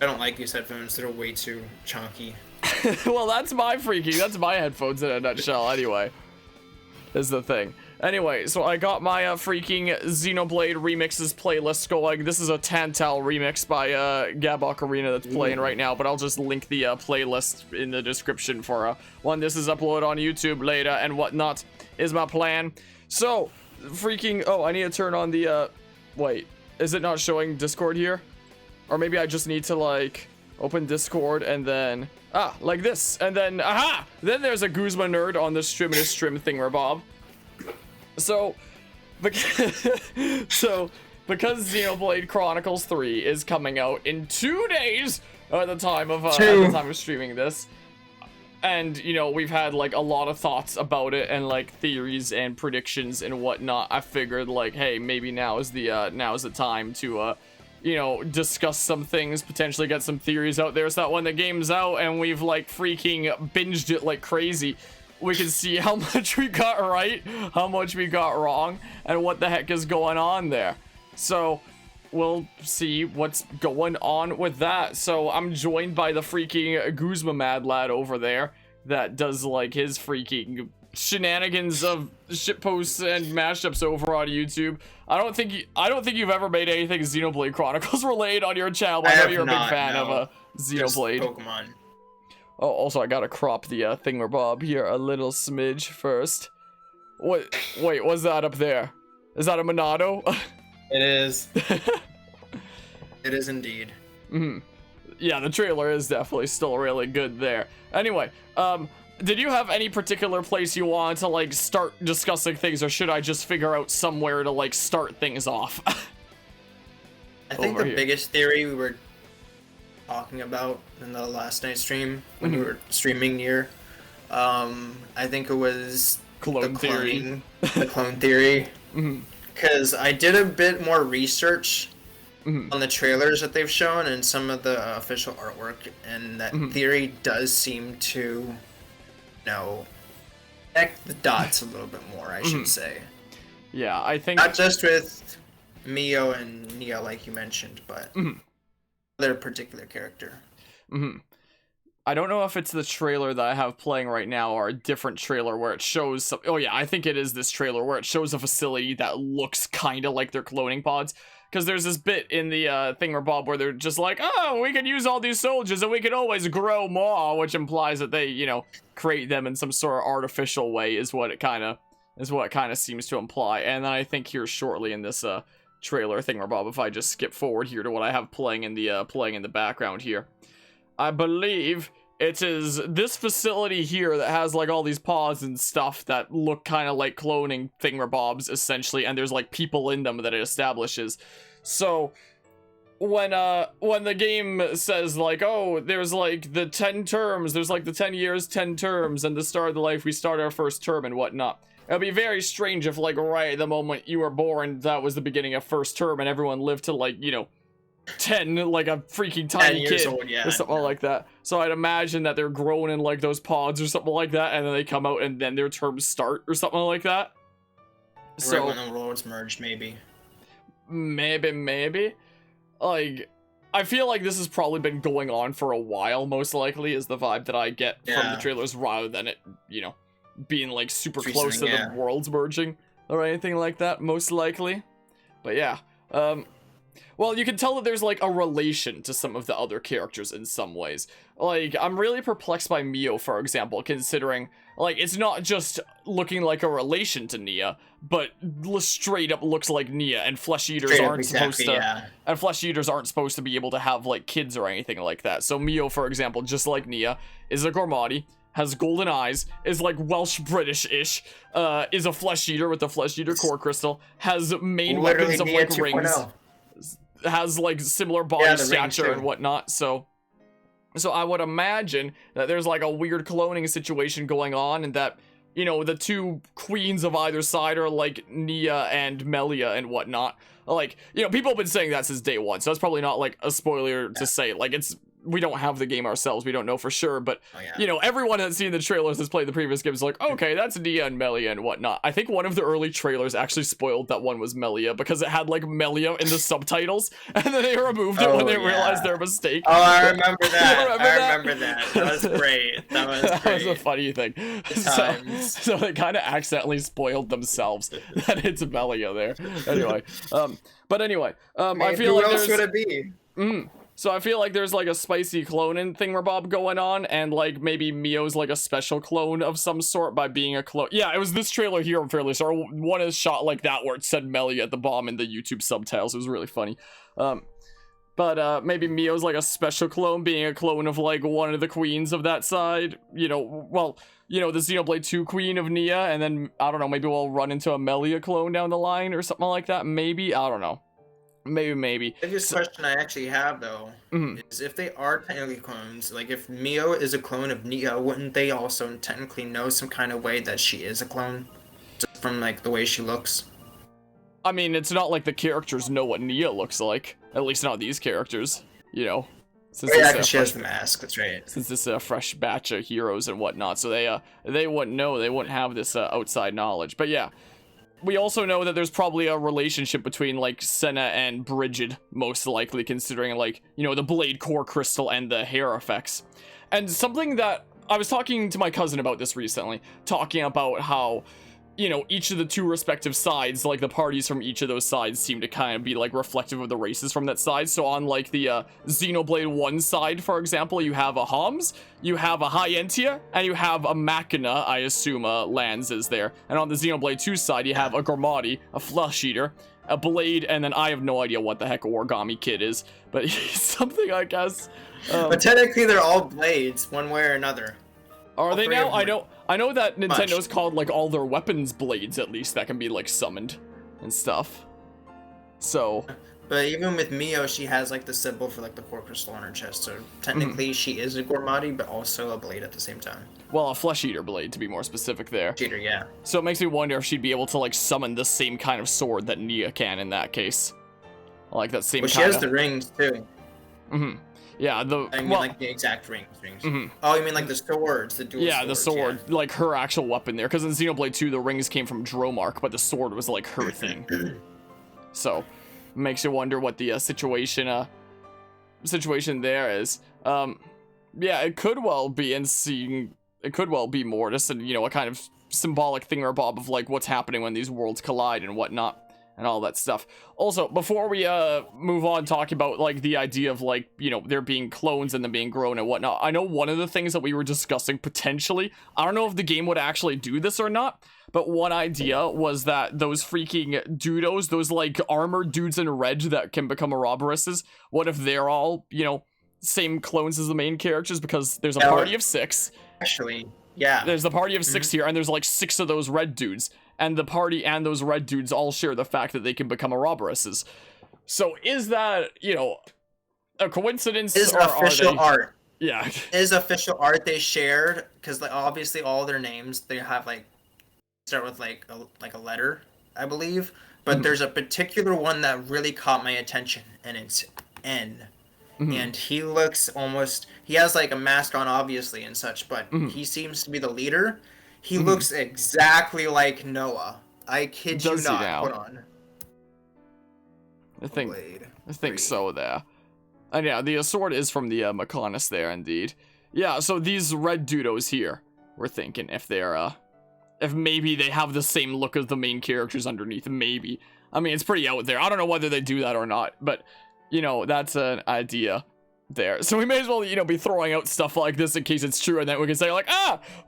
I don't like these headphones. They're way too chunky. Well, that's my headphones in a nutshell anyway. Is the thing. Anyway, so I got my freaking Xenoblade remixes playlist going. This is a Tantal remix by Gabok Arena that's playing right now, but I'll just link the playlist in the description for when this is uploaded on YouTube later and whatnot is my plan. So, freaking, oh, I need to turn on the, wait, is it not showing Discord here? Or maybe I just need to, like, open Discord and then, like this, and then, aha! Then there's a Guzma nerd on the stream and his stream thingamabob. So, because Xenoblade Chronicles 3 is coming out in 2 days at the time of streaming this, and you know we've had like a lot of thoughts about it and like theories and predictions and whatnot. I figured like, hey, maybe now is the time to you know, discuss some things, potentially get some theories out there, so that when the game's out and we've like freaking binged it like crazy, we can see how much we got right, how much we got wrong, and what the heck is going on there. So we'll see what's going on with that. So I'm joined by the freaking Guzma mad lad over there that does like his freaking shenanigans of shitposts and mashups over on YouTube. I don't think you've ever made anything Xenoblade Chronicles related on your channel, but I know you're a big fan of Xenoblade. Just Pokemon. Oh, also I gotta crop the thingamabob here a little smidge first. What? Wait, what's that up there? Is that a Monado? It is. It is indeed. Yeah, the trailer is definitely still really good there. Anyway, did you have any particular place you wanted to like start discussing things, or should I just figure out somewhere to like start things off? I think the biggest theory we were talking about in the last night's stream when we were streaming near, I think it was clone theory. The clone theory. Because I did a bit more research on the trailers that they've shown and some of the official artwork, and that theory does seem to, you know, connect the dots a little bit more, I should say. Yeah, I think not just with Mio and Nia, like you mentioned, but their particular character. I don't know if it's the trailer that I have playing right now or a different trailer where it shows some... Oh yeah, I think it is this trailer where it shows a facility that looks kind of like their cloning pods. Because there's this bit in the thingamabob where they're just like, oh, we could use all these soldiers and we could always grow more, which implies that they, you know, create them in some sort of artificial way is what it kind of seems to imply. And then I think here shortly in this trailer thingamabob, if I just skip forward here to what I have playing in the background here, I believe it is this facility here that has like all these pods and stuff that look kind of like cloning thingamabobs essentially, and there's like people in them that it establishes. So when the game says like, oh, there's like the 10 terms, there's like the 10 years, 10 terms, and the start of the life we start our first term and whatnot. It'd be very strange if like right at the moment you were born, that was the beginning of first term and everyone lived to like, you know, 10, like a freaking tiny kid old, yeah, or something like that. So I'd imagine that they're grown in like those pods or something like that, and then they come out and then their terms start or something like that. Right So when the worlds merged, maybe. Like, I feel like this has probably been going on for a while, most likely, is the vibe that I get from the trailers, rather than it, you know, being like super close to the worlds merging or anything like that, most likely. But yeah, well, you can tell that there's like a relation to some of the other characters in some ways. Like, I'm really perplexed by Mio, for example, considering like it's not just looking like a relation to Nia, but straight up looks like Nia, and flesh eaters aren't supposed to be able to have like kids or anything like that. So Mio, for example, just like Nia, is a Gormati, has golden eyes, is like Welsh British-ish, is a flesh eater with the flesh eater core crystal, has main weapons of like rings. Has like similar body stature and whatnot, so I would imagine that there's like a weird cloning situation going on, and that, you know, the two queens of either side are like Nia and Melia and whatnot. Like, you know, people have been saying that since day one, so that's probably not like a spoiler to say. Like, it's we don't have the game ourselves. We don't know for sure, but yeah. Everyone that's seen the trailers has played the previous games like, okay, that's Nia and Melia and whatnot. I think one of the early trailers actually spoiled that one was Melia because it had like Melia in the subtitles, and then they removed it when they realized their mistake. Oh, I remember that. I remember that. That was great. That was a funny thing. So they kind of accidentally spoiled themselves that it's Melia there. Anyway, I feel like there's. Would it be? So I feel like there's like a spicy cloning thingamabob going on, and like maybe Mio's like a special clone of some sort by being a clone. Yeah, it was this trailer here, I'm fairly sure. One is shot like that where it said Melia at the bottom in the YouTube subtitles. It was really funny. But maybe Mio's like a special clone, being a clone of like one of the queens of that side. The Xenoblade 2 queen of Nia, and then, I don't know, maybe we'll run into a Melia clone down the line or something like that. Maybe, I don't know. Maybe. The biggest question I actually have, though, is if they are technically clones, like if Mio is a clone of Nia, wouldn't they also technically know some kind of way that she is a clone? Just from, like, the way she looks? I mean, it's not like the characters know what Nia looks like. At least not these characters, Since because she has the mask, that's right. Since this is a fresh batch of heroes and whatnot, so they wouldn't know, they wouldn't have this outside knowledge. But yeah. We also know that there's probably a relationship between, like, Senna and Brigid, most likely, considering, like, the blade core crystal and the hair effects. And something that I was talking to my cousin about this recently, talking about how, each of the two respective sides, like, the parties from each of those sides seem to kind of be, like, reflective of the races from that side. So on, like, the Xenoblade 1 side, for example, you have a Homs, you have a Hyentia, and you have a Machina, I assume Lands is there. And on the Xenoblade 2 side, you have a Gormati, a Flesh Eater, a Blade, and then I have no idea what the heck Origami Kid is. But he's something, I guess. But technically, they're all blades, one way or another. Are they now? I know that Nintendo's called like all their weapons blades, at least, that can be like summoned and stuff. So. But even with Mio, she has like the symbol for like the core crystal on her chest. So technically, she is a Gormati, but also a blade at the same time. Well, a Flesh Eater blade, to be more specific there. Eater, yeah. So it makes me wonder if she'd be able to like summon the same kind of sword that Nia can in that case. Like that same. Well, she has the rings too. Yeah, like the exact rings. Oh, you mean like the swords, the dual swords? The sword, yeah. Like her actual weapon there. Because in Xenoblade 2, the rings came from Dromark, but the sword was like her thing. So, makes you wonder what the situation there is. Yeah, it could well be, it could well be more just a kind of symbolic thingamabob of like what's happening when these worlds collide and whatnot. And all that stuff. Also, before we move on talking about like the idea of like, there being clones and them being grown and whatnot, I know one of the things that we were discussing potentially, I don't know if the game would actually do this or not, but one idea was that those freaking dudos, those like armored dudes in red that can become Ouroboroses, what if they're all, same clones as the main characters, because there's a party of 6. Actually, yeah. There's the party of 6 here, and there's like 6 of those red dudes. And the party and those red dudes all share the fact that they can become Ouroboroses. So is that, a coincidence? Is official art. Yeah. Is official art they shared, because like, obviously all their names, they have like, start with like a letter, I believe. But there's a particular one that really caught my attention, and it's N. And he looks he has like a mask on obviously and such, but he seems to be the leader. He looks exactly like Noah. I kid you not. Hold on. I think so there. And yeah, the sword is from the Mechonis there, indeed. Yeah, so these red dudos here, we're thinking if they're, if maybe they have the same look as the main characters underneath, maybe. I mean, it's pretty out there. I don't know whether they do that or not, but, that's an idea there. So we may as well, be throwing out stuff like this in case it's true, and then we can say like,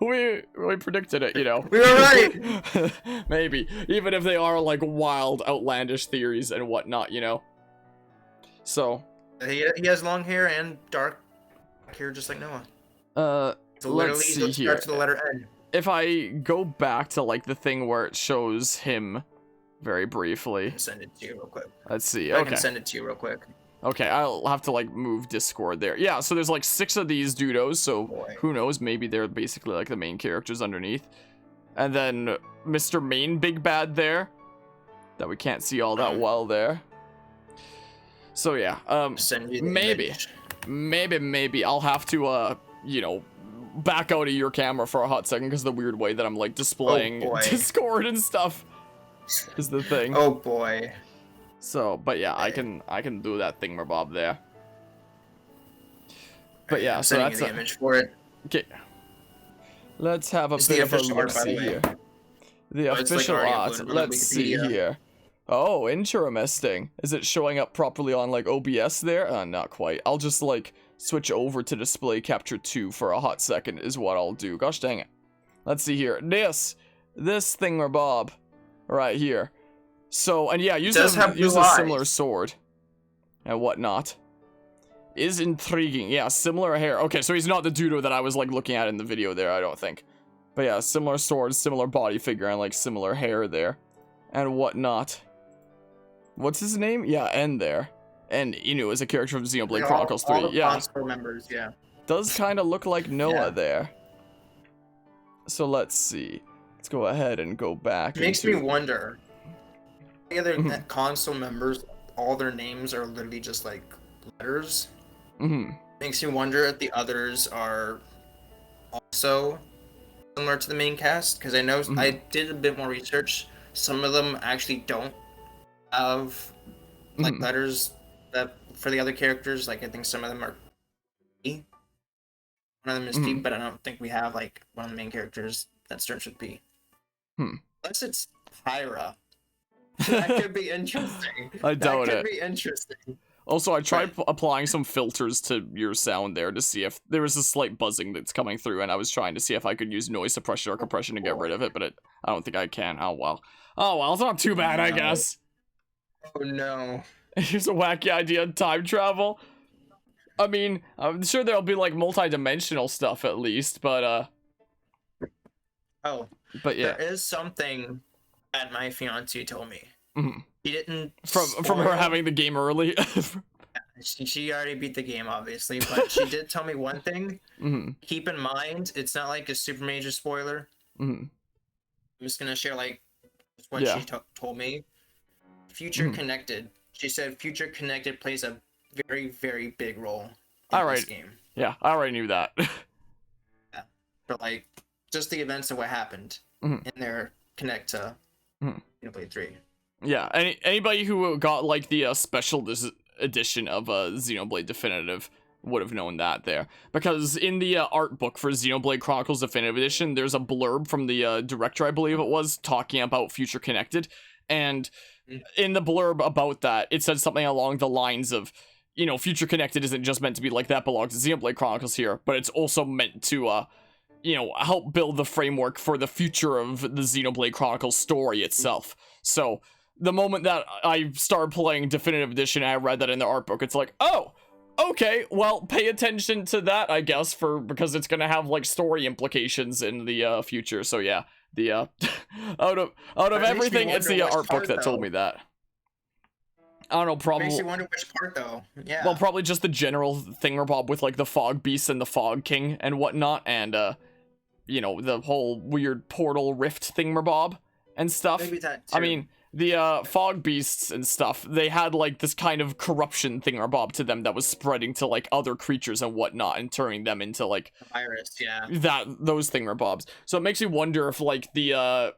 we predicted it, We were right! Maybe. Even if they are like wild, outlandish theories and whatnot, So. He has long hair and dark hair just like Noah. So let's see here. Starts with the letter N. If I go back to like the thing where it shows him very briefly. I can send it to you real quick. Let's see. I can send it to you real quick. Okay, I'll have to like move Discord there. Yeah, so there's like 6 of these dudos, so who knows, maybe they're basically like the main characters underneath. And then Mr. Main Big Bad there, that we can't see all that well there. So yeah, Send you the maybe. image. maybe I'll have to you know, back out of your camera for a hot second because the weird way that I'm like displaying Discord and stuff is the thing. Oh boy. So, but yeah, I can do that thingamabob there. But yeah, so that's the image for it. Okay. Let's have a bit of a look-see here. The official art. Let's see here. Oh, interesting. Is it showing up properly on like OBS there? Not quite. I'll just like switch over to display capture 2 for a hot second is what I'll do. Gosh dang it. Let's see here. This thingamabob right here. So, and yeah, use a similar sword and whatnot. Is intriguing. Yeah, similar hair. Okay, so he's not the Dudo that I was like looking at in the video there, I don't think. But yeah, similar sword, similar body figure, and like similar hair there. And whatnot. What's his name? Yeah, N there. And Inu is a character from Xenoblade Chronicles 3. All the console members, yeah. Does kind of look like Noah there. So let's see. Let's go ahead and go back. It makes me wonder. The other console members, all their names are literally just like letters. Makes me wonder if the others are also similar to the main cast, because I know I did a bit more research. Some of them actually don't have like letters that for the other characters. Like I think some of them are P. One of them is P, but I don't think we have like one of the main characters that starts with P. Unless it's Pyra. That could be interesting. I doubt it. That could be interesting. Also, I tried applying some filters to your sound there to see if there was a slight buzzing that's coming through, and I was trying to see if I could use noise suppression or compression to get rid of it, but I don't think I can. Oh well. Oh well, it's not too bad, I guess. Oh no. Here's a wacky idea: time travel. I mean, I'm sure there'll be like multi-dimensional stuff at least, but but yeah, there is something that my fiance told me. He didn't from her having the game early. She already beat the game, obviously, but she did tell me one thing. Keep in mind, it's not like a super major spoiler. I'm just gonna share like what she told me. Future Connected. She said Future Connected plays a very, very big role in this game. Yeah, I already knew that. Yeah, but like just the events of what happened in their Connect to Xenoblade 3. Yeah, anybody who got like the special edition of Xenoblade Definitive would have known that there, because in the art book for Xenoblade Chronicles Definitive Edition, there's a blurb from the director, I believe it was, talking about Future Connected, and in the blurb about that, it said something along the lines of, you know, Future Connected isn't just meant to be like that belongs to Xenoblade Chronicles here, but it's also meant to you know, help build the framework for the future of the Xenoblade Chronicles story itself. So the moment that I started playing Definitive Edition and I read that in the art book, it's like, oh, okay, well, pay attention to that, I guess, because it's gonna have like story implications in the future. So yeah, the out of everything, it's the art book that told me that. I don't know, probably. Makes you wonder which part though. Yeah. Well, probably just the general thingamabob with like the Fog Beast and the Fog King and whatnot, and you know, the whole weird portal rift thingamabob and stuff. Maybe that too. I mean, the Fog Beasts and stuff, they had like this kind of corruption thingamabob to them that was spreading to like other creatures and whatnot and turning them into like a virus, yeah. Those thingamabobs. So it makes me wonder if like the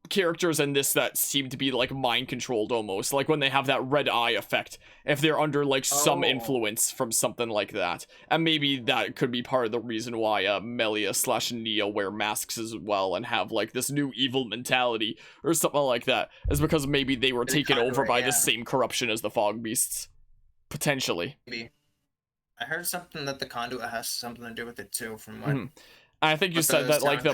characters in this that seem to be like mind controlled almost, like when they have that red eye effect, if they're under like some influence from something like that. And maybe that could be part of the reason why Melia / Nia wear masks as well and have like this new evil mentality or something like that, is because maybe they were taken over by the same corruption as the Fog Beasts, potentially. Maybe. I heard something that the conduit has something to do with it too, from what I think you said that like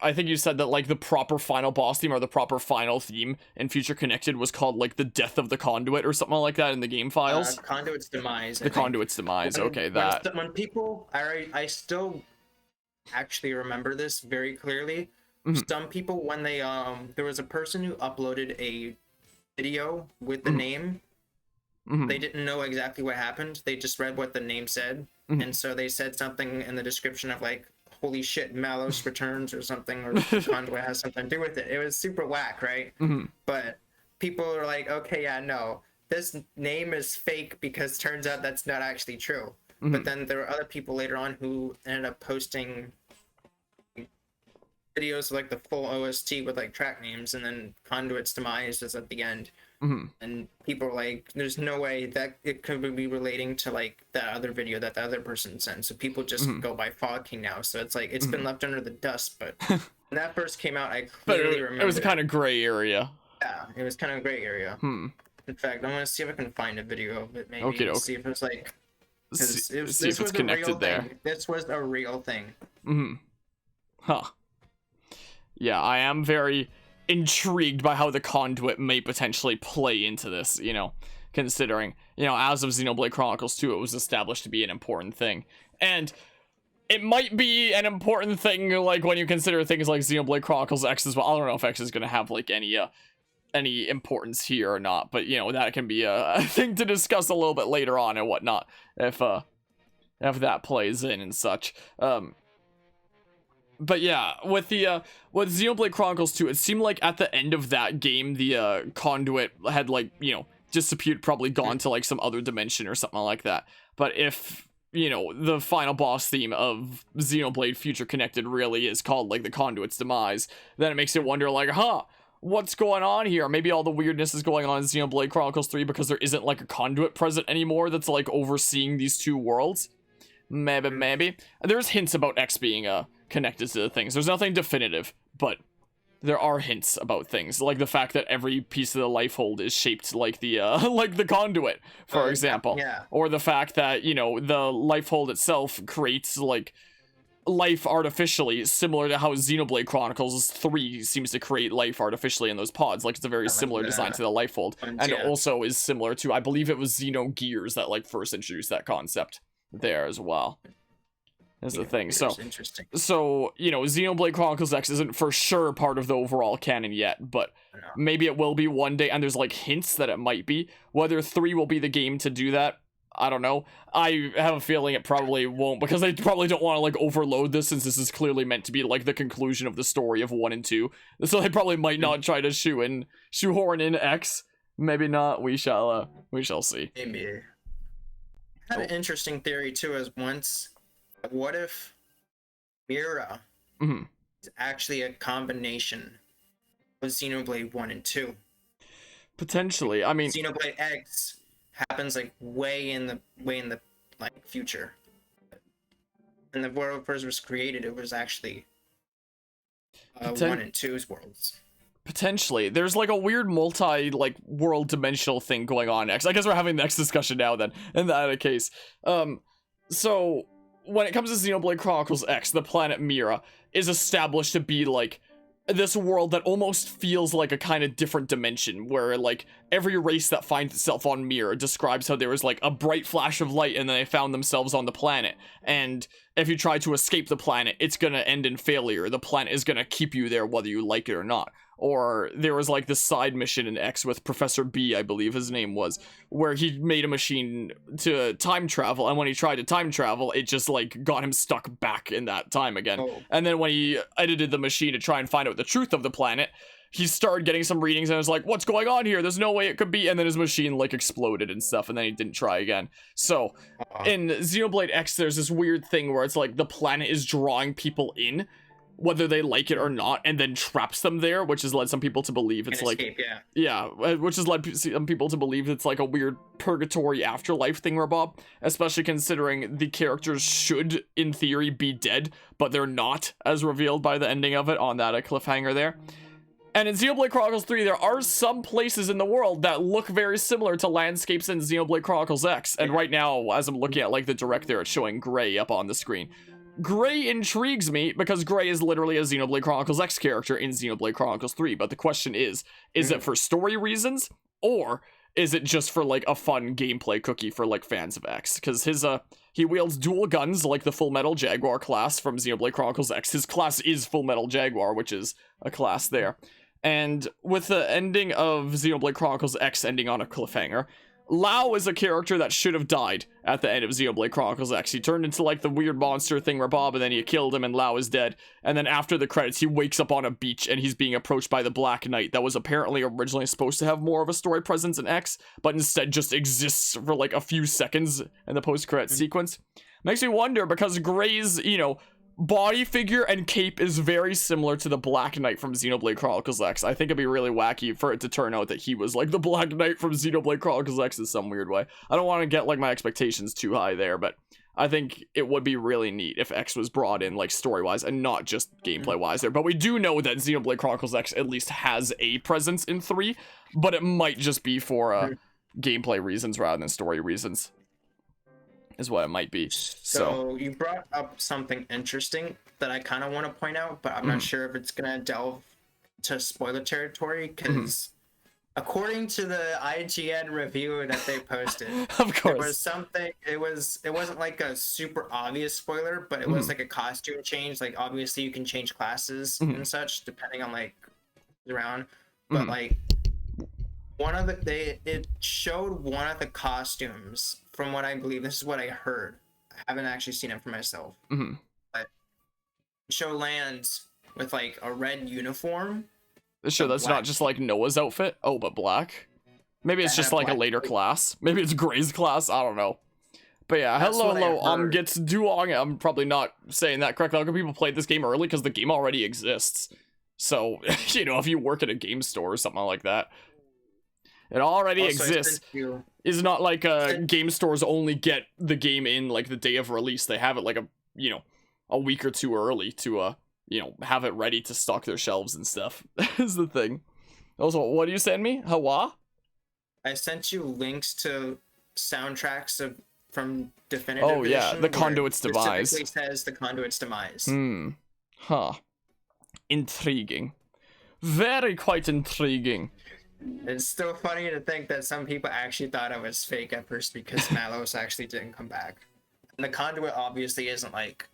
I think you said that like the proper final boss theme or the proper final theme in Future Connected was called like the Death of the Conduit or something like that in the game files. Conduit's Demise. The Conduit's Demise. Okay, that. When people, I still actually remember this very clearly. Some people, when they there was a person who uploaded a video with the name. They didn't know exactly what happened. They just read what the name said. And so they said something in the description of like, holy shit, Malos returns or something, or Conduit has something to do with it. It was super whack, right? But people are like, okay, yeah, no. this name is fake because turns out that's not actually true. Mm-hmm. But then there were other people later on who ended up posting videos of like the full OST with like track names, and then Conduit's demise is at the end. Mm-hmm. And people were like, there's no way that it could be relating to like that other video that the other person sent. So people just go by Fog King now. So it's like it's been left under the dust. But when that first came out, I clearly remember it was a kind of gray area. Yeah, it was kind of a gray area. In fact, I'm gonna see if I can find a video of it. Maybe okay. See if it's like, see if it's connected there. This was a real thing. Huh. Yeah, I am very intrigued by how the Conduit may potentially play into this, you know, considering, you know, as of Xenoblade Chronicles 2, it was established to be an important thing. And it might be an important thing, like, when you consider things like Xenoblade Chronicles X as well. I don't know if X is going to have, like, any importance here or not, but, you know, that can be a thing to discuss a little bit later on and whatnot, if that plays in and such. But yeah, with Xenoblade Chronicles 2, it seemed like at the end of that game, the Conduit had, like, you know, disappeared, probably gone to, like, some other dimension or something like that. But if, you know, the final boss theme of Xenoblade Future Connected really is called, like, the Conduit's demise, then it makes you wonder, like, what's going on here? Maybe all the weirdness is going on in Xenoblade Chronicles 3 because there isn't, like, a Conduit present anymore that's, like, overseeing these two worlds. Maybe. There's hints about X being, connected to the things. There's nothing definitive, but there are hints about things, like the fact that every piece of the life hold is shaped like the like the Conduit, for example. Yeah. Or the fact that, you know, the life hold itself creates, like, life artificially, similar to how Xenoblade Chronicles 3 seems to create life artificially in those pods. Like, it's a very similar design to the life hold, and also is similar to, I believe it was Xenogears that, like, first introduced that concept there as well. Is the thing. So, you know, Xenoblade Chronicles X isn't for sure part of the overall canon yet, but maybe it will be one day, and there's, like, hints that it might be. Whether 3 will be the game to do that, I don't know. I have a feeling it probably won't, because they probably don't want to, like, overload this, since this is clearly meant to be, like, the conclusion of the story of 1 and 2. So they probably might not try to shoehorn in X. Maybe not. We shall see. Maybe. I had an interesting theory, too, as once... What if Mira is actually a combination of Xenoblade 1 and 2? Potentially. I mean, Xenoblade X happens like way in the like future. And the world first was created, it was actually 1 and 2's worlds. Potentially. There's, like, a weird like, world dimensional thing going on next. I guess we're having the next discussion now then, in that case. So when it comes to Xenoblade Chronicles X, the planet Mira is established to be, like, this world that almost feels like a kind of different dimension, where, like, every race that finds itself on Mira describes how there was, like, a bright flash of light and then they found themselves on the planet, and if you try to escape the planet, it's gonna end in failure. The planet is gonna keep you there whether you like it or not. Or there was, like, this side mission in X with Professor B, I believe his name was, where he made a machine to time travel, and when he tried to time travel, it just, like, got him stuck back in that time again. And then when he edited the machine to try and find out the truth of the planet, he started getting some readings and was like, what's going on here? There's no way it could be. And then his machine, like, exploded and stuff, and then he didn't try again. So in Xenoblade X, there's this weird thing where it's like the planet is drawing people in, whether they like it or not, and then traps them there, which has led some people to believe it's like... Escape, which has led some people to believe it's like a weird purgatory afterlife thingamabob, especially considering the characters should, in theory, be dead, but they're not, as revealed by the ending of it on that cliffhanger there. And in Xenoblade Chronicles 3, there are some places in the world that look very similar to landscapes in Xenoblade Chronicles X, and right now, as I'm looking at, like, the direct there, it's showing Gray up on the screen. Gray intrigues me because Gray is literally a Xenoblade Chronicles X character in Xenoblade Chronicles 3, but the question is it for story reasons, or is it just for, like, a fun gameplay cookie for, like, fans of X? Because he wields dual guns like the Full Metal Jaguar class from Xenoblade Chronicles X. His class is Full Metal Jaguar, which is a class there. And with the ending of Xenoblade Chronicles X ending on a cliffhanger, Lao is a character that should have died at the end of Xenoblade Chronicles X. He turned into like the weird monster thing where Bob, and then you killed him and Lao is dead. And then after the credits, he wakes up on a beach and he's being approached by the Black Knight that was apparently originally supposed to have more of a story presence in X, but instead just exists for like a few seconds in the post-credit sequence. Makes me wonder, because Gray's, body figure and cape is very similar to the Black Knight from Xenoblade Chronicles X. I think it'd be really wacky for it to turn out that he was like the Black Knight from Xenoblade Chronicles X in some weird way. I don't want to get like my expectations too high there, but I think it would be really neat if X was brought in like story-wise and not just gameplay-wise there. But we do know that Xenoblade Chronicles X at least has a presence in 3, but it might just be for gameplay reasons rather than story reasons. Is what it might be. So you brought up something interesting that I kind of want to point out, but I'm not sure if it's gonna delve to spoiler territory, because according to the IGN review that they posted, of course, there was something. It wasn't like a super obvious spoiler, but it was like a costume change. Like obviously you can change classes and such depending on like around, but like it showed one of the costumes. From what I believe, this is what I heard. I haven't actually seen it for myself. But show lands with like a red uniform. Sure, that's not just like Noah's outfit. Oh, but black. Maybe it's just like a later class. Maybe it's Gray's class. I don't know. But yeah, hello, gets Duong. I'm probably not saying that correctly. How can people play this game early? Because the game already exists. So, if you work at a game store or something like that. It already exists. It's not like game stores only get the game in like the day of release. They have it like a week or two early to have it ready to stock their shelves and stuff. Is the thing. Also, what do you send me? Hawa? I sent you links to soundtracks from Definitive Edition. Oh yeah, the Conduit's Demise. It specifically says the Conduit's Demise. Huh. Intriguing. Very quite intriguing. It's still funny to think that some people actually thought it was fake at first because Malos actually didn't come back. And the Conduit obviously isn't like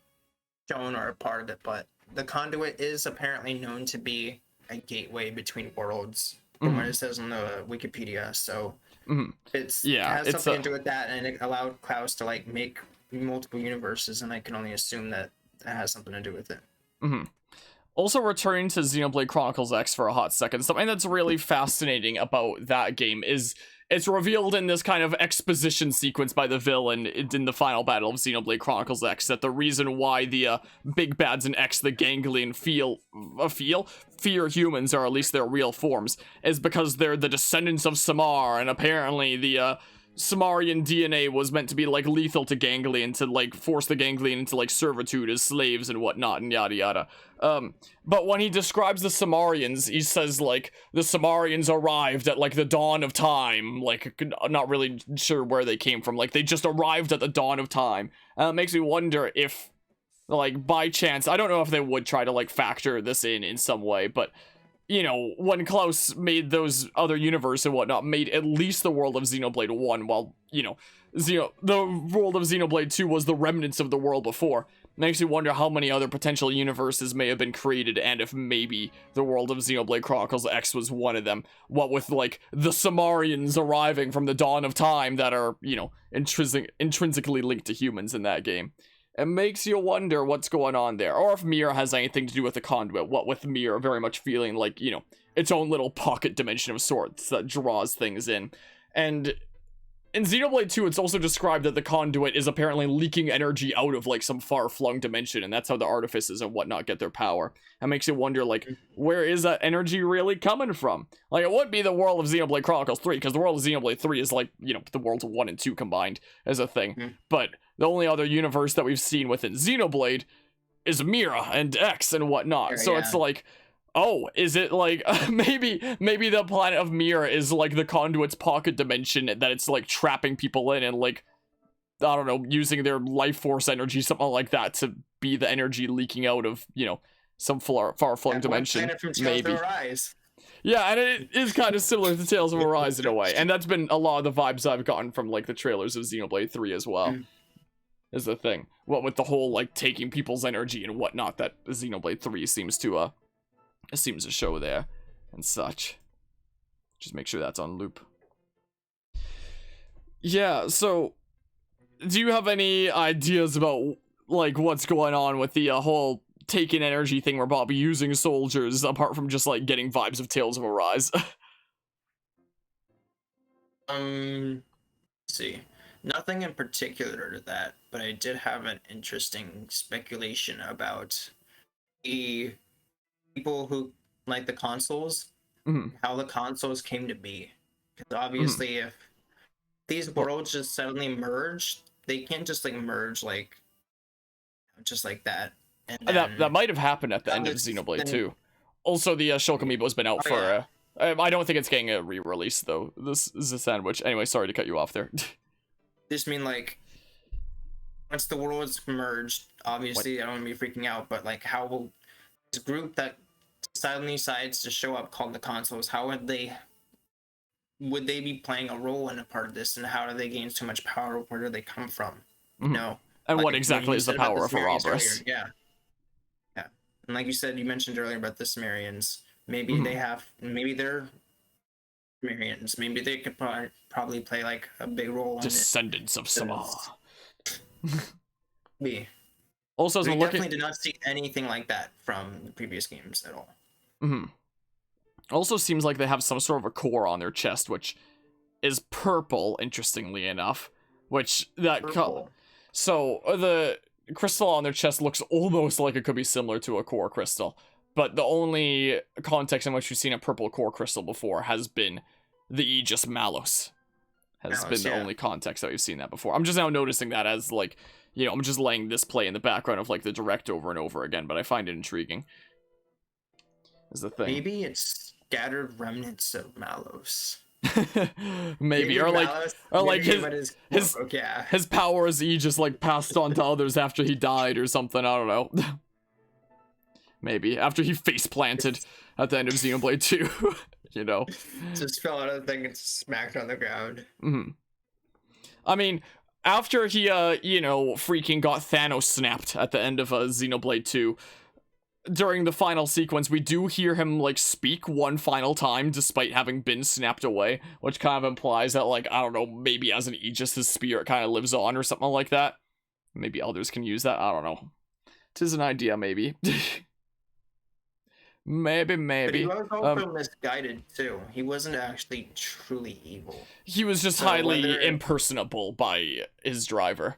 shown or a part of it, but the Conduit is apparently known to be a gateway between worlds, from what it says on the Wikipedia. So it has something to do with that, and it allowed Klaus to like make multiple universes, and I can only assume that that has something to do with it. Also, returning to Xenoblade Chronicles X for a hot second, something that's really fascinating about that game is it's revealed in this kind of exposition sequence by the villain in the final battle of Xenoblade Chronicles X that the reason why the big bads in X, the ganglion, fear humans, or at least their real forms, is because they're the descendants of Samar, and apparently the Samarian DNA was meant to be like lethal to Ganglion, to like force the Ganglion into like servitude as slaves and whatnot and yada yada. But when he describes the Samarians, he says like the Samarians arrived at like the dawn of time, like not really sure where they came from, like they just arrived at the dawn of time. It makes me wonder if like by chance, I don't know if they would try to like factor this in some way, but when Klaus made those other universe and whatnot, made at least the world of Xenoblade 1, while, the world of Xenoblade 2 was the remnants of the world before. Makes you wonder how many other potential universes may have been created, and if maybe the world of Xenoblade Chronicles X was one of them. What with, like, the Samarians arriving from the dawn of time that are, intrinsically linked to humans in that game. It makes you wonder what's going on there. Or if Mir has anything to do with the Conduit. What with Mir very much feeling like, its own little pocket dimension of sorts that draws things in. And in Xenoblade 2, it's also described that the Conduit is apparently leaking energy out of, like, some far-flung dimension. And that's how the artifices and whatnot get their power. It makes you wonder, like, where is that energy really coming from? Like, it would be the world of Xenoblade Chronicles 3, because the world of Xenoblade 3 is, like, the worlds of 1 and 2 combined as a thing. But the only other universe that we've seen within Xenoblade is Mira and X and whatnot. So it's like, oh, is it like maybe the planet of Mira is like the Conduit's pocket dimension that it's like trapping people in and like, I don't know, using their life force energy, something like that, to be the energy leaking out of, some far-flung dimension. Maybe. Yeah, and it is kind of similar to Tales of Arise in a way. And that's been a lot of the vibes I've gotten from like the trailers of Xenoblade 3 as well. Is the thing. What with the whole like taking people's energy and whatnot that Xenoblade 3 seems to show there and such. Just make sure that's on loop. Yeah, so do you have any ideas about like what's going on with the whole taking energy thing where Bobby using soldiers apart from just like getting vibes of Tales of Arise? Let's see. Nothing in particular to that, but I did have an interesting speculation about the people who like the consoles, how the consoles came to be. Because obviously, if these worlds just suddenly merge, they can't just like merge like just like that. And then that might have happened at the end of Xenoblade too. Also, the Shulk Amiibo's been out for. I don't think it's getting a re-release though. This is a sandwich. Anyway, sorry to cut you off there. Just mean like once the worlds merged, obviously I don't want to be freaking out, but like how will this group that suddenly decides to show up called the consoles, how would they be playing a role in a part of this, and how do they gain so much power? Where do they come from? You know, and like, what exactly is the power of Ouroboros? Yeah, and like you mentioned earlier about the Sumerians. Maybe they have, maybe they're Sumerians. Maybe they could probably play like a big role. Descendants of Sama. Me. Also, we definitely did not see anything like that from the previous games at all. Also seems like they have some sort of a core on their chest, which is purple, interestingly enough. Which, so, the crystal on their chest looks almost like it could be similar to a core crystal. But the only context in which we've seen a purple core crystal before has been the Aegis Malos. Has been the only context that we've seen that before. I'm just now noticing that as, like, you know, I'm just letting this play in the background of, like, the direct over and over again, but I find it intriguing. Is the thing. Maybe it's scattered remnants of Malos. Maybe, or like his powers he just like passed on to others after he died or something. I don't know. Maybe after he face planted at the end of Xenoblade 2. You know, just fell out of the thing and smacked on the ground. I mean, after he you know, freaking got Thanos snapped at the end of Xenoblade 2. During the final sequence, we do hear him, like, speak one final time, despite having been snapped away, which kind of implies that, like, I don't know, maybe as an Aegis, his spirit kind of lives on, or something like that. Maybe others can use that, I don't know. 'Tis an idea, maybe. Maybe. But he was also misguided, too. He wasn't actually truly evil. He was just highly impersonable by his driver.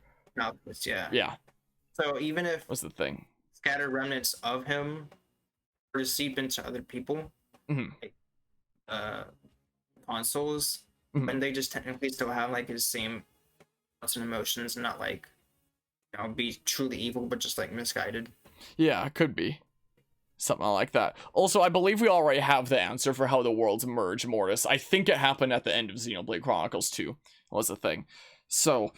Yeah. So even if... What's the thing? Scattered remnants of him or seep into other people, like, consoles, and they just technically still have like his same thoughts and emotions, and not like, you know, be truly evil, but just like misguided. Yeah, could be something like that. Also, I believe we already have the answer for how the worlds merge, Mortis. I think it happened at the end of Xenoblade Chronicles 2. Was the thing. So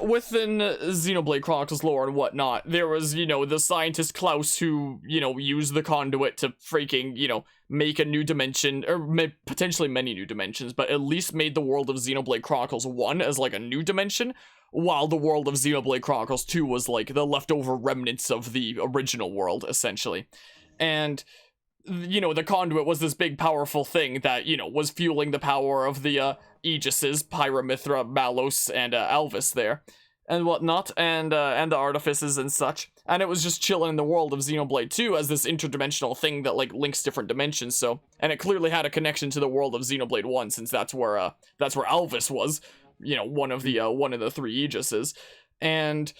within Xenoblade Chronicles lore and whatnot, there was, you know, the scientist Klaus who, you know, used the conduit to freaking, you know, make a new dimension, or potentially many new dimensions, but at least made the world of Xenoblade Chronicles 1 as, like, a new dimension, while the world of Xenoblade Chronicles 2 was, like, the leftover remnants of the original world, essentially. And, you know, the conduit was this big, powerful thing that, you know, was fueling the power of the, Aegises, Pyramithra, Malos, and Alvis there, and whatnot, and the artifices and such, and it was just chilling in the world of Xenoblade 2 as this interdimensional thing that, like, links different dimensions, so, and it clearly had a connection to the world of Xenoblade 1, since that's where Alvis was, you know, one of the three Aegises, and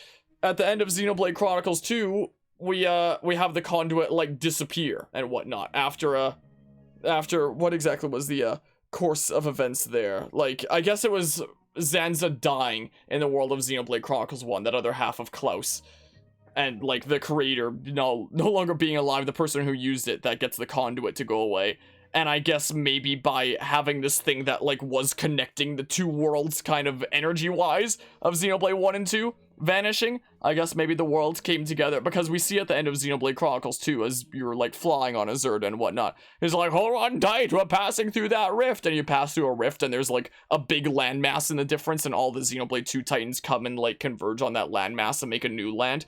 at the end of Xenoblade Chronicles 2, we have the conduit, like, disappear and whatnot, after what exactly was the, course of events there. Like, I guess it was Zanza dying in the world of Xenoblade Chronicles 1, that other half of Klaus. And, like, the creator no longer being alive, the person who used it that gets the conduit to go away. And I guess maybe by having this thing that, like, was connecting the two worlds kind of energy-wise of Xenoblade 1 and 2 vanishing, I guess maybe the worlds came together, because we see at the end of Xenoblade Chronicles 2, as you're, like, flying on a Zerda and whatnot, it's like, hold on tight, we're passing through that rift, and you pass through a rift, and there's, like, a big landmass in the difference, and all the Xenoblade 2 Titans come and, like, converge on that landmass and make a new land.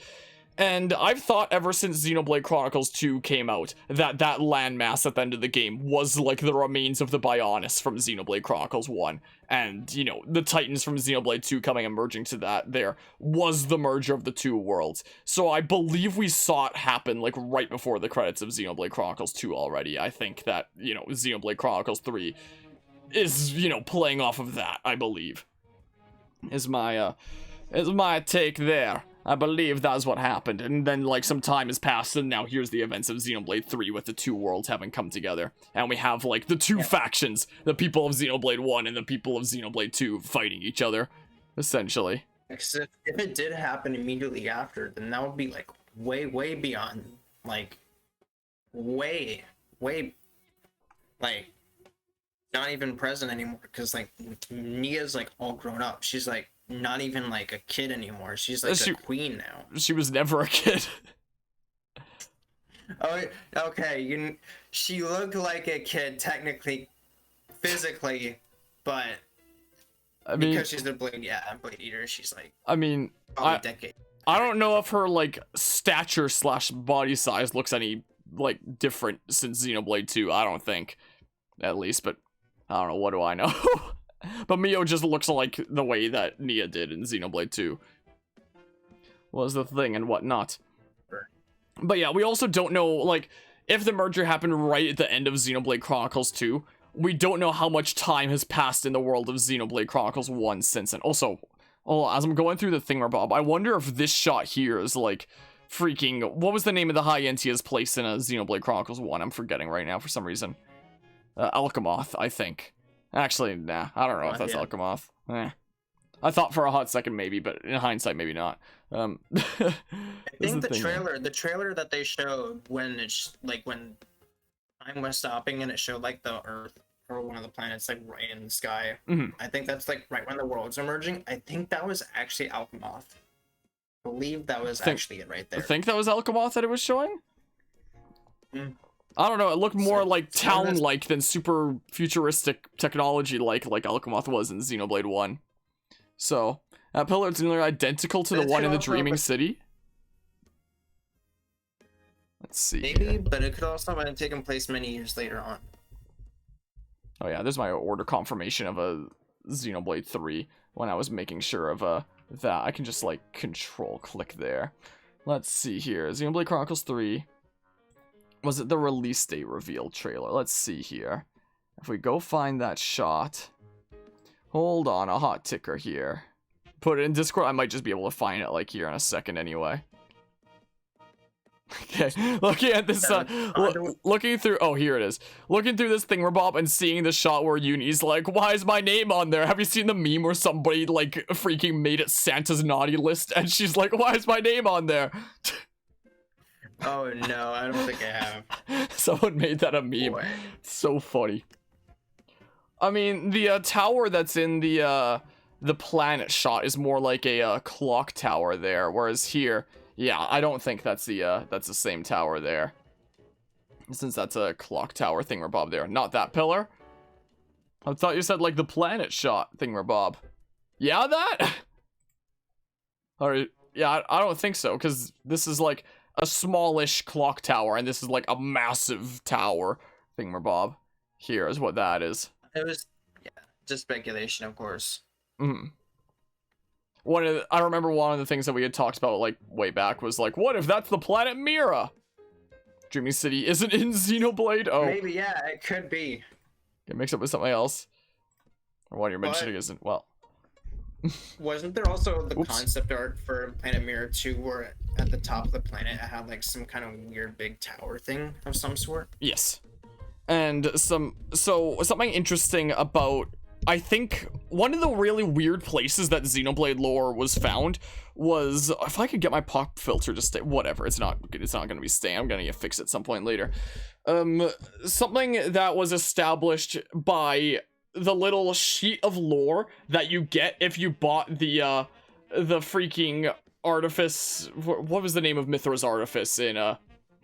And I've thought ever since Xenoblade Chronicles 2 came out that that landmass at the end of the game was like the remains of the Bionis from Xenoblade Chronicles 1. And, you know, the Titans from Xenoblade 2 coming and merging to that there was the merger of the two worlds. So I believe we saw it happen like right before the credits of Xenoblade Chronicles 2 already. I think that, you know, Xenoblade Chronicles 3 is, you know, playing off of that, I believe. Is my take there. I believe that's what happened, and then, like, some time has passed, and now here's the events of Xenoblade 3 with the two worlds having come together. And we have, like, the two factions, the people of Xenoblade 1 and the people of Xenoblade 2 fighting each other, essentially. Because if it did happen immediately after, then that would be, like, way beyond, like, way, like, not even present anymore, because, like, Nia's, like, all grown up. She's, like, not even like a kid anymore. She's like a queen now. She was never a kid. Oh, okay. She looked like a kid technically, physically, but I mean, because she's a blade eater, she's like. I mean, a decade. I don't know if her like stature / body size looks any like different since Xenoblade 2. I don't think, at least, but I don't know. What do I know? But Mio just looks like the way that Nia did in Xenoblade 2. Was the thing and whatnot. But yeah, we also don't know, like, if the merger happened right at the end of Xenoblade Chronicles 2, we don't know how much time has passed in the world of Xenoblade Chronicles 1 since then. Also, as I'm going through the thingamabob, I wonder if this shot here is, like, freaking... What was the name of the High Entia's place in Xenoblade Chronicles 1? I'm forgetting right now for some reason. Alchemoth, I think. Actually, nah, I don't know if that's Alchemoth. I thought for a hot second maybe, but in hindsight, maybe not. I think the trailer that they showed when it's like when time was stopping and it showed like the Earth or one of the planets like right in the sky. Mm-hmm. I think that's like right when the worlds are merging. I think that was actually Alchemoth. I believe that was actually it right there. I think that was Alchemoth that it was showing? I don't know, it looked more like town-like than super futuristic technology-like Alchemoth was in Xenoblade 1. So, that pillar is nearly identical to the one in the Dreaming City. Let's see. Maybe, but it could also have taken place many years later on. Oh yeah, there's my order confirmation of a Xenoblade 3 when I was making sure of that. I can just, like, control-click there. Let's see here. Xenoblade Chronicles 3... Was it the release date reveal trailer? Let's see here. If we go find that shot. Hold on, a hot ticker here. Put it in Discord. I might just be able to find it like here in a second anyway. Okay, looking at this, looking through, oh, here it is. Looking through this thingamabob and seeing the shot where Uni's like, why is my name on there? Have you seen the meme where somebody, like, freaking made it Santa's naughty list? And she's like, why is my name on there? Oh no, I don't think I have. Someone made that a meme. Boy. So funny. I mean, the tower that's in the planet shot is more like a clock tower there, whereas here, yeah, I don't think that's the same tower there. Since that's a clock tower thingamabob there, not that pillar. I thought you said like the planet shot thingamabob. Yeah, that. Or yeah, I don't think so, because this is like a smallish clock tower, and this is like a massive tower thingamabob. Here is what that is. It was, yeah, just speculation, of course. Mm-hmm. I remember one of the things that we had talked about like way back was like, what if that's the planet Mira? Dreaming City isn't in Xenoblade? Oh. Maybe, yeah, it could be. It mixed up with something else. Or what you're mentioning isn't, well. Wasn't there also the concept art for Planet Mirror 2 where at the top of the planet it had like some kind of weird big tower thing of some sort? Yes. And something interesting about, I think one of the really weird places that Xenoblade lore was found was, if I could get my pop filter to stay, whatever, it's not going to be staying, I'm going to fix it at some point later. Something that was established by the little sheet of lore that you get if you bought the freaking artifice, what was the name of Mithra's artifice in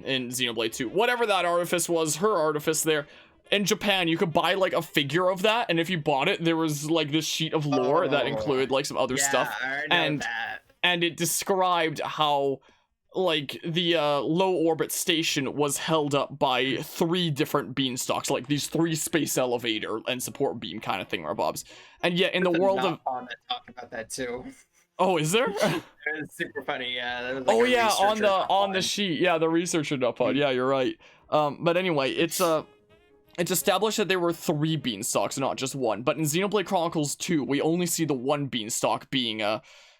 Xenoblade 2? Whatever that artifice was, her artifice there. In Japan, you could buy like a figure of that, and if you bought it, there was like this sheet of lore that included like some other stuff. I know that. And it described how like the low orbit station was held up by 3 different beanstalks, like these 3 space elevator and support beam kind of thing, Bobs. And yet in the world of that talk about that too. oh, is there? It's super funny, yeah. There was like Oh a yeah, on researcher the sheet, yeah, the researcher upon. Yeah, you're right. But anyway, it's established that there were 3 beanstalks, not just 1. But in Xenoblade Chronicles 2, we only see the 1 beanstalk being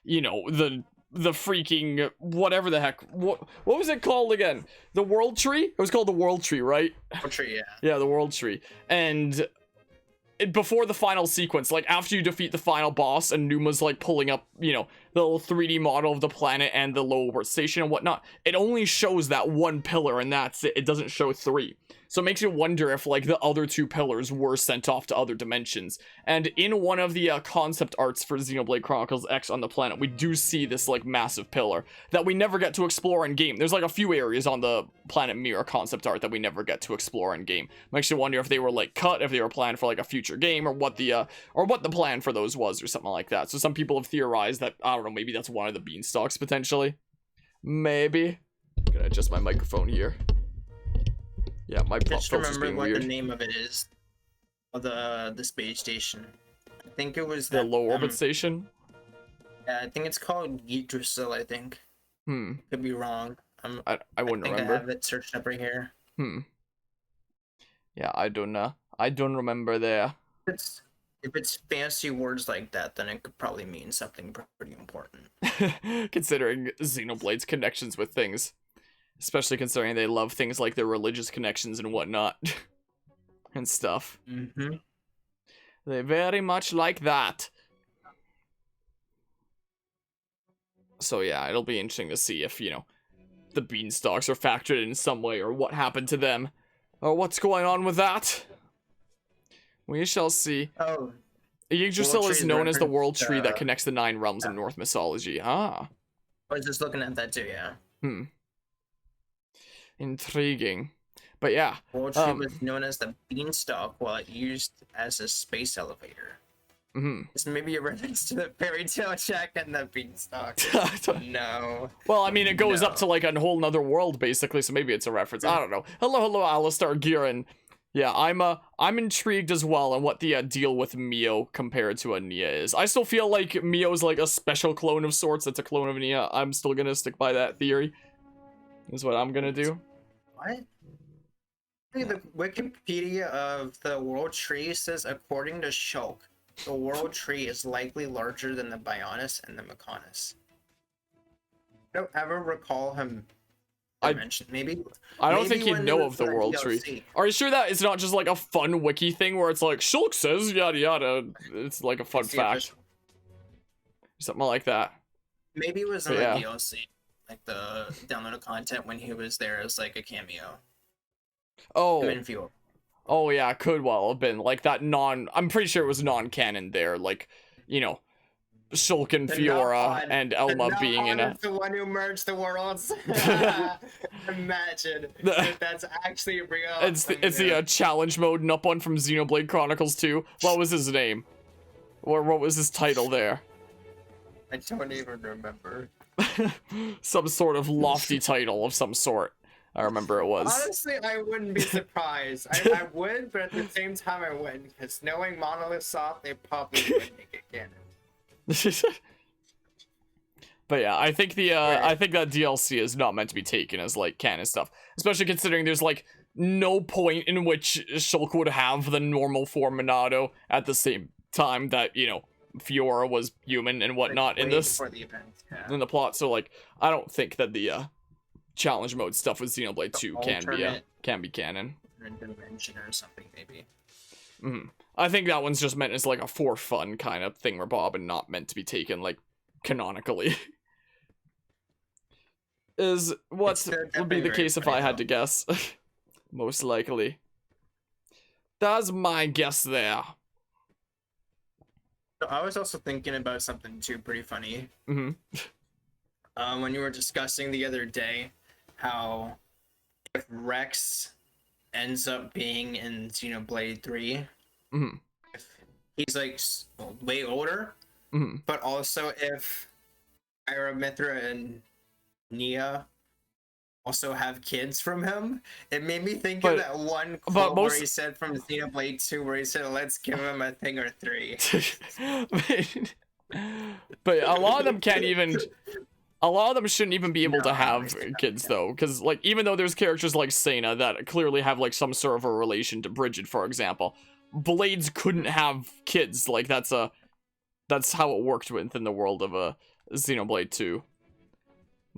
you know, the freaking whatever the heck. What was it called again? The World Tree? It was called the World Tree, right? World Tree, yeah. Yeah, the World Tree. And before the final sequence, like after you defeat the final boss and Numa's like pulling up, you know, the little 3D model of the planet and the low orbit station and whatnot, it only shows that 1 pillar and that's it. It doesn't show 3. So it makes you wonder if like the other 2 pillars were sent off to other dimensions. And in one of the concept arts for Xenoblade Chronicles X on the planet, we do see this like massive pillar that we never get to explore in game. There's like a few areas on the planet Mirror concept art that we never get to explore in game. Makes you wonder if they were like cut, if they were planned for like a future game, or what the plan for those was, or something like that. So some people have theorized that, I don't know, maybe that's one of the beanstalks potentially. Maybe. I'm gonna adjust my microphone here. Yeah, my just remember being what weird. the name of it is. Of the space station. I think it was the low orbit station. Yeah, I think it's called Yggdrasil, I think. Could be wrong. I wouldn't think remember. I have it searched up right here. Yeah, I don't remember there. If it's fancy words like that, then it could probably mean something pretty important. Considering Xenoblade's connections with things. Especially considering they love things like their religious connections and whatnot. And stuff. They very much like that. So yeah, it'll be interesting to see if, you know, the beanstalks are factored in some way, or what happened to them, or what's going on with that. We shall see. Oh. Yggdrasil is known as the world tree that connects the 9 realms in Norse mythology. Ah. I was just looking at that too, yeah. Intriguing. But yeah. World Tree was known as the beanstalk while it used as a space elevator. It's maybe a reference to the fairy tale Jack and the beanstalk. No. Well, I mean, it goes up to like a whole nother world basically, so maybe it's a reference. I don't know. Hello, Alistair Giran. Yeah, I'm intrigued as well on what the deal with Mio compared to a Nia is. I still feel like Mio's like a special clone of sorts. It's a clone of Nia. I'm still gonna stick by that theory. Is what I'm gonna do. What? The Wikipedia of the World Tree says, according to Shulk, the World Tree is likely larger than the Bionis and the Mechonis. I don't ever recall him mentioned. Maybe I don't think he'd know of the World Tree. Are you sure that it's not just like a fun wiki thing where it's like Shulk says yada yada? It's like a fun fact, something like that. Maybe it was in the DLC, like the downloaded content when he was there as like a cameo. Oh yeah, could well have been like that I'm pretty sure it was non-canon there, like, you know, Shulk and Fiora and Elma being in a... the one who merged the worlds. Imagine if that's actually real. It's the challenge mode and up one from Xenoblade Chronicles 2. What was his name? Or what was his title there? I don't even remember. Some sort of lofty title of some sort. I remember it was. Honestly, I wouldn't be surprised. I would, but at the same time I wouldn't, because knowing MonolithSoft, they probably would make it canon. But yeah, I think I think that DLC is not meant to be taken as like canon stuff, especially considering there's like no point in which Shulk would have the normal form Monado at the same time that, you know, Fiora was human and whatnot in this in the plot. So like, I don't think that the challenge mode stuff with Xenoblade 2 can be canon. Dimension or something maybe. I think that one's just meant as like a for fun kind of thing, Bob, and not meant to be taken like canonically. Is what would be the case if I had to guess. Most likely. That's my guess there. I was also thinking about something too pretty funny. When you were discussing the other day how if Rex ends up being in Xenoblade 3, if he's like way older, but also if Ira, Mithra, and Nia also have kids from him. It made me think of But that one but quote where he most said from Xenoblade 2 where he said, "Let's give him a thing or three." but a lot of them can't even. A lot of them shouldn't even be able No, to I have understand. kids though, because like even though there's characters like Sena that clearly have like some sort of a relation to Bridget, for example, Blades couldn't have kids. Like that's how it worked within the world of a Xenoblade 2,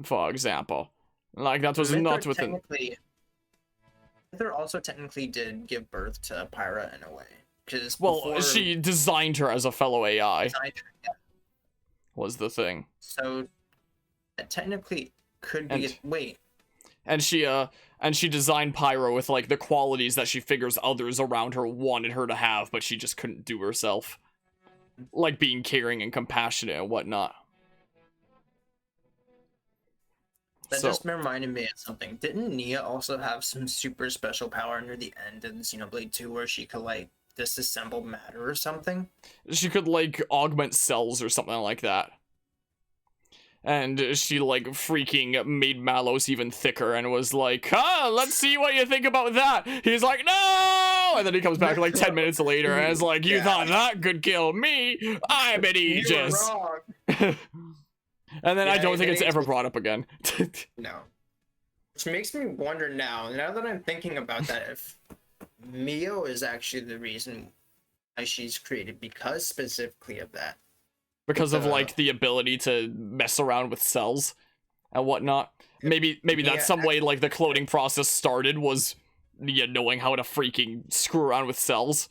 for example. Like that was not within. Mythra also technically did give birth to Pyra in a way, because Well, before she designed her as a fellow AI. yeah. Was the thing. So that technically could be And wait. and she designed Pyra with like the qualities that she figures others around her wanted her to have, but she just couldn't do herself. Like being caring and compassionate and whatnot. That just reminded me of something. Didn't Nia also have some super special power near the end of Xenoblade 2 where she could like disassemble matter or something? She could like augment cells or something like that. And she like freaking made Malos even thicker and was like, let's see what you think about that. He's like, no! And then he comes back like 10 minutes later and is like, you thought that could kill me? I'm an Aegis. You were wrong. And then I don't think it's ever brought up again. No. Which makes me wonder now that I'm thinking about that, if Mio is actually the reason why she's created, because specifically of that. Because of like the ability to mess around with cells and whatnot. Maybe that's some way like the cloning process started, was knowing how to freaking screw around with cells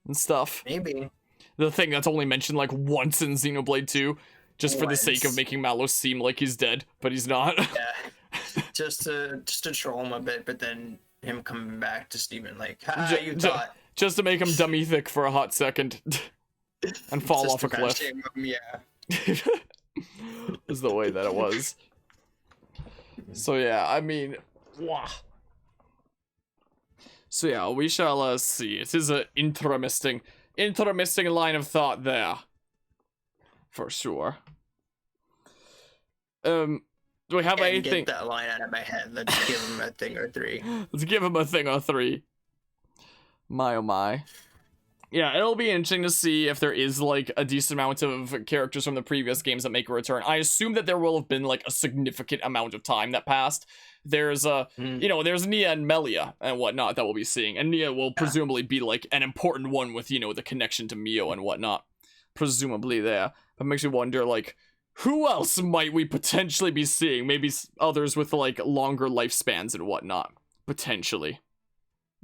and stuff. Maybe. The thing that's only mentioned like once in Xenoblade 2. Just for the sake of making Malos seem like he's dead, but he's not. Yeah, just to troll him a bit, but then him coming back to Steven like, you thought. Just to make him dummy thick for a hot second. And fall off a cliff. Yeah. Is the way that it was. So yeah, I mean, wow. So yeah, we shall see. It is an interesting line of thought there. For sure. Do we have anything? Get that line out of my head. Let's give him a thing or three. Let's give him a thing or three. My oh my. Yeah, it'll be interesting to see if there is like a decent amount of characters from the previous games that make a return. I assume that there will have been like a significant amount of time that passed. There's there's Nia and Melia and whatnot that we'll be seeing, and Nia will presumably be like an important one with the connection to Mio and whatnot, presumably there. But makes me wonder like, who else might we potentially be seeing? Maybe others with like longer lifespans and whatnot, potentially.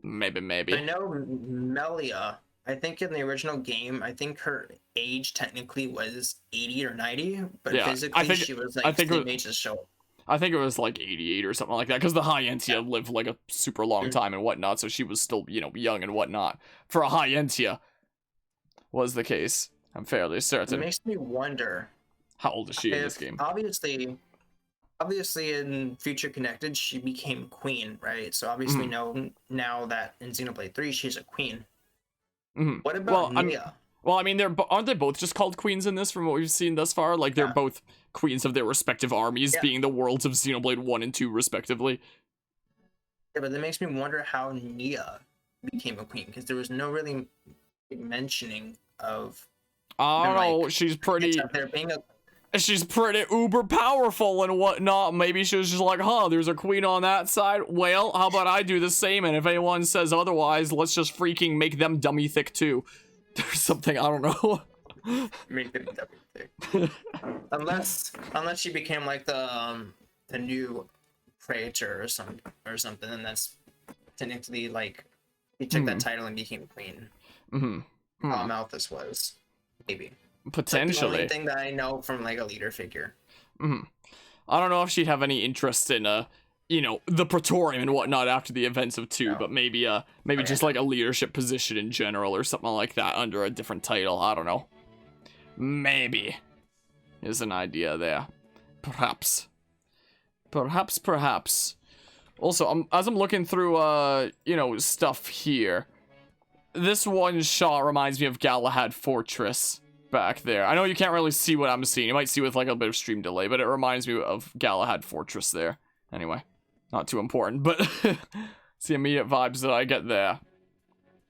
Maybe. I know Melia. I think in the original game, I think her age technically was 80 or 90, but physically she was like the ages show. I think it was like 88 or something like that, because the High Entia lived like a super long time and whatnot, so she was still, young and whatnot. For a High Entia was the case, I'm fairly certain. It makes me wonder, how old is she in this game? Obviously in Future Connected, she became queen, right? So obviously we know now that in Xenoblade 3, she's a queen. Mm-hmm. What about Nia? I mean, aren't they both just called queens in this from what we've seen thus far? Like, they're both queens of their respective armies, being the worlds of Xenoblade 1 and 2, respectively. Yeah, but that makes me wonder how Nia became a queen, because there was no really mentioning of... I don't know, she's pretty uber powerful and whatnot. Maybe she was just like, there's a queen on that side. Well, how about I do the same, and if anyone says otherwise, let's just freaking make them dummy thick too. Or something, I don't know. Make them dummy thick. unless she became like the new praetor or something, and that's technically like he took that title and became queen. Malthus was, maybe. Potentially. That's the only thing that I know from like a leader figure. I don't know if she'd have any interest in the Praetorium and whatnot after the events of 2, but maybe just like a leadership position in general or something like that under a different title. I don't know. Maybe is an idea there. Perhaps. Also, as I'm looking through stuff here, this one shot reminds me of Galahad Fortress. Back there. I know you can't really see what I'm seeing. You might see with like a bit of stream delay, but it reminds me of Galahad Fortress there. Anyway. not too important, but it's the immediate vibes that I get there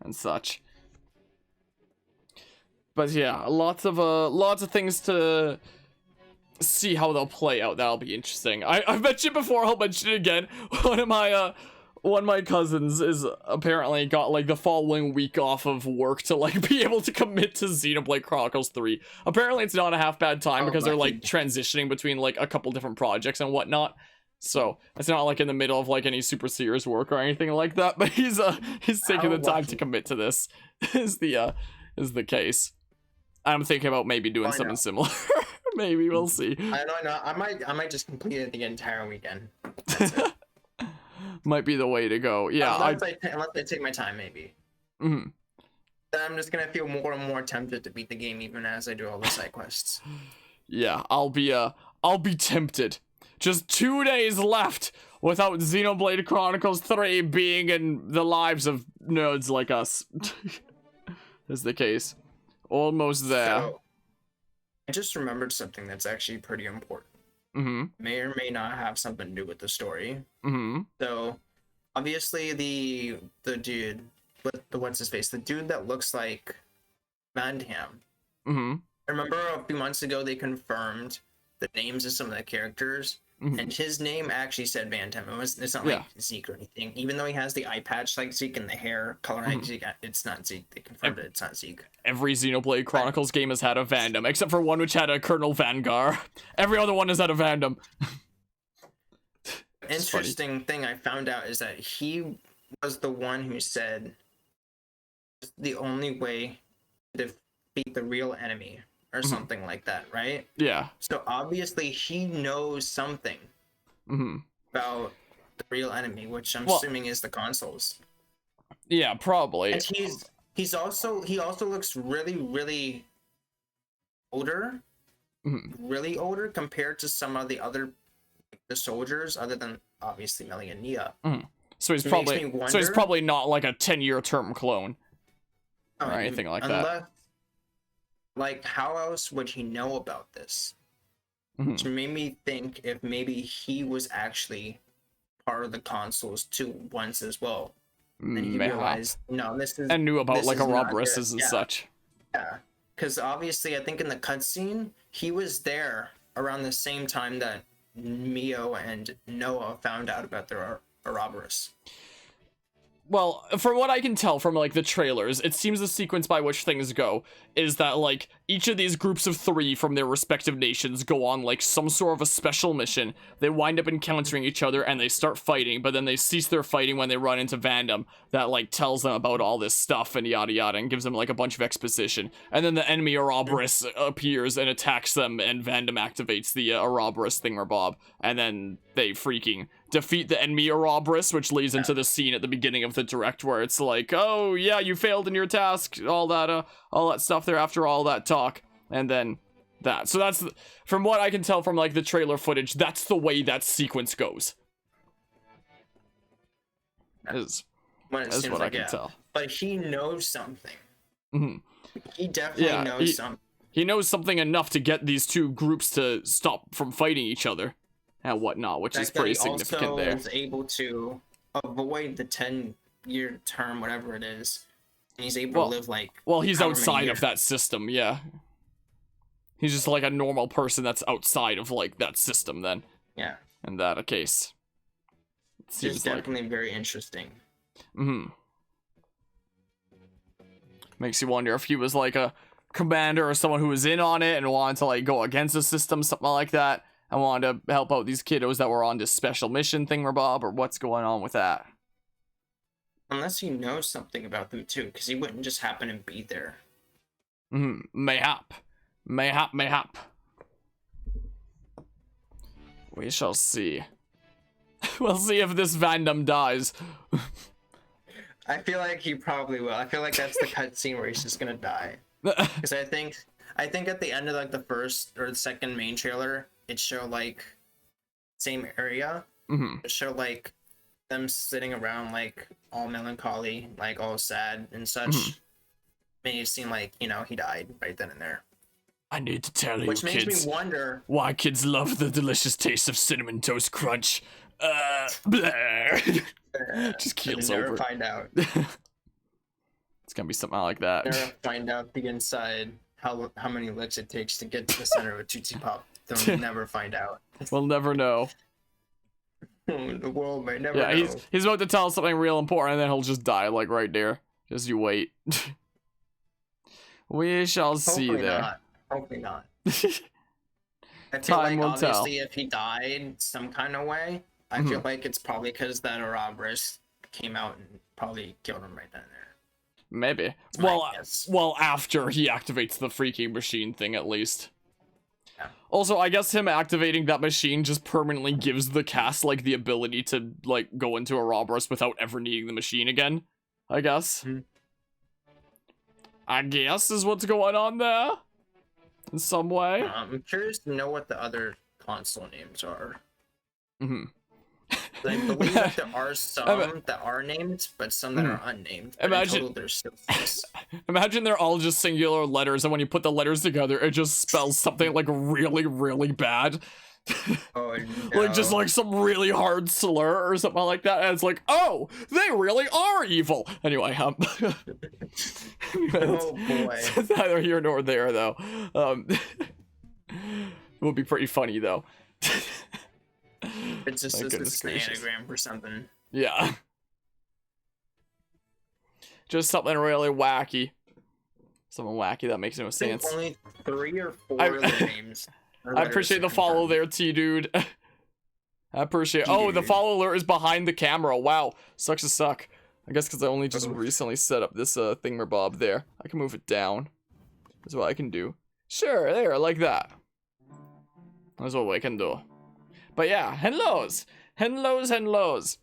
and such. But yeah, lots of things to see how they'll play out. That'll be interesting. I've mentioned before, I'll mention it again. One of my cousins is apparently got like the following week off of work to like be able to commit to Xenoblade Chronicles 3. Apparently it's not a half bad time because they're like transitioning between like a couple different projects and whatnot. So it's not like in the middle of like any super serious work or anything like that, but he's taking the time to commit to this is the case. I'm thinking about maybe doing something similar. Maybe we'll see. I don't know. I might just complete it the entire weekend. Might be the way to go. Yeah. Unless I take my time, maybe. Mm-hmm. Then I'm just gonna feel more and more tempted to beat the game even as I do all the side quests. Yeah, I'll be tempted. Just 2 days left without Xenoblade Chronicles 3 being in the lives of nerds like us. Is the case. Almost there. So, I just remembered something that's actually pretty important. Mm-hmm. May or may not have something to do with the story. Mm-hmm. So, obviously the dude, what's his face? The dude that looks like Van Damme. Mm-hmm. I remember a few months ago they confirmed the names of some of the characters. Mm-hmm. And his name actually said Van Damme. It's not like Zeke or anything. Even though he has the eye patch like Zeke and the hair color like Zeke, it's not Zeke. They confirmed it's not Zeke. Every Xenoblade Chronicles game has had a Van Damme, except for one which had a Colonel Vanguard. Every other one has had a Van Damme. Interesting thing I found out is that he was the one who said the only way to defeat the real enemy. Or something like that, right? Yeah. So obviously he knows something about the real enemy, which I'm assuming is the consoles. Yeah, probably. And he also looks really, really older, really older compared to some of the other the soldiers, other than obviously Melly and Nia. So he's probably not like a 10-year term clone or anything like that. Like, how else would he know about this? Which made me think if maybe he was actually part of the consoles too once as well. And he realized, no, this is... And knew about, like, Ouroboroses and such. Yeah, because obviously, I think in the cutscene, he was there around the same time that Mio and Noah found out about their Ouroboros. Well, from what I can tell from, like, the trailers, it seems the sequence by which things go is that, like, each of these groups of 3 from their respective nations go on, like, some sort of a special mission. They wind up encountering each other and they start fighting, but then they cease their fighting when they run into Van Damme that, like, tells them about all this stuff and yada yada and gives them, like, a bunch of exposition. And then the enemy Ouroboros appears and attacks them and Van Damme activates the Ouroboros thingamabob. And then they freaking defeat the enemy Ouroboros, which leads into the scene at the beginning of the direct where it's like, oh yeah, you failed in your task, all that stuff there after all that talk, and then that. So that's, from what I can tell from like the trailer footage, that's the way that sequence goes. Is what I can tell. But he knows something. He definitely knows something. He knows something enough to get these 2 groups to stop from fighting each other and whatnot, which is pretty significant there. He also is able to avoid the 10-year term, whatever it is. And he's able to live like... Well, he's outside of that system, yeah. He's just like a normal person that's outside of like that system then. Yeah. In that case. It's definitely very interesting. Makes you wonder if he was like a commander or someone who was in on it and wanted to like go against the system, something like that. I wanted to help out these kiddos that were on this special mission thingamabob, or what's going on with that? Unless he knows something about them too, because he wouldn't just happen to be there. Mayhap. We shall see. We'll see if this Van Damme dies. I feel like he probably will. I feel like that's the cutscene where he's just gonna die. Because I think at the end of like the first or the second main trailer, it showed like same area. It showed like them sitting around like all melancholy, like all sad and such. Made it seem like, you know, he died right then and there. I need to tell you, which makes kids, me wonder why kids love the delicious taste of Cinnamon Toast Crunch. Just keels never over. Find out. It's gonna be something like that. Never find out the inside how many licks it takes to get to the center of a Tootsie Pop. They'll never find out. We'll never know. The world may never know. He's about to tell us something real important, and then he'll just die, like right there. Just you wait. We shall see there. Not. Hopefully not. I feel Time like will obviously tell. if he died some kind of way, I feel like it's probably because that Ouroboros came out and probably killed him right then and there. Maybe. Well, after he activates the freaking machine thing, at least. Yeah. Also, I guess him activating that machine just permanently gives the cast, like, the ability to, like, go into Ouroboros without ever needing the machine again. I guess. Mm-hmm. I guess is what's going on there. In some way. I'm curious to know what the other console names are. Mm-hmm. I believe that there are some that are named, but some that are unnamed. But in total, there's still 6. Imagine they're all just singular letters, and when you put the letters together, it just spells something like really, really bad. Oh no. Like just like some really hard slur or something like that, and it's like, oh, they really are evil. Anyway, oh boy. It's neither here nor there, though. It would be pretty funny, though. It's just an anagram for something. Yeah. Just something really wacky. Something wacky that makes no sense. Only 3 or 4 of the names. I appreciate the follow there, T-Dude. I appreciate it. Oh, the follow alert is behind the camera. Wow. Sucks to suck. I guess because I only just recently set up this thingamabob there. I can move it down. That's what I can do. Sure, there, like that. That's what we can do. But yeah, hellos. Hellos.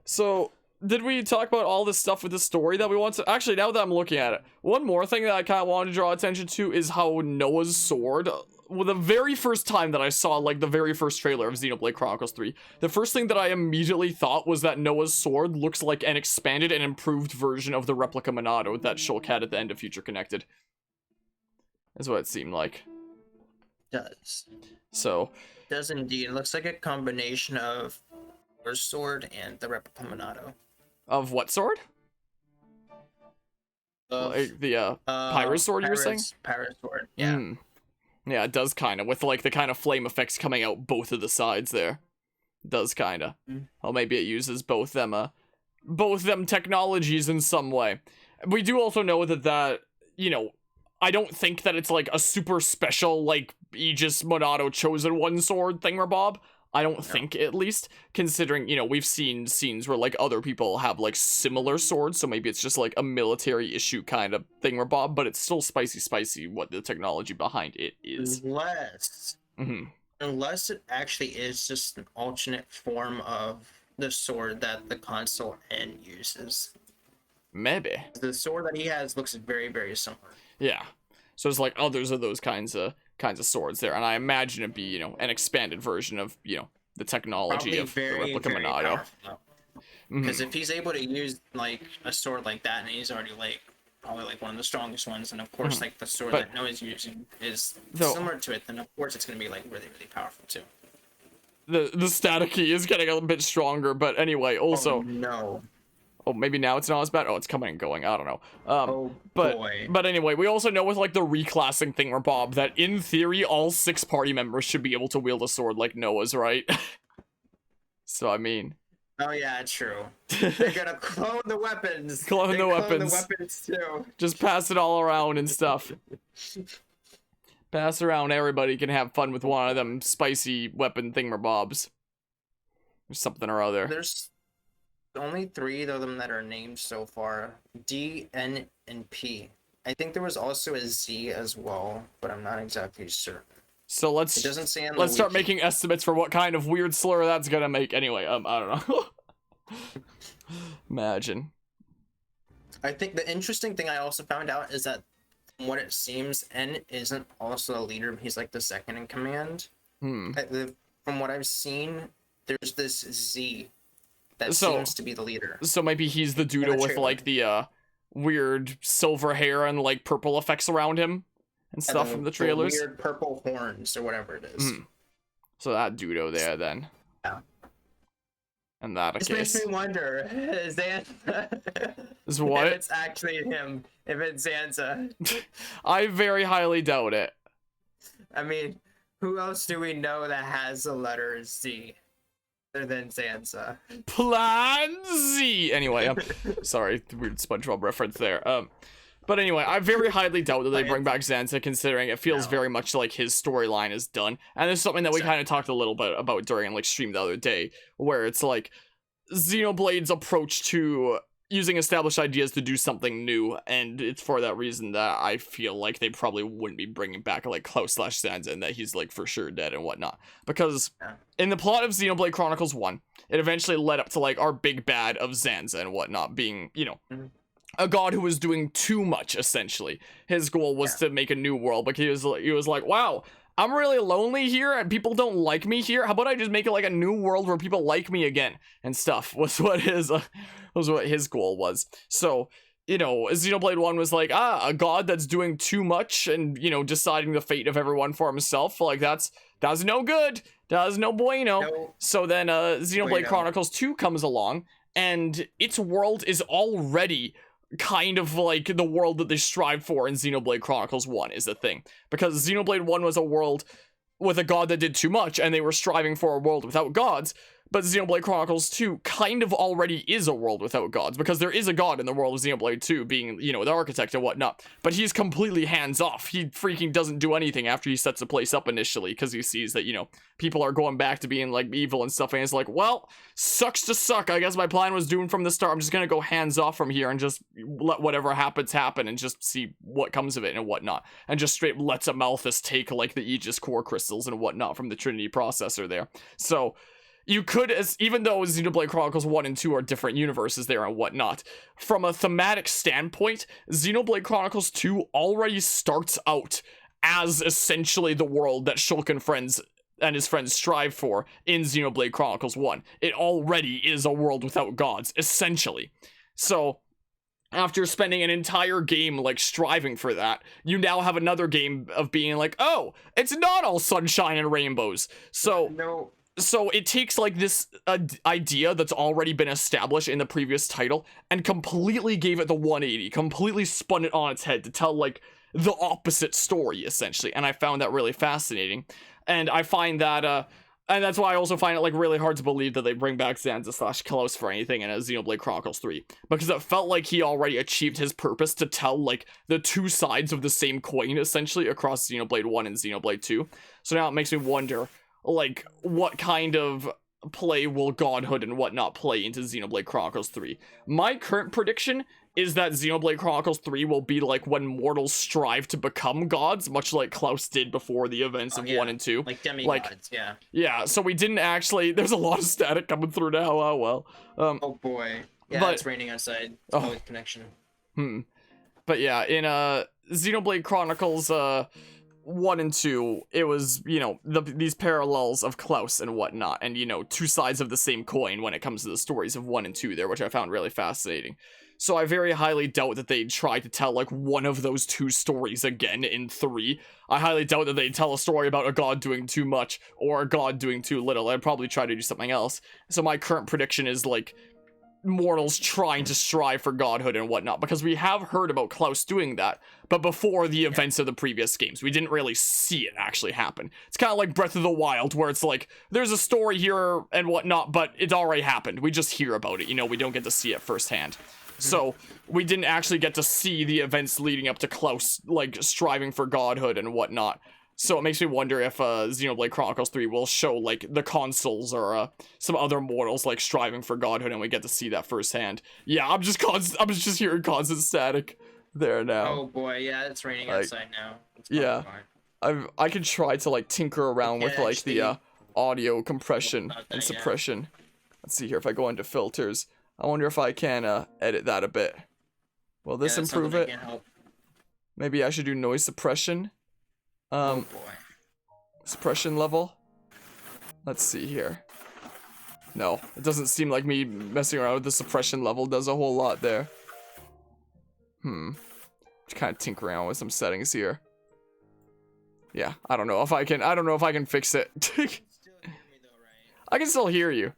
So, did we talk about all this stuff with the story that we want to... Actually, now that I'm looking at it, one more thing that I kind of wanted to draw attention to is how Noah's sword... Well, the very first time that I saw, like, the very first trailer of Xenoblade Chronicles 3, the first thing that I immediately thought was that Noah's sword looks like an expanded and improved version of the replica Monado that Shulk had at the end of Future Connected. That's what it seemed like. It does. So... It does indeed. It looks like a combination of Noah's sword and the replica Monado. Of what sword? Like the, Pyrus sword, you were saying? Pyrus sword, yeah. Yeah, it does kind of, with, like, the kind of flame effects coming out both of the sides there. It does kind of. Well, maybe it uses both them technologies in some way. We do also know that, you know, I don't think that it's, like, a super special, like, Aegis Monado Chosen One sword thingamabob. I don't think, at least, considering, you know, we've seen scenes where, like, other people have, like, similar swords, so maybe it's just, like, a military issue kind of thingamabob, but it's still spicy what the technology behind it is. Unless it actually is just an alternate form of the sword that the console N uses. Maybe. The sword that he has looks very, very similar. Yeah. So it's like others of those kinds of swords there, and I imagine it'd be, you know, an expanded version of, you know, the technology of the replica Monado. Because if he's able to use like a sword like that, and he's already like probably like one of the strongest ones, and of course like the sword that Noah's using is similar to it, then of course it's gonna be like really, really powerful too. The static key is getting a bit stronger, but anyway, also. Oh no. Oh, maybe now it's not as bad. Oh, it's coming and going. I don't know. Boy. But anyway, we also know with like the reclassing thingamabob that in theory all 6 party members should be able to wield a sword like Noah's, right? So I mean. Oh yeah, true. They're gonna clone the weapons. Clone the weapons too. Just pass it all around and stuff. Pass around. Everybody can have fun with one of them spicy weapon thingamabobs. Or something or other. There's only 3 of them that are named so far. D, N, and P. I think there was also a Z as well, but I'm not exactly certain. So let's start making estimates for what kind of weird slur that's gonna make. Anyway, I don't know. Imagine. I think the interesting thing I also found out is that from what it seems, N isn't also a leader. He's like the second in command. From what I've seen, there's this Z that seems to be the leader. So maybe he's the dude with like the weird silver hair and like purple effects around him and stuff from the trailers. The weird purple horns or whatever it is. So that dudo there then. Yeah. in that This case. makes me wonder, is Is what? if it's actually him, if it's Zanza. I very highly doubt it. I mean, who else do we know that has the letter Z other than Zanza? Plan Z! Anyway, sorry, weird SpongeBob reference there. But anyway, I very highly doubt that they bring back Zanza, considering it feels very much like his storyline is done. And it's something that we kind of talked a little bit about during like stream the other day, where it's like Xenoblade's approach to using established ideas to do something new, and it's for that reason that I feel like they probably wouldn't be bringing back like Klaus/Zanza and that he's like for sure dead and whatnot. Because in the plot of Xenoblade Chronicles 1, it eventually led up to like our big bad of Zanza and whatnot being, you know, a god who was doing too much, essentially. His goal was to make a new world, but he was like, wow, I'm really lonely here and people don't like me here. How about I just make it like a new world where people like me again and stuff was what his goal was. So, you know, Xenoblade 1 was like, a god that's doing too much and, you know, deciding the fate of everyone for himself. Like that's no good. That's no bueno. No. So then Xenoblade Chronicles 2 comes along and its world is already kind of like the world that they strive for in Xenoblade Chronicles 1 is the thing. Because Xenoblade 1 was a world with a god that did too much, and they were striving for a world without gods. But Xenoblade Chronicles 2 kind of already is a world without gods, because there is a god in the world of Xenoblade 2 being, you know, the architect and whatnot. But he's completely hands-off. He freaking doesn't do anything after he sets the place up initially, because he sees that, you know, people are going back to being, like, evil and stuff, and he's like, well, sucks to suck. I guess my plan was doomed from the start. I'm just gonna go hands-off from here and just let whatever happens happen and just see what comes of it and whatnot. And just straight lets Amalthus take, like, the Aegis core crystals and whatnot from the Trinity processor there. So you could, even though Xenoblade Chronicles 1 and 2 are different universes there and whatnot, from a thematic standpoint, Xenoblade Chronicles 2 already starts out as essentially the world that Shulk and his friends strive for in Xenoblade Chronicles 1. It already is a world without gods, essentially. So after spending an entire game, like, striving for that, you now have another game of being like, oh, it's not all sunshine and rainbows. So it takes, like, this idea that's already been established in the previous title and completely gave it the 180, completely spun it on its head to tell, like, the opposite story, essentially. And I found that really fascinating. And I find that, and that's why I also find it, like, really hard to believe that they bring back Zanza/Klaus for anything in a Xenoblade Chronicles 3. Because it felt like he already achieved his purpose to tell, like, the two sides of the same coin, essentially, across Xenoblade 1 and Xenoblade 2. So now it makes me wonder, like, what kind of play will godhood and whatnot play into Xenoblade Chronicles 3? My current prediction is that Xenoblade Chronicles 3 will be like when mortals strive to become gods, much like Klaus did before the events of 1 and 2. Like demigods, yeah. Yeah, so we didn't actually... There's a lot of static coming through now, oh well. Oh boy. Yeah, but, it's raining outside. It's always connection. But yeah, in Xenoblade Chronicles 1 and 2, it was, you know, these parallels of Klaus and whatnot, and, you know, two sides of the same coin when it comes to the stories of 1 and 2 there, which I found really fascinating. So I very highly doubt that they'd try to tell, like, one of those two stories again in 3. I highly doubt that they'd tell a story about a god doing too much or a god doing too little. I'd probably try to do something else. So my current prediction is, like, mortals trying to strive for godhood and whatnot, because we have heard about Klaus doing that, but before the events of the previous games, we didn't really see it actually happen. It's kind of like Breath of the Wild, where it's like, there's a story here and whatnot, but it's already happened. We just hear about it, you know, we don't get to see it firsthand. So we didn't actually get to see the events leading up to Klaus, like, striving for godhood and whatnot. So it makes me wonder if Xenoblade Chronicles 3 will show, like, the consuls or some other mortals, like, striving for godhood, and we get to see that firsthand. Yeah, I'm just hearing constant static there now. Oh boy, yeah, it's raining outside now. Yeah, I can try to, like, tinker around with, like, the audio compression and suppression. Yeah. Let's see here, if I go into filters, I wonder if I can edit that a bit. Will this improve it? Maybe I should do noise suppression. Oh boy. Suppression level. Let's see here. No, it doesn't seem like me messing around with the suppression level does a whole lot there. Just kind of tinker around with some settings here. Yeah, I don't know if I can fix it. I can still hear you.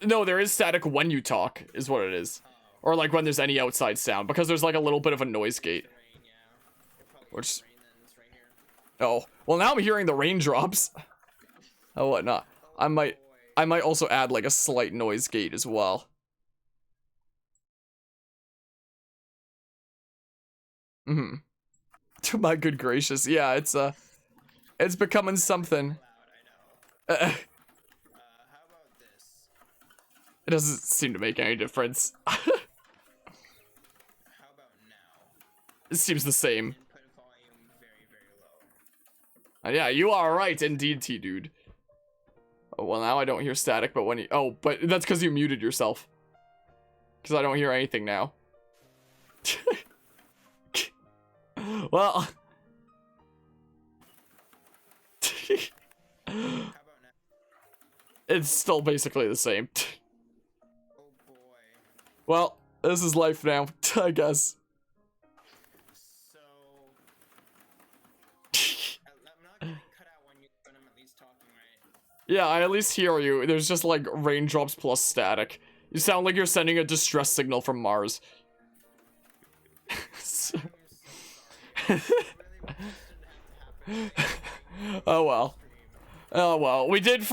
No, there is static when you talk, is what it is. Or like when there's any outside sound, because there's like a little bit of a noise gate. Which... Oh, well now I'm hearing the raindrops. Oh, whatnot. I might also add like a slight noise gate as well. My good gracious, yeah, it's becoming something. It doesn't seem to make any difference. It seems the same. Yeah, you are right, indeed, T-Dude. Oh, well, now I don't hear static, but when you... Oh, but that's because you muted yourself. Because I don't hear anything now. Well... It's still basically the same. Well, this is life now, I guess. Yeah, I at least hear you. There's just like raindrops plus static. You sound like you're sending a distress signal from Mars. Oh well. Oh well. We did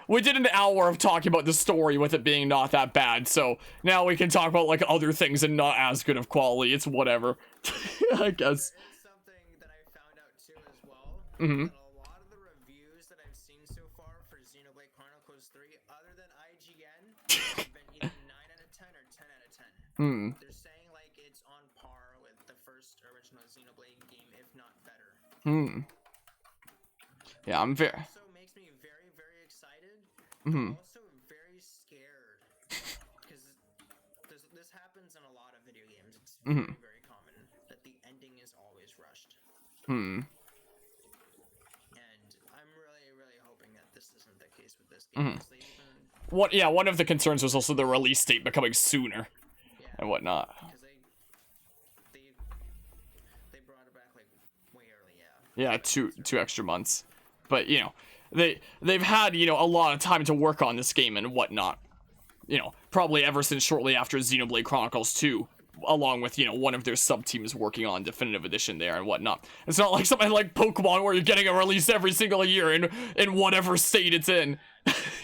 an hour of talking about the story with it being not that bad, so now we can talk about like other things and not as good of quality. It's whatever. I guess. Something that I found out too as well. Mm-hmm. A lot of the reviews that I've seen so far for Xenoblade Chronicles 3, other than IGN, have been either 9 out of 10 or 10 out of 10. They're saying like it's on par with the first original Xenoblade game, if not better. Yeah, I'm very... Also makes me very, very excited. I'm also very scared. Because this happens in a lot of video games. It's very, very common that the ending is always rushed. And I'm really, really hoping that this isn't the case with this game. One of the concerns was also the release date becoming sooner. And whatnot. Because they brought it back like way early, Yeah, two extra months. But, you know, they've had, you know, a lot of time to work on this game and whatnot. You know, probably ever since shortly after Xenoblade Chronicles 2, along with, you know, one of their sub-teams working on Definitive Edition there and whatnot. It's not like something like Pokemon where you're getting a release every single year in whatever state it's in,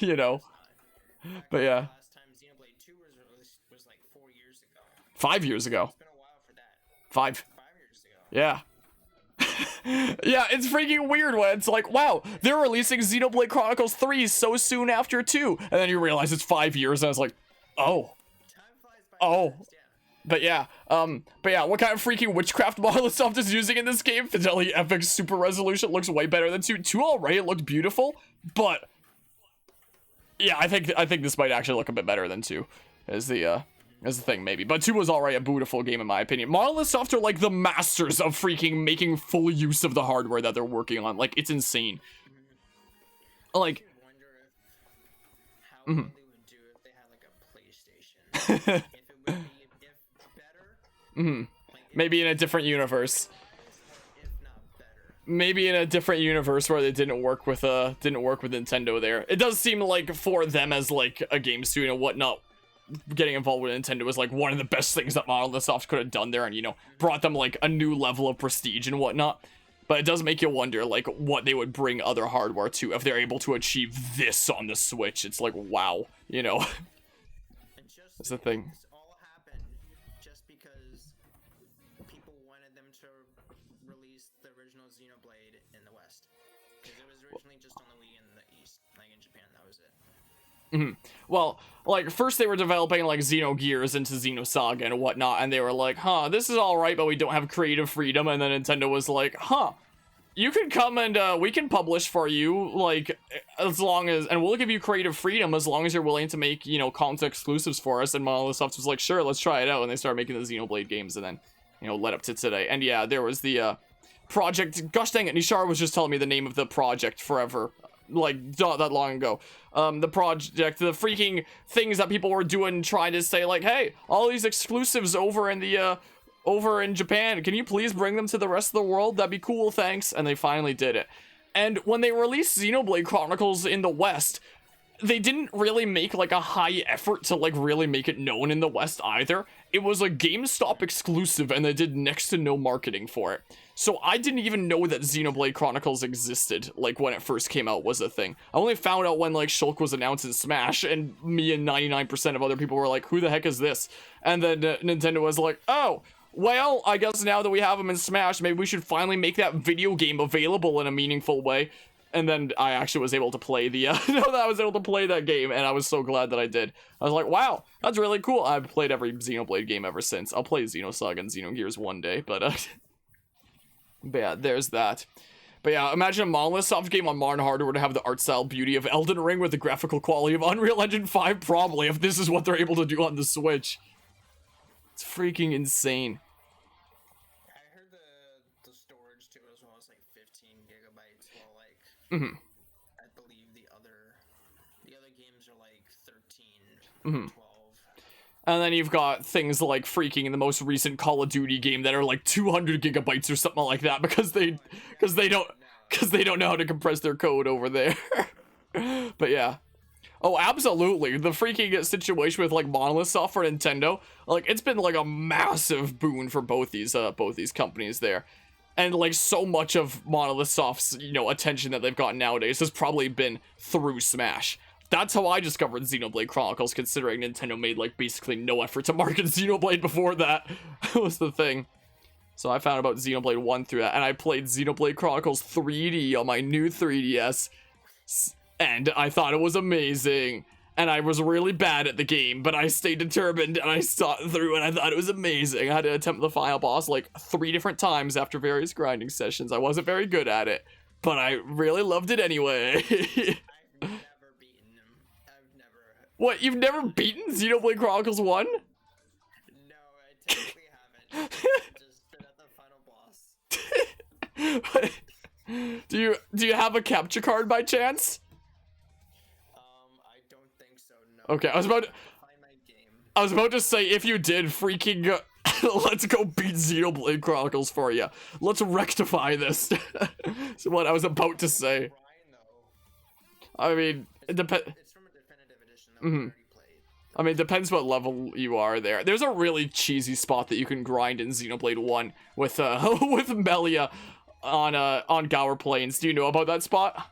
you know. But yeah. Last time Xenoblade 2 was released was like 4 years ago. 5 years ago. It's been a while for that. 5 years ago. Yeah. Yeah, it's freaking weird when it's like, wow, they're releasing Xenoblade Chronicles 3 so soon after 2. And then you realize it's 5 years, and it's like, oh. Time flies by fast, yeah. But yeah, what kind of freaking witchcraft MonolithSoft is using in this game? Fidelity Epic Super Resolution looks way better than 2. 2 already looked beautiful, but yeah, I think this might actually look a bit better than 2 as the thing, maybe. But 2 was already a beautiful game, in my opinion. MonolithSoft are, like, the masters of freaking making full use of the hardware that they're working on. Like, it's insane. Like... I wonder how they would do if they had, like, a PlayStation. If it would be better. Maybe in a different universe. If not better. Maybe in a different universe where they didn't work with Nintendo there. It does seem like for them as, like, a game studio and whatnot, getting involved with Nintendo was like one of the best things that MonolithSoft could have done there, and, you know, brought them like a new level of prestige and whatnot. But it does make you wonder like what they would bring other hardware to if they're able to achieve this on the Switch. It's like, wow, you know. That's the thing. This all happened just because people wanted them to release the original Xenoblade in the West. Because it was originally just on the Wii in the East, like in Japan, that was it. Well, like, first they were developing, like, Xenogears into Xenosaga and whatnot, and they were like, huh, this is alright, but we don't have creative freedom, and then Nintendo was like, huh, you can come and, we can publish for you, like, as long as, and we'll give you creative freedom as long as you're willing to make, you know, console exclusives for us, and MonolithSoft was like, sure, let's try it out, and they started making the Xenoblade games, and then, you know, led up to today. And yeah, there was the, project, gosh dang it, Nishara was just telling me the name of the project forever. Like, not that long ago. The project, the freaking things that people were doing, trying to say, like, hey, all these exclusives over in the, over in Japan, can you please bring them to the rest of the world? That'd be cool, thanks. And they finally did it. And when they released Xenoblade Chronicles in the West, they didn't really make like a high effort to like really make it known in the West either. It was a GameStop exclusive and they did next to no marketing for it. So I didn't even know that Xenoblade Chronicles existed, like when it first came out was a thing. I only found out when like Shulk was announced in Smash, and me and 99% of other people were like, who the heck is this? And then Nintendo was like, oh, well, I guess now that we have them in Smash, maybe we should finally make that video game available in a meaningful way. And then I actually was able to play the, I was able to play that game, and I was so glad that I did. I was like, wow, that's really cool. I've played every Xenoblade game ever since. I'll play Xenosaga and Xenogears one day, but yeah, there's that. But yeah, imagine a MonolithSoft game on modern hardware to have the art style beauty of Elden Ring with the graphical quality of Unreal Engine 5, probably, if this is what they're able to do on the Switch. It's freaking insane. I heard the storage too as well as like 15 gigabytes, while like I believe the other games are like 13, 12. And then you've got things like freaking in the most recent Call of Duty game that are like 200 gigabytes or something like that because they don't know how to compress their code over there. But yeah. Oh, absolutely. The freaking situation with like MonolithSoft for Nintendo, like it's been like a massive boon for both these companies there. And like so much of MonolithSoft's, attention that they've gotten nowadays has probably been through Smash. That's how I discovered Xenoblade Chronicles, considering Nintendo made like basically no effort to market Xenoblade before that. Was the thing. So I found about Xenoblade 1 through that, and I played Xenoblade Chronicles 3D on my new 3DS, and I thought it was amazing. And I was really bad at the game, but I stayed determined, and I saw it through, and I thought it was amazing. I had to attempt the final boss like 3 different times after various grinding sessions. I wasn't very good at it, but I really loved it anyway. What, you've never beaten Xenoblade Chronicles 1? No, I technically haven't. Just been at the final boss. Do you have a capture card by chance? I don't think so, no. Okay, I was about to say, if you did, freaking let's go beat Xenoblade Chronicles for you. Let's rectify this. That's what I was about to say. I mean, it depends. I mean, it depends what level you are there. There's a really cheesy spot that you can grind in Xenoblade 1 with with Melia on Gower Plains. Do you know about that spot?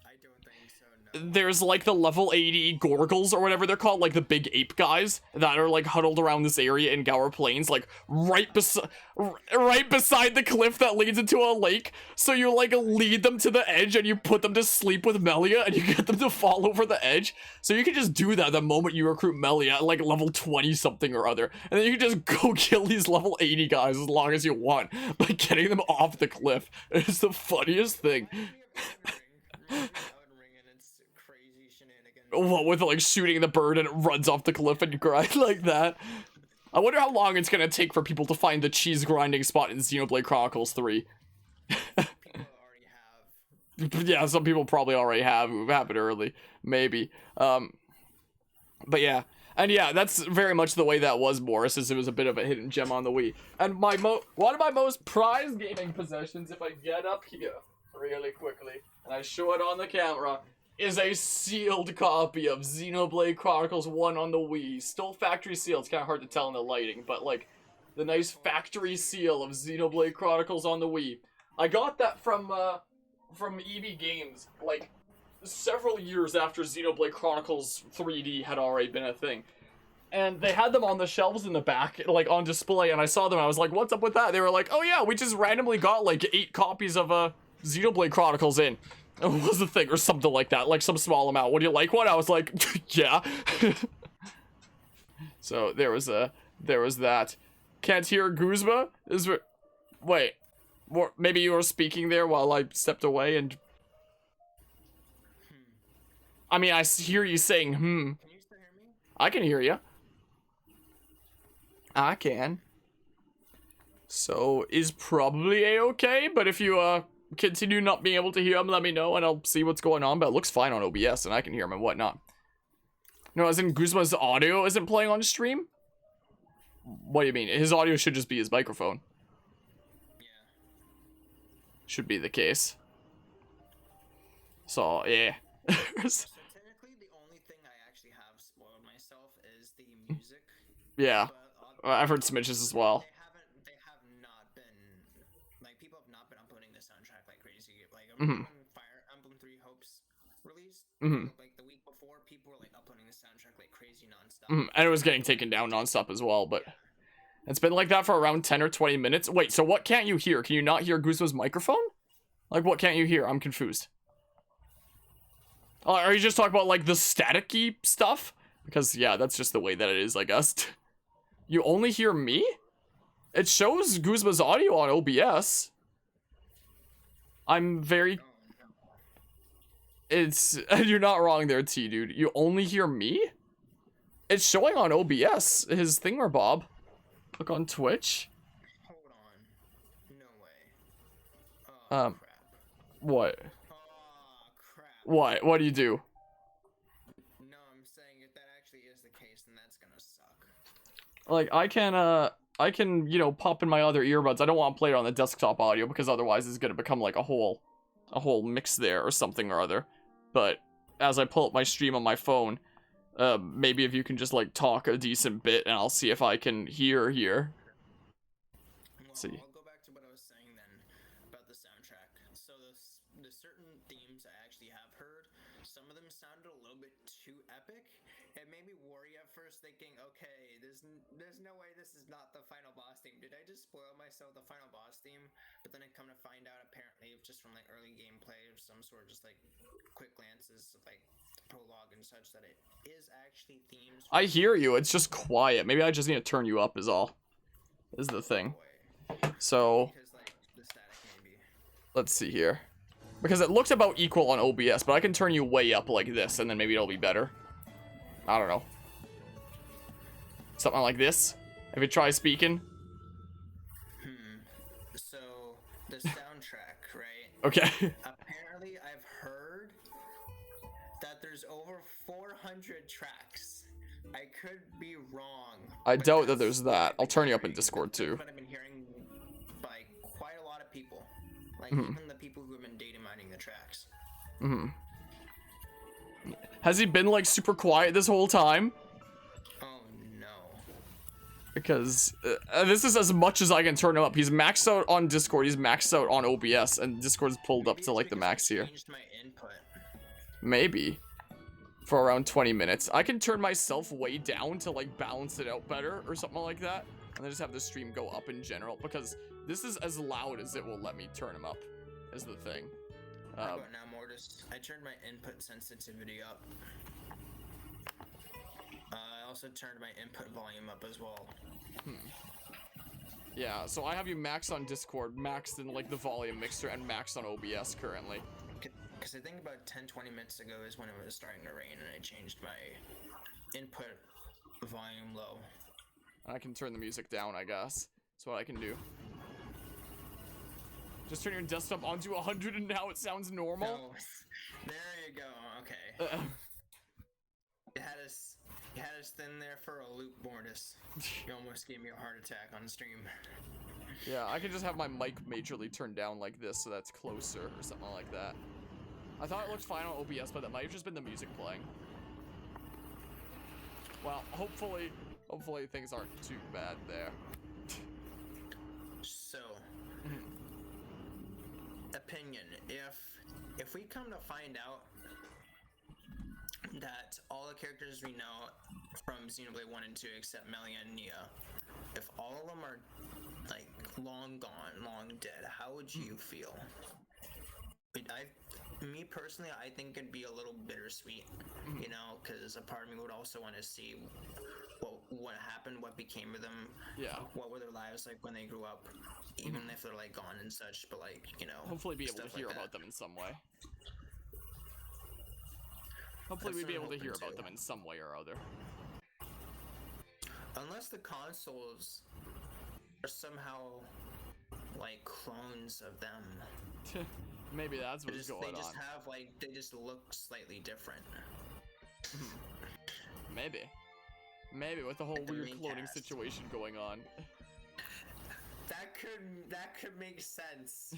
I don't think so, no. There's like the level 80 Gorgles or whatever they're called, like the big ape guys that are like huddled around this area in Gower Plains, like right beside the cliff that leads into a lake. So you like lead them to the edge and you put them to sleep with Melia and you get them to fall over the edge. So you can just do that the moment you recruit Melia at like level 20 something or other, and then you can just go kill these level 80 guys as long as you want by getting them off the cliff. It's the funniest thing. What, with like shooting the bird and it runs off the cliff and you grind like that? I wonder how long it's gonna take for people to find the cheese grinding spot in Xenoblade Chronicles 3. Yeah, some people probably already have who happened early, maybe. But yeah, and yeah, that's very much the way that was, Boris, as it was a bit of a hidden gem on the Wii. And one of my most prized gaming possessions, if I get up here really quickly and I show it on the camera, is a sealed copy of Xenoblade Chronicles 1 on the Wii. Still factory sealed. It's kind of hard to tell in the lighting, but like the nice factory seal of Xenoblade Chronicles on the Wii. I got that from EB Games like several years after Xenoblade Chronicles 3D had already been a thing. And they had them on the shelves in the back, like on display, and I saw them and I was like, what's up with that? They were like, oh yeah, we just randomly got like 8 copies of Xenoblade Chronicles in. Was the thing or something like that, like some small amount. Would you like one? I was like, yeah. So there was that. Can't hear Guzma? Wait, maybe you were speaking there while I stepped away and. I mean, I hear you saying Can you still hear me? I can hear you. I can. So is probably a-okay, but if you continue not being able to hear him, let me know and I'll see what's going on. But it looks fine on OBS and I can hear him and whatnot. No, as in Guzma's audio isn't playing on stream? What do you mean? His audio should just be his microphone. Yeah. Should be the case. So, yeah. So technically the Yeah, But I've heard smidges as well. they have not been like people have not been uploading the soundtrack like crazy. Like I Mm-hmm. remember when Fire Emblem Three Hopes released, Mm-hmm. like the week before, people were like uploading the soundtrack like crazy nonstop. Mm-hmm. And it was getting taken down nonstop as well, but it's been like that for around 10 or 20 minutes. Wait, so what can't you hear? Can you not hear Guzma's microphone? Like, what can't you hear? I'm confused. Are you just talking about, like, the staticky stuff? Because, yeah, that's just the way that it is, I guess. You only hear me? It shows Guzma's audio on OBS. I'm very... It's... You're not wrong there, T, dude. You only hear me? It's showing on OBS, his thingamabob. Look on Twitch. Hold on. No way. Oh, Crap. What? Oh, crap. What? What do you do? No, I'm saying if that actually is the case, then that's gonna suck. Like, I can, you know, pop in my other earbuds. I don't want to play it on the desktop audio because otherwise it's gonna become like a whole mix there or something or other. But as I pull up my stream on my phone, maybe if you can just like talk a decent bit and I'll see if I can hear here. Let's see. I'll go back to what I was saying then about the soundtrack. So the certain themes I actually have heard, some of them sounded a little bit too epic. It made me worry at first, thinking, okay, there's no way this is not the final boss theme. Did I just spoil myself the final boss theme? But then I come to find out, apparently, just from like early gameplay or some sort, just like quick glances of like prologue and such, that it is actually themes. I hear you. It's just quiet. Maybe I just need to turn you up is all. Is the thing. So Because, like, the static maybe. Let's see here. Because it looks about equal on OBS, but I can turn you way up like this and then maybe it'll be better. I don't know. Something like this. If you try speaking. So, the soundtrack, right? Okay. Apparently, I've heard that there's over 400 tracks. I could be wrong. I doubt that there's that. I'll turn you up in Discord too. But I've been hearing by quite a lot of people. Like, even the people who have been data mining the tracks. Has he been like super quiet this whole time? Oh, no. Because this is as much as I can turn him up. He's maxed out on Discord. He's maxed out on OBS, and Discord's pulled up to like the max here. Changed my input. Maybe. For around 20 minutes. I can turn myself way down to like balance it out better or something like that. And then just have the stream go up in general. Because this is as loud as it will let me turn him up. Is the thing. How about now, Mortis? I turned my input sensitivity up. I also turned my input volume up as well. Yeah, so I have you maxed on Discord, maxed in like the volume mixer, and maxed on OBS currently. Because I think about 10-20 minutes ago is when it was starting to rain and I changed my input volume low. And I can turn the music down, I guess. That's what I can do. Just turn your desktop onto 100 and now it sounds normal? No. There you go, okay. You had us in there for a loop, Mortis. You almost gave me a heart attack on stream. Yeah, I can just have my mic majorly turned down like this so that's closer or something like that. I thought it looked fine on OBS, but that might have just been the music playing. Well, hopefully things aren't too bad there. So, opinion, if we come to find out that all the characters we know from Xenoblade 1 and 2 except Melia and Nia, if all of them are like long gone, long dead, how would you feel? Me personally, I think it'd be a little bittersweet, you know, because a part of me would also want to see what happened, what became of them, what were their lives like when they grew up, even if they're like gone and such, but like, you know, hopefully be able to hear about them in some way. Hopefully we'd be able to hear about them in some way or other. Unless the consoles are somehow like clones of them. Maybe that's what's going on. They just look slightly different. Maybe with the whole weird cloning situation going on. That could make sense.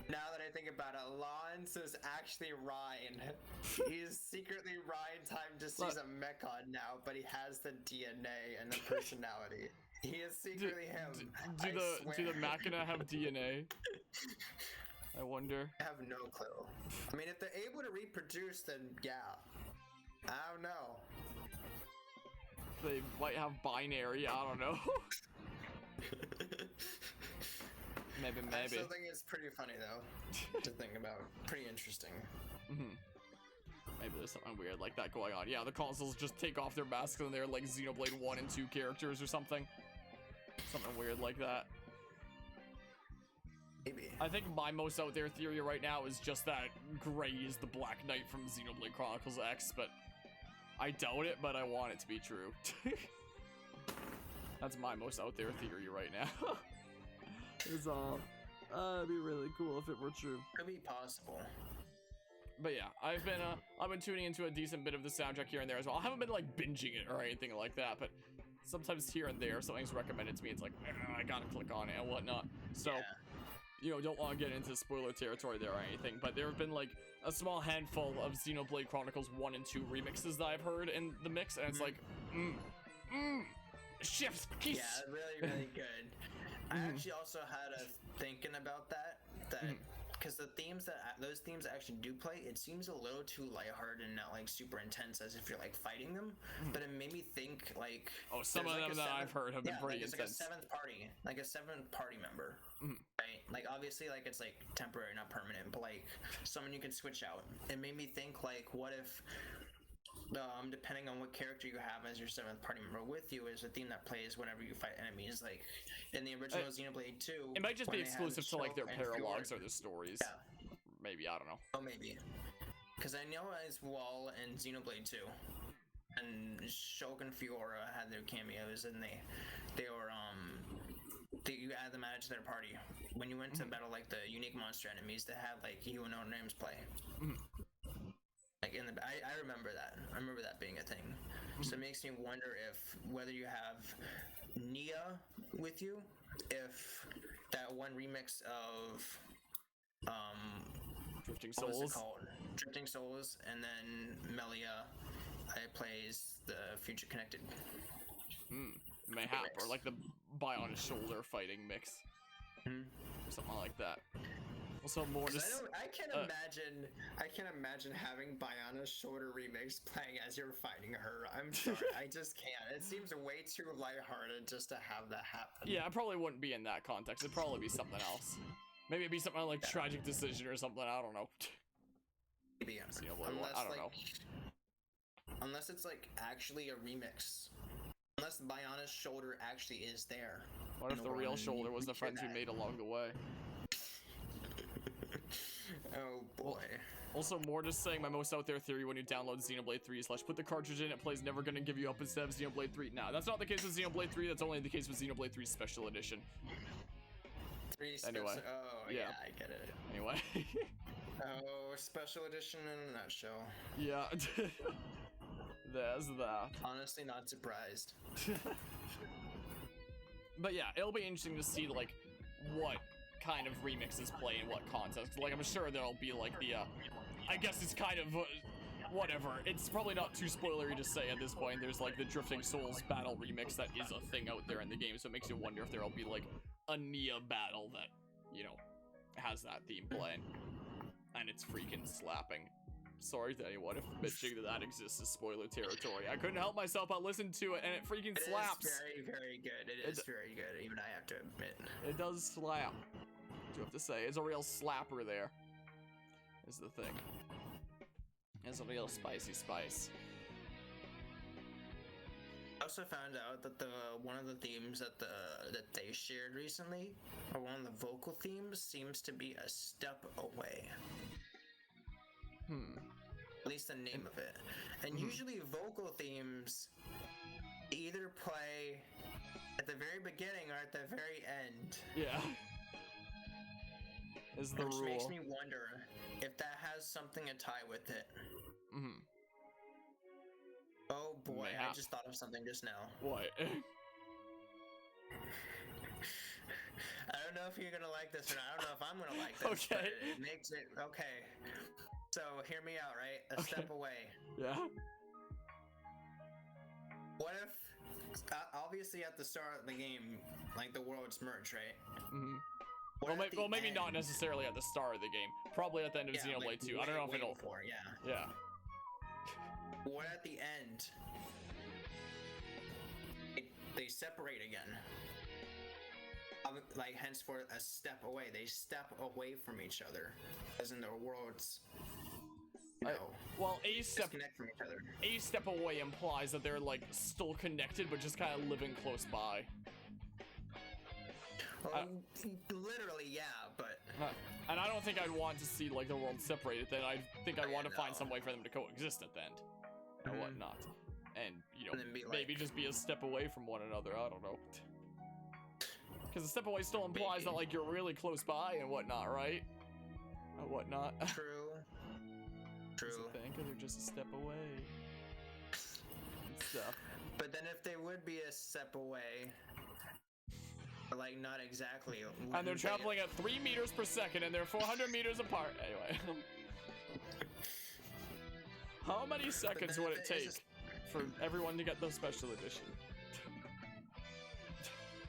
Now that I think about it, Lance is actually Ryan. He's secretly Ryan Time just sees a mechon now, but he has the DNA and the personality. He is secretly him. Do the Machina have DNA? I wonder. I have no clue. I mean, if they're able to reproduce, then yeah. I don't know. They might have binary, I don't know. Maybe. I still think it's pretty funny, though, to think about. Pretty interesting. Maybe there's something weird like that going on. Yeah, the consoles just take off their masks and they're like Xenoblade 1 and 2 characters or something. Something weird like that. Maybe. I think my most out there theory right now is just that Gray is the Black Knight from Xenoblade Chronicles X, but I doubt it, but I want it to be true. That's my most out there theory right now. It's it'd be really cool if it were true. Could be possible. But yeah, I've been tuning into a decent bit of the soundtrack here and there as well. I haven't been like binging it or anything like that, but sometimes here and there something's recommended to me. It's like I gotta click on it and whatnot. So. Yeah. You know, don't want to get into spoiler territory there or anything, but there have been like a small handful of Xenoblade Chronicles 1 and 2 remixes that I've heard in the mix, and it's like, chef's kiss. Yeah, really, really good. I actually also had a thinking about that because the themes those themes I actually do play, it seems a little too lighthearted and not like super intense as if you're like fighting them. But it made me think like some of them that I've heard have been pretty intense. Like a seventh party member. Right? Like obviously like it's like temporary, not permanent, but like someone you can switch out. It made me think like what if depending on what character you have as your seventh party member with you is a theme that plays whenever you fight enemies. Like in the original Xenoblade 2, it might just be exclusive to like their paralogs or their stories. Yeah. Maybe, I don't know. Oh, maybe. Because I know as well in Xenoblade 2, and Shulk and Fiora had their cameos, and they were you add them added to their party. When you went to battle like the unique monster enemies, they had like you and no names play. Like I remember that. I remember that being a thing. So it makes me wonder if whether you have Nia with you, if that one remix of Drifting Souls. What's it called? Drifting Souls, and then Melia plays the Future Connected. Mayhap, or like the Bionis shoulder fighting mix. Or something like that. Also more just I can't imagine having Bionis shoulder remix playing as you're fighting her. I'm sorry, I just can't. It seems way too lighthearted just to have that happen. Yeah, it probably wouldn't be in that context. It'd probably be something else. Maybe it'd be something like Tragic Decision or something, I don't know. Maybe, I don't know. Unless it's like actually a remix. Unless Bionis shoulder actually is there. What if the real shoulder was the friends we made along the way? Oh boy. Also, more just saying my most out there theory when you download Xenoblade 3 / put the cartridge in, it plays Never Gonna Give You Up instead of Xenoblade 3. Nah, that's not the case with Xenoblade 3, that's only the case with Xenoblade 3 Special Edition. Anyway. Oh, yeah, I get it. Anyway. Oh, Special Edition in a nutshell. Yeah. There's that. Honestly, not surprised. But yeah, it'll be interesting to see, like, what kind of remixes play in what context. Like, I'm sure there'll be, like, the, I guess it's kind of, whatever. It's probably not too spoilery to say at this point. There's, like, the Drifting Souls battle remix that is a thing out there in the game, so it makes you wonder if there'll be, like, a Nia battle that, you know, has that theme playing. And it's freaking slapping. Sorry to anyone if mentioning that exists as spoiler territory. I couldn't help myself but listen to it, and it freaking slaps. It is very, very good. It is very good, even I have to admit. It does slap. What do you have to say? It's a real slapper there. Is the thing. It's a real spicy spice. I also found out that one of the themes that they shared recently, or one of the vocal themes, seems to be a step away. At least the name of it. And usually vocal themes either play at the very beginning or at the very end. Yeah. Is the rule. Which makes me wonder if that has something to tie with it. Oh boy, I just thought of something just now. What? I don't know if you're gonna like this or not. I don't know if I'm gonna like this. Okay. But it makes it okay. So hear me out, right? A Okay. step away. Yeah. What if, obviously at the start of the game, like the worlds merge, right? Mm-hmm. What Well, at the maybe end- not necessarily at the start of the game. Probably at the end of Yeah, Xenoblade like, 2. I don't know if way it'll. before, yeah. Yeah. What at the end? They separate again. Like henceforth, a step away. They step away from each other, as in their worlds. Well, a step from each other. A step away implies that they're like still connected, but just kind of living close by. Well, literally, yeah, but. And I don't think I'd want to see like the world separated. Then I think I'd want to find some way for them to coexist at the end, and whatnot. And maybe just be a step away from one another. I don't know. Because a step away still implies that like you're really close by and whatnot, right? And whatnot. True. True. Think they're just a step away. And stuff. But then if they would be a step away, like not exactly. And they're traveling at 3 meters per second, and they're 400 meters apart. Anyway. How many seconds would it take for everyone to get the special edition?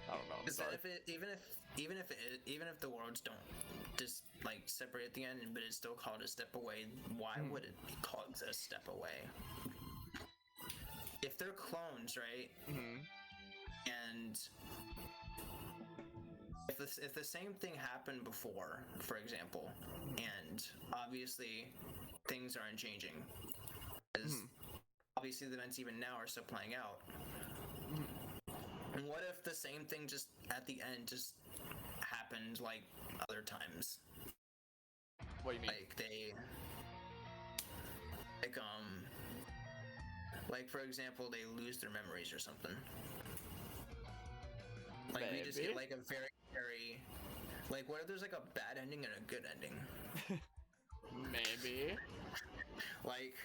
I don't know. I'm sorry. Even if the worlds don't just like separate at the end, but it's still called a step away, why would it be called a step away? If they're clones, right? Mm-hmm. And if the same thing happened before, for example, and obviously things aren't changing, because obviously the events even now are still playing out. And what if the same thing just at the end just happened like other times? What do you mean? Like for example, they lose their memories or something. Like Maybe. we just get like a very, very, like what if there's like a bad ending and a good ending? Maybe. Like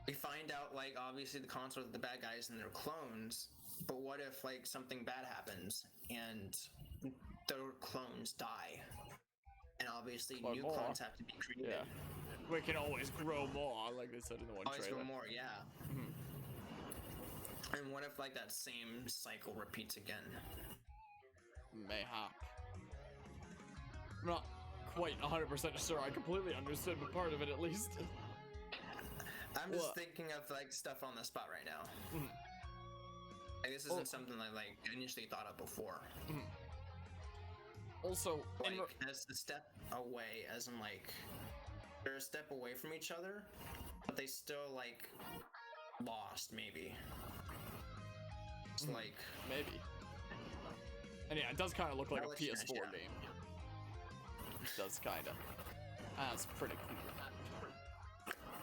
we find out like obviously the consorts are the bad guys and they're clones. But what if like something bad happens and the clones die? And obviously new clones have to be created. Yeah. We can always grow more, like they said in the one always trailer. Grow more, yeah. And what if like that same cycle repeats again? Mayhap. I'm not quite 100% sure I completely understood, but part of it at least. I'm just thinking of like stuff on the spot right now. Like, this isn't something I like initially thought of before. Also, like as the step away, as in like they're a step away from each other, but they still like lost maybe. It's like maybe. And yeah, it does kind of look like a PS4 game. It does kind of. That's pretty cool.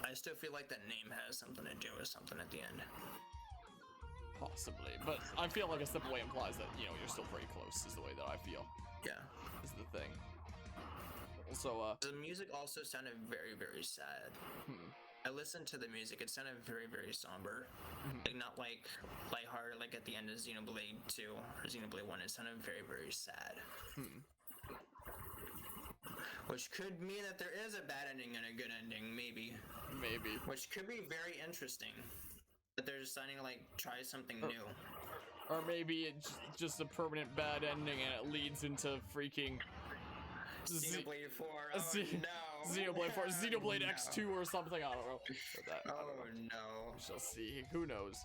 I still feel like that name has something to do with something at the end. Possibly, but I feel like a step away implies that, you're still pretty close, is the way that I feel. Yeah. Is the thing. Also, the music also sounded very, very sad. I listened to the music, it sounded very, very somber. Like, not like lighthearted, like at the end of Xenoblade 2 or Xenoblade 1, it sounded very, very sad. Which could mean that there is a bad ending and a good ending, maybe. Maybe. Which could be very interesting. That they're deciding to like try something new. Or maybe it's just a permanent bad ending and it leads into freaking Xenoblade 4. Oh no. Xenoblade 4, Xenoblade X2 or something. I don't know. I don't know. No. We shall see. Who knows?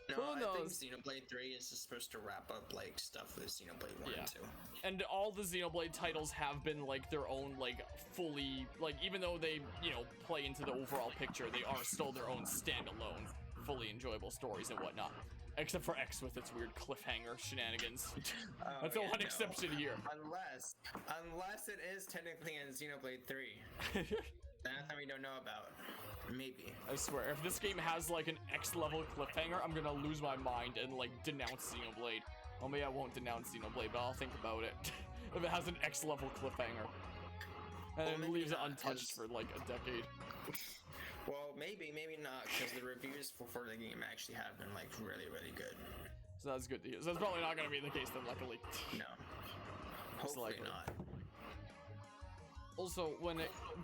No, I think Xenoblade 3 is just supposed to wrap up like stuff with Xenoblade 1 and 2. And all the Xenoblade titles have been like their own like fully like even though they, play into the overall picture, they are still their own standalone, fully enjoyable stories and whatnot. Except for X with its weird cliffhanger shenanigans. That's the one exception here. Unless it is technically in Xenoblade 3. That we don't know about. Maybe. I swear, if this game has like an X-level cliffhanger, I'm gonna lose my mind and like denounce Xenoblade. Well, maybe I won't denounce Xenoblade, but I'll think about it. If it has an X-level cliffhanger. And then leaves it untouched for like a decade. Well, maybe not, because the reviews for the game actually have been like really, really good. So that's good to hear. So that's probably not going to be the case then, luckily. No. Hopefully not. Also,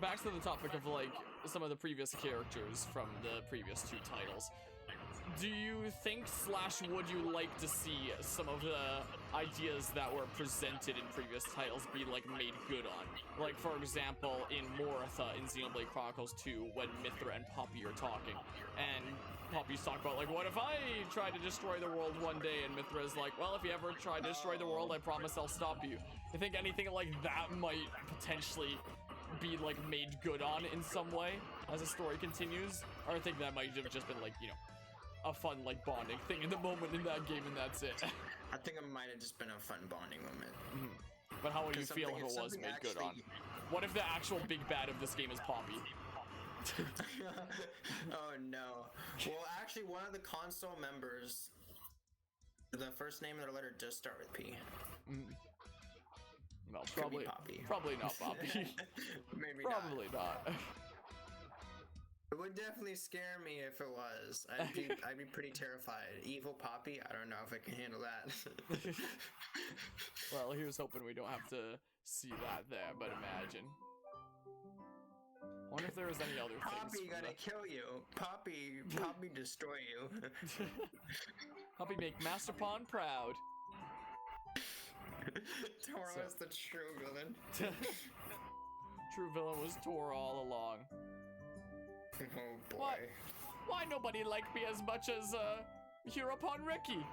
back to the topic of like some of the previous characters from the previous 2 titles, do you think / would you like to see some of the ideas that were presented in previous titles be like made good on? Like for example, in Moritha in Xenoblade Chronicles 2, when Mithra and Poppy are talking, and Poppy's talk about like, what if I try to destroy the world one day, and Mithra's like, well, if you ever try to destroy the world, I promise I'll stop you. I think anything like that might potentially be like made good on in some way as the story continues, or I think that might have just been like, you know, a fun like bonding thing in the moment in that game, and that's it. I think it might have just been a fun bonding moment. But how would you feel if it was made good on? What if the actual big bad of this game is Poppy? Oh no. Well, actually, one of the console members, the first name of their letter does start with P. No, probably not Poppy. Maybe probably not. It would definitely scare me if it was. I'd be pretty terrified. Evil Poppy? I don't know if I can handle that. Well, here's hoping we don't have to see that there, but imagine. I wonder if there was any other things. Poppy gonna kill you. Poppy destroy you. Poppy make Master Pawn proud. Tora was the true villain. True villain was Tora all along. Oh boy. Why nobody liked me as much as Hirapon Riki?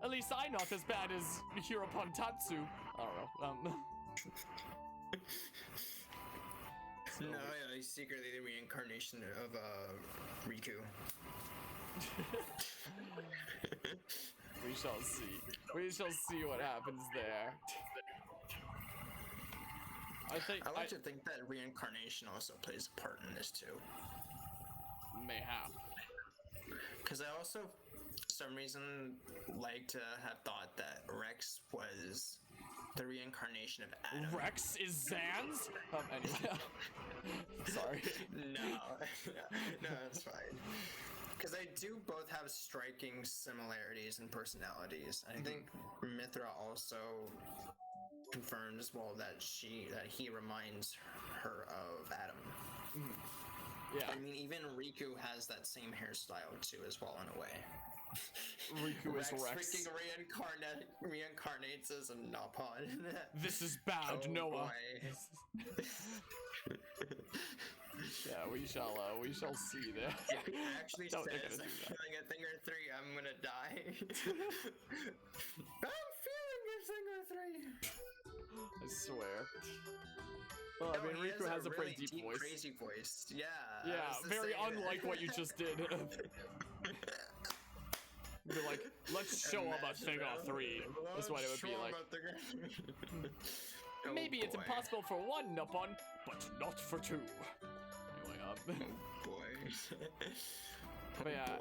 At least I'm not as bad as Hirapon Tatsu. I don't know. No, yeah, he's secretly the reincarnation of Riku. We shall see. We shall see what happens there. I like to think that reincarnation also plays a part in this too. Mayhap. Because I also, for some reason, like to have thought that Rex was the reincarnation of Adam. Rex is Zan's? Anyway. Sorry. No, it's fine. Because they do both have striking similarities in personalities. I think Mithra also confirms, well, that he reminds her of Adam. Yeah. I mean, even Riku has that same hairstyle too, as well, in a way. Riku is Rex. Freaking reincarnates as a Napon. This is bad, Noah. Yeah, we shall see there. If he actually says, I'm feeling a thing or 3, I'm gonna die. I'm feeling a thing or 3. I swear. Well, I mean, Riku has a pretty deep voice. Crazy voice. Yeah. Yeah, very unlike what you just did. Be like, let's show him a thing or 3. That's what it would be like. Maybe it's impossible for 1 Nippon, but not for 2. Anyway, Oh boy. But yeah.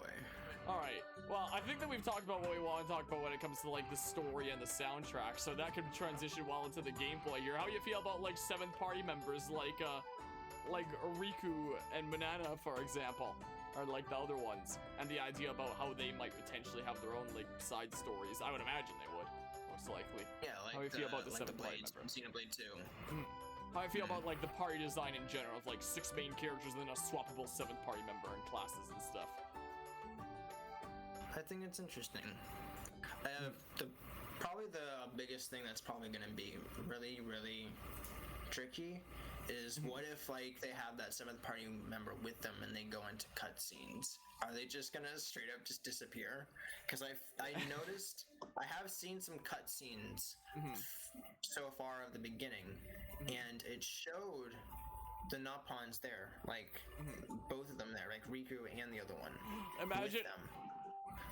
Alright, well, I think that we've talked about what we want to talk about when it comes to, like, the story and the soundtrack, so that could transition well into the gameplay here. How do you feel about, like, 7th party members, like Riku and Banana, for example, or, like, the other ones, and the idea about how they might potentially have their own, like, side stories? I would imagine they would, most likely. Yeah, like how do you feel about the 7th party member? Xenoblade 2. How I feel about, like, the party design in general, of, like, 6 main characters and then a swappable 7th party member and classes and stuff. I think it's interesting. Probably the biggest thing that's probably going to be really, really tricky is what if, like, they have that 7th party member with them and they go into cutscenes? Are they just gonna straight up just disappear? Because I noticed, I have seen some cutscenes so far of the beginning, and it showed the Naupons there, like both of them there, like Riku and the other one. Imagine.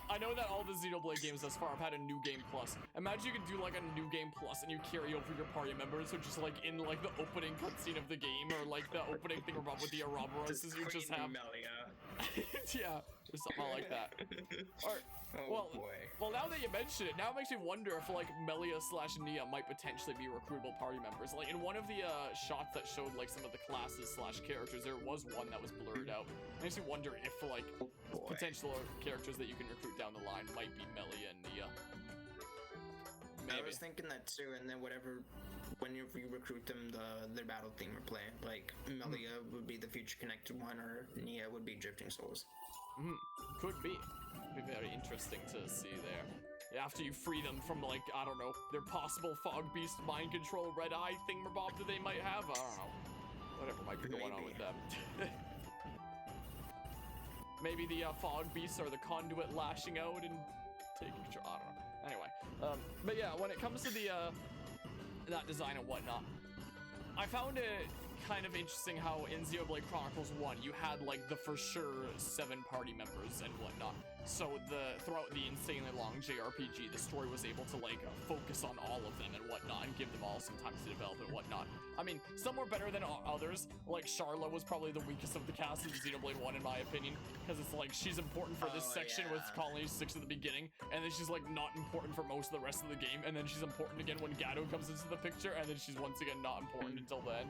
I know that all the Xenoblade games thus far have had a New Game Plus. Imagine you could do, like, a New Game Plus and you carry over your party members, so just, like, in, like, the opening cutscene of the game, or, like, the opening thing about with the Ouroboros, you just have... Melia. Yeah, or something like that. Or, boy. Well, now that you mention it, now it makes me wonder if, like, Melia/Nia might potentially be recruitable party members. Like, in one of the shots that showed, like, some of the classes/characters, there was one that was blurred out. It makes me wonder if, like, potential characters that you can recruit down the line might be Melia and Nia. I was thinking that too, and then when you recruit them, their battle theme would play. Like Melia would be the future connected one, or Nia would be Drifting Souls. Could be. Be very interesting to see there. After you free them from, like, I don't know, their possible Fog Beast mind control red eye thingamabob that they might have. I don't know. Whatever might be going on with them. Maybe the Fog Beasts are the conduit lashing out and taking control. I don't know. Anyway, but yeah, when it comes to the that design and whatnot, I found it kind of interesting how in Xenoblade Chronicles 1 you had like the for sure 7 party members and whatnot. So throughout the insanely long JRPG, the story was able to like focus on all of them and whatnot and give them all some time to develop and whatnot. I mean, some were better than others. Like Charla was probably the weakest of the cast in Xenoblade 1 in my opinion, because it's like she's important for this section with Colony 6 at the beginning, and then she's like not important for most of the rest of the game, and then she's important again when Gato comes into the picture, and then she's once again not important until then.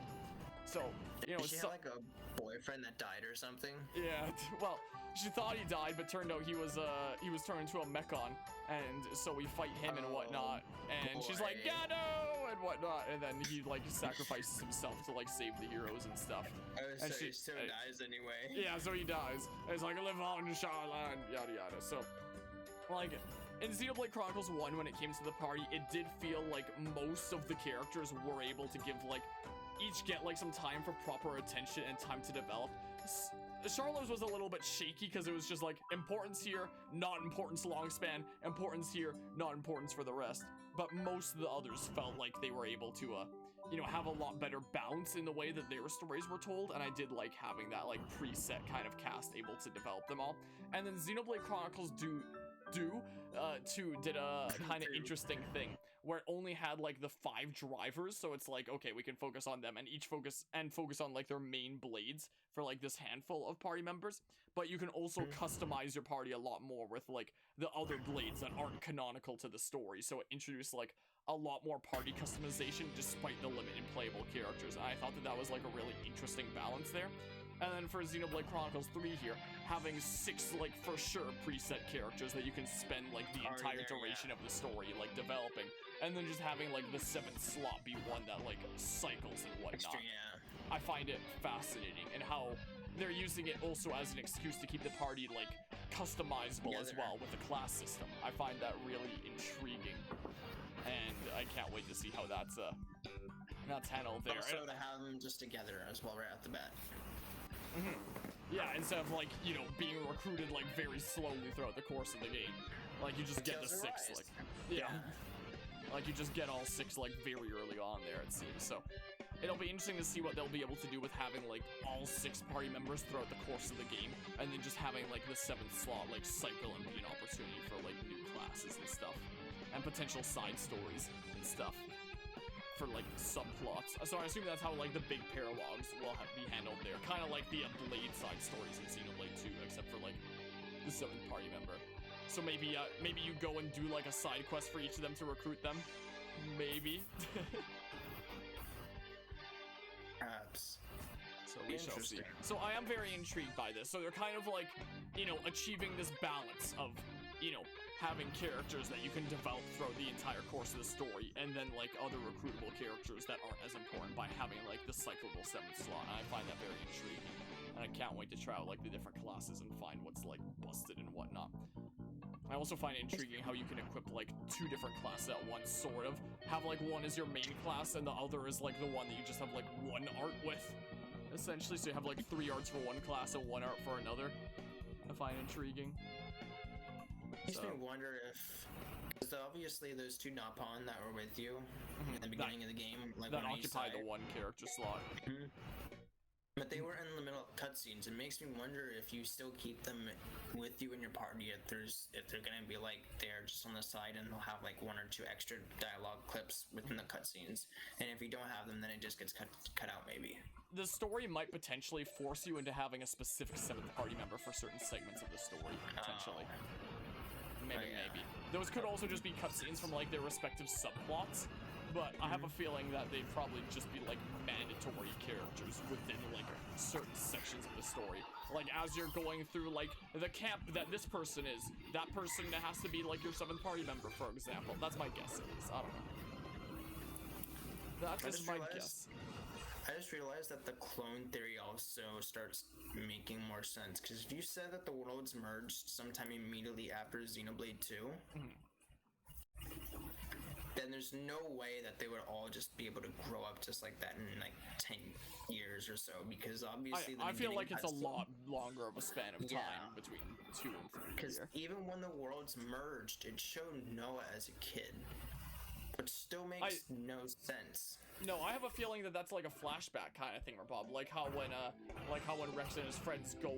So, you know, she had like a boyfriend that died or something. Yeah, well, she thought he died, but turned out he was turned into a mechon, and so we fight him and whatnot. And she's like, Gato and whatnot, and then he like sacrifices himself to like save the heroes and stuff. Oh, so he still dies anyway. Yeah, so he dies. And it's like live on, Sharla, and yada yada. So, like, in Xenoblade Chronicles 1, when it came to the party, it did feel like most of the characters were able to give like each get like some time for proper attention and time to develop. Charlo's was a little bit shaky because it was just like importance here, not importance long span, importance here, not importance for the rest. But most of the others felt like they were able to, you know, have a lot better balance in the way that their stories were told, and I did like having that like preset kind of cast able to develop them all. And then Xenoblade Chronicles 2 did a kind of interesting thing where it only had like the 5 drivers, so it's like, okay, we can focus on them and focus on like their main blades for like this handful of party members, but you can also customize your party a lot more with like the other blades that aren't canonical to the story, so it introduced like a lot more party customization despite the limited playable characters, and I thought that was like a really interesting balance there. And then for Xenoblade Chronicles 3 here, having 6 like for sure preset characters that you can spend like the entire duration of the story like developing, and then just having like the 7th slot be one that like cycles and whatnot. I find it fascinating, and how they're using it also as an excuse to keep the party like customizable as well with the class system. I find that really intriguing, and I can't wait to see how that's handled there. Also to have them just together as well right at the bat. Yeah, instead of like, you know, being recruited like very slowly throughout the course of the game. Like you just get the 6 like like you just get all 6 like very early on there, it seems. So it'll be interesting to see what they'll be able to do with having like all 6 party members throughout the course of the game, and then just having like the 7th slot like cycle and be an opportunity for like new classes and stuff, and potential side stories and stuff for like subplots. So I assume that's how like the big paralogs will be handled there, kind of like the Blade side stories in Xenoblade 2, except for like the 7th party member. So maybe you go and do like a side quest for each of them to recruit them. Maybe. Perhaps. So we shall see. So I am very intrigued by this. So they're kind of like, you know, achieving this balance of, you know, having characters that you can develop throughout the entire course of the story, and then like other recruitable characters that aren't as important by having like the cyclable 7th slot. And I find that very intriguing, and I can't wait to try out like the different classes and find what's like busted and whatnot. I also find it intriguing how you can equip like 2 different classes at once, sort of. Have like one is your main class and the other is like the one that you just have like 1 art with, essentially. So you have like 3 arts for one class and 1 art for another. I find intriguing. Makes me wonder if, because obviously those 2 Napon that were with you in the beginning of the game, like that occupy the 1 character slot. But they were in the middle of cutscenes. It makes me wonder if you still keep them with you in your party, if they're gonna be like they're just on the side and they'll have like 1 or 2 extra dialogue clips within the cutscenes. And if you don't have them, then it just gets cut out maybe. The story might potentially force you into having a specific 7th party member for certain segments of the story, potentially. Maybe. Those could also just be cutscenes from like their respective subplots, But I have a feeling that they'd probably just be like mandatory characters within like certain sections of the story. Like as you're going through like the camp that this person is, that person has to be like your 7th party member, for example. That's my guess at least. I don't know. That's just my guess. I just realized that the clone theory also starts making more sense, because if you said that the worlds merged sometime immediately after Xenoblade 2, then there's no way that they would all just be able to grow up just like that in like 10 years or so, because obviously I feel like it's a lot longer of a span of time between 2 and 3. Because even when the worlds merged, it showed Noah as a kid, which still makes no sense. No, I have a feeling that that's like a flashback kind of thing, Bob. Like how when Rex and his friends go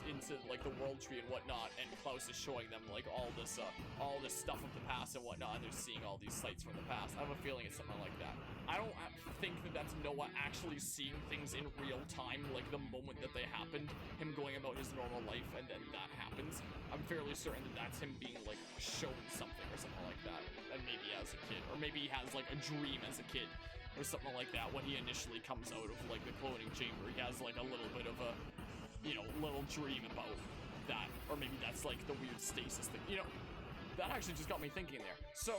into like the world tree and whatnot, and Klaus is showing them like all this stuff of the past and whatnot, and they're seeing all these sights from the past. I have a feeling it's something like that. I don't think that that's Noah actually seeing things in real time, like the moment that they happened, him going about his normal life, and then that happens. I'm fairly certain that that's him being like shown something or something like that, and maybe as a kid, or maybe he has like a dream as a kid or something like that when he initially comes out of like the cloning chamber. He has like a little bit of a, you know, little dream about that, or maybe that's like the weird stasis thing. You know, that actually just got me thinking there. So,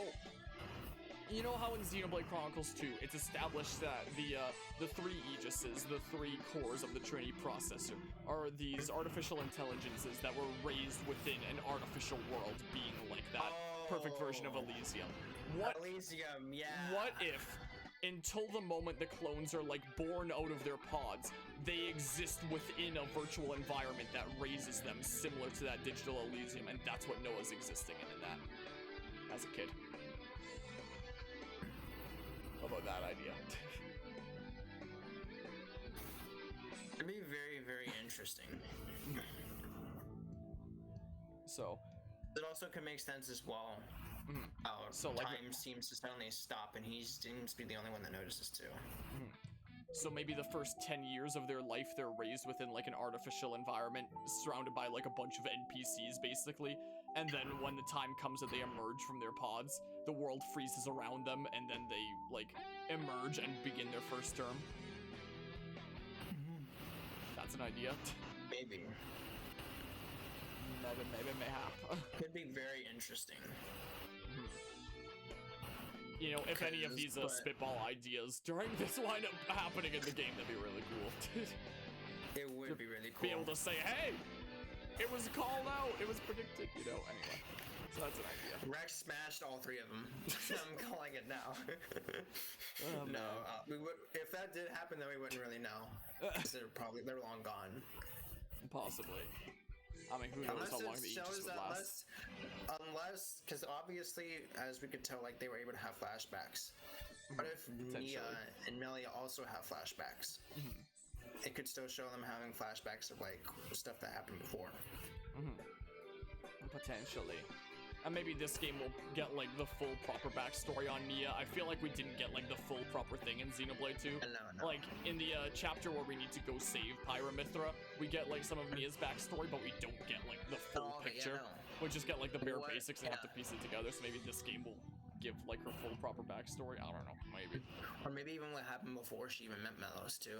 you know how in Xenoblade Chronicles 2, it's established that the 3 Aegises, the 3 cores of the Trinity processor, are these artificial intelligences that were raised within an artificial world, being like that perfect version of Elysium. Elysium, yeah. What if, until the moment the clones are like born out of their pods, they exist within a virtual environment that raises them similar to that digital Elysium, and that's what Noah's existing in that as a kid? How about that idea? It'd be very, very interesting. So it also can make sense as well. So time seems to suddenly stop, and he seems to be the only one that notices too. So maybe the first 10 years of their life, they're raised within like an artificial environment, surrounded by like a bunch of NPCs basically, and then when the time comes that they emerge from their pods, the world freezes around them, and then they like emerge and begin their first term. That's an idea. Maybe. Mayhap. Could be very interesting. You know, if any of these spitball ideas during this wind up happening in the game, that'd be really cool. It would be really cool. Be able to say, hey, it was called out, it was predicted, you know, anyway. So that's an idea. Rex smashed all 3 of them. I'm calling it now. No, we would, if that did happen, then we wouldn't really know. Because they're long gone. Possibly. I mean, who knows how long the Aegis would last. Unless, because obviously, as we could tell, like, they were able to have flashbacks. What if Nia and Melia also have flashbacks? It could still show them having flashbacks of, like, stuff that happened before. Potentially. And maybe this game will get, like, the full proper backstory on Nia. I feel like we didn't get, like, the full proper thing in Xenoblade 2. No. Like, in the chapter where we need to go save Pyramithra, we get, like, some of Nia's backstory, but we don't get, like, the full picture. Yeah, no. We just get, like, the bare basics and have to piece it together, so maybe this game will give, like, her full proper backstory. I don't know, maybe. Or maybe even what happened before she even met Melos, too.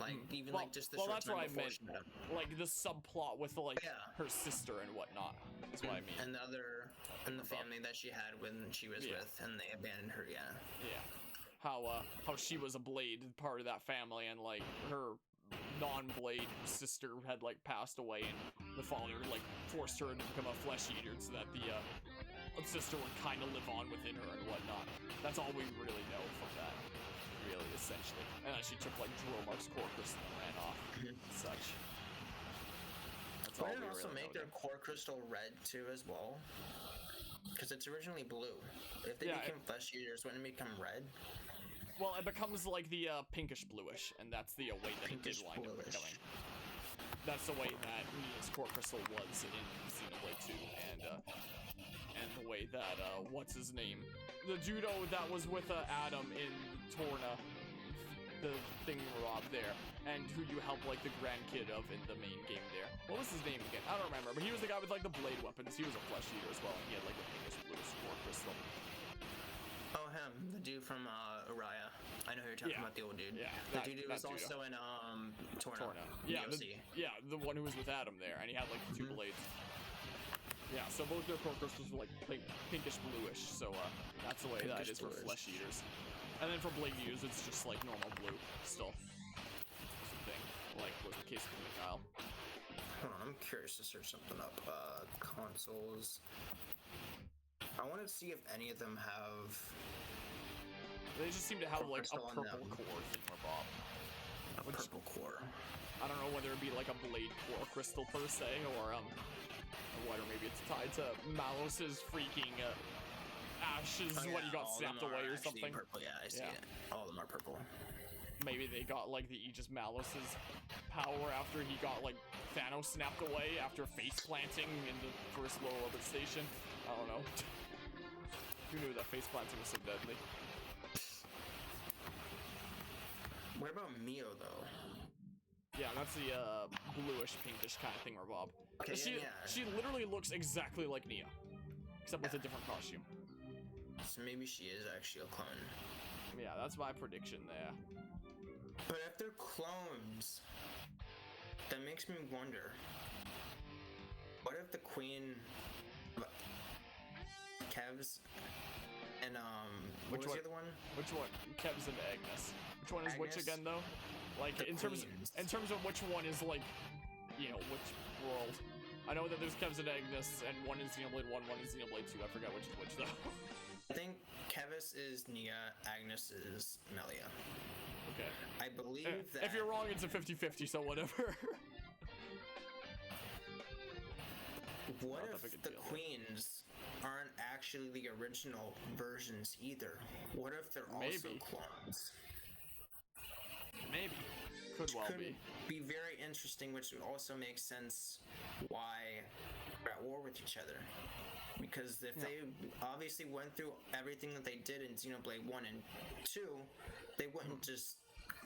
Like, even, well, like, just the well, short that's time what I before meant. she met him. Like, the subplot with, like, her sister and whatnot. That's what I mean. And the family that she had when she was with, and they abandoned her, Yeah. How she was a Blade, part of that family, and, like, her non-Blade sister had, like, passed away, and the father, like, forced her to become a flesh eater so that the sister would kind of live on within her and whatnot. That's all we really know from that. Really, essentially. And she took, like, Dromark's core crystal and ran off and such. That's all we really also make know their core crystal red, too, as well? Because it's originally blue. If they become flesh eaters, wouldn't it become red? Well, it becomes, like, the pinkish bluish, and that's the way that it did wind up becoming. That's the way that Nia's core crystal was in Xenoblade 2, and the way that, what's his name? The judo that was with Adam in Torna, the thingamabob there, and who you help, like, the grandkid of in the main game there. What was his name again? I don't remember, but he was the guy with, like, the blade weapons. He was a flesh eater as well, and he had, like, a pinkish bluish core crystal. Oh, him, the dude from Araya. I know who you're talking about, the old dude. Yeah, the dude who was also in Torna. Yeah, DLC. the one who was with Adam there, and he had like 2 blades. Yeah, so both their core crystals were like pinkish bluish, so that's the way that is for flesh eaters. And then for blade eaters, it's just like normal blue still. Thing, like was the case with Mikhail. Hold on, I'm curious to search something up. Consoles. I want to see if any of them have. They just seem to have like a purple core thingamabob. A purple core. I don't know whether it be like a blade core crystal per se, or what, or maybe it's tied to Malos's freaking ashes when he got snapped away or something. Purple. Yeah, I see it. All of them are purple. Maybe they got like the Aegis Malos's power after he got like Thanos snapped away after face planting in the first low orbit station. I don't know. Who knew that face planting was so deadly? What about Mio though? Yeah, that's the bluish pinkish kind of thing, Bob. Okay, she literally looks exactly like Nia, except with a different costume. So maybe she is actually a clone. Yeah, that's my prediction there. But if they're clones, that makes me wonder. What if the Queen, Kev's, and what was the other one? Which one? Kev's and Agnes. Which one is Agnes? Which again though? Like in terms of which one is like, you know, which world? I know that there's Kev's and Agnes, and one is Xenoblade 1, one is Xenoblade 2. I forgot which is which though. I think Kevis is Nia, Agnes is Melia. Okay. I believe that. If you're wrong, it's a 50-50, so whatever. What if the queens aren't actually the original versions either? What if they're also clones? Maybe. Could well be very interesting, which would also make sense why they're at war with each other. Because if they obviously went through everything that they did in Xenoblade 1 and 2, they wouldn't just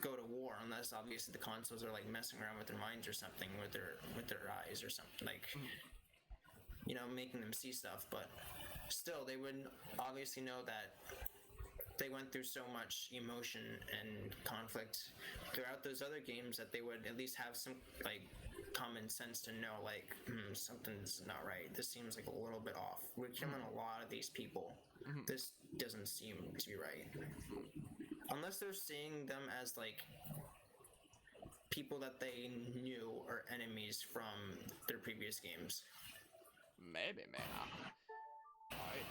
go to war unless obviously the consoles are like messing around with their minds or something, with their eyes or something, like you know, making them see stuff. But still, they would obviously know that they went through so much emotion and conflict throughout those other games that they would at least have some like common sense to know like something's not right. This seems like a little bit off. We're killing a lot of these people. This doesn't seem to be right. Unless they're seeing them as like people that they knew or enemies from their previous games. Maybe, man.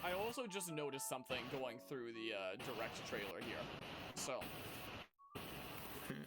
I also just noticed something going through the direct trailer here. So,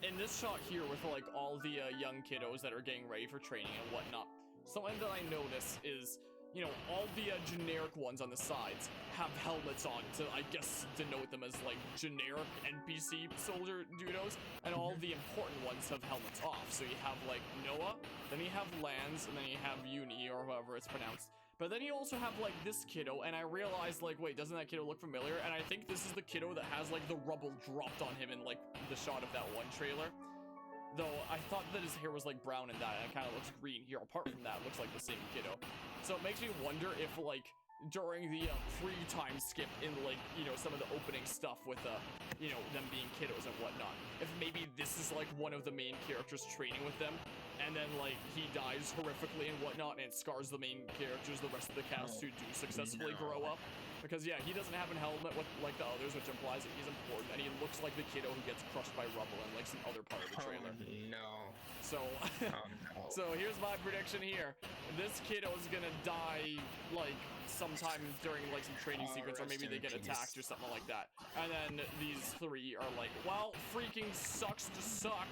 in this shot here with like all the young kiddos that are getting ready for training and whatnot, something that I notice is, you know, all the generic ones on the sides have helmets on to, I guess, denote them as like generic NPC soldier dudos, and all the important ones have helmets off. So you have like Noah, then you have Lance, and then you have Uni, or however it's pronounced. But then you also have like this kiddo, and I realized like, wait, doesn't that kiddo look familiar? And I think this is the kiddo that has like the rubble dropped on him in like the shot of that one trailer. Though I thought that his hair was like brown in that, and it kind of looks green here. Apart from that, it looks like the same kiddo. So it makes me wonder if like during the free time skip in like, you know, some of the opening stuff with you know, them being kiddos and whatnot, if maybe this is like one of the main characters training with them, and then like he dies horrifically and whatnot, and it scars the main characters, the rest of the cast who do successfully grow up. Because yeah, he doesn't have a helmet with like the others, which implies that he's important, and he looks like the kiddo who gets crushed by rubble in like some other part of the trailer. No. So so here's my prediction here. This kiddo is gonna die like sometime during like some training sequence, or maybe they get attacked or something like that. And then these three are like, well, freaking sucks to suck.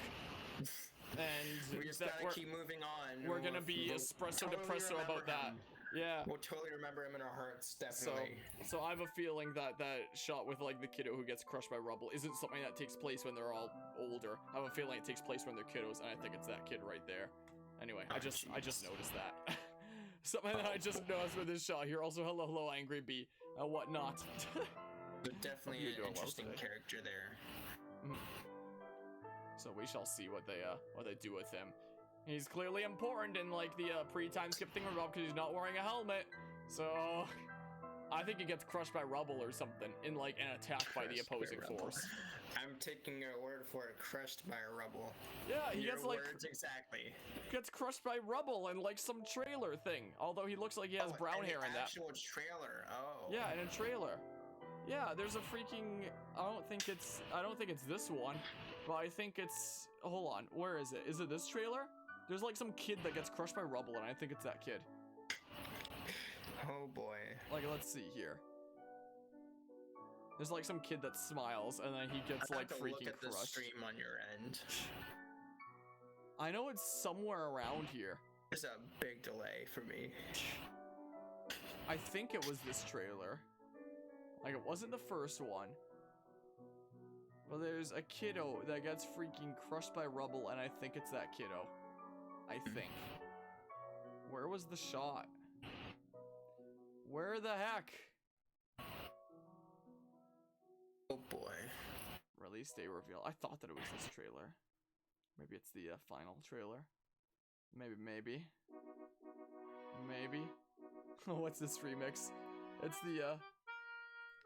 And we just gotta keep moving on. We're gonna be espresso depresso about that. Yeah. We'll totally remember him in our hearts, definitely. So I have a feeling that that shot with like the kiddo who gets crushed by rubble isn't something that takes place when they're all older. I have a feeling it takes place when they're kiddos, and I think it's that kid right there. Anyway, I just noticed that. Something that I just noticed with this shot here. Also, hello, Angry Bee, and whatnot. Definitely an interesting character there. So we shall see what they do with him. He's clearly important in like the pre-time skip thing because he's not wearing a helmet. So I think it gets crushed by rubble or something in like an attack by the opposing force. I'm taking your word for it. Crushed by rubble. Yeah, he gets like words exactly. Gets crushed by rubble in like some trailer thing. Although he looks like he has brown hair in that. Actual trailer. Oh. Yeah, in a trailer. Yeah, there's a freaking. I don't think it's this one, but I think it's. Hold on, where is it? Is it this trailer? There's like some kid that gets crushed by rubble, and I think it's that kid. Oh boy. Like, let's see here. There's like some kid that smiles, and then he gets like freaking look at crushed. The stream on your end. I know it's somewhere around here. There's a big delay for me. I think it was this trailer. Like, it wasn't the first one. But there's a kiddo that gets freaking crushed by rubble, and I think it's that kiddo. I think. Where was the shot? Where the heck? Oh boy. Release day reveal. I thought that it was this trailer. Maybe it's the final trailer. Maybe. What's this remix? It's the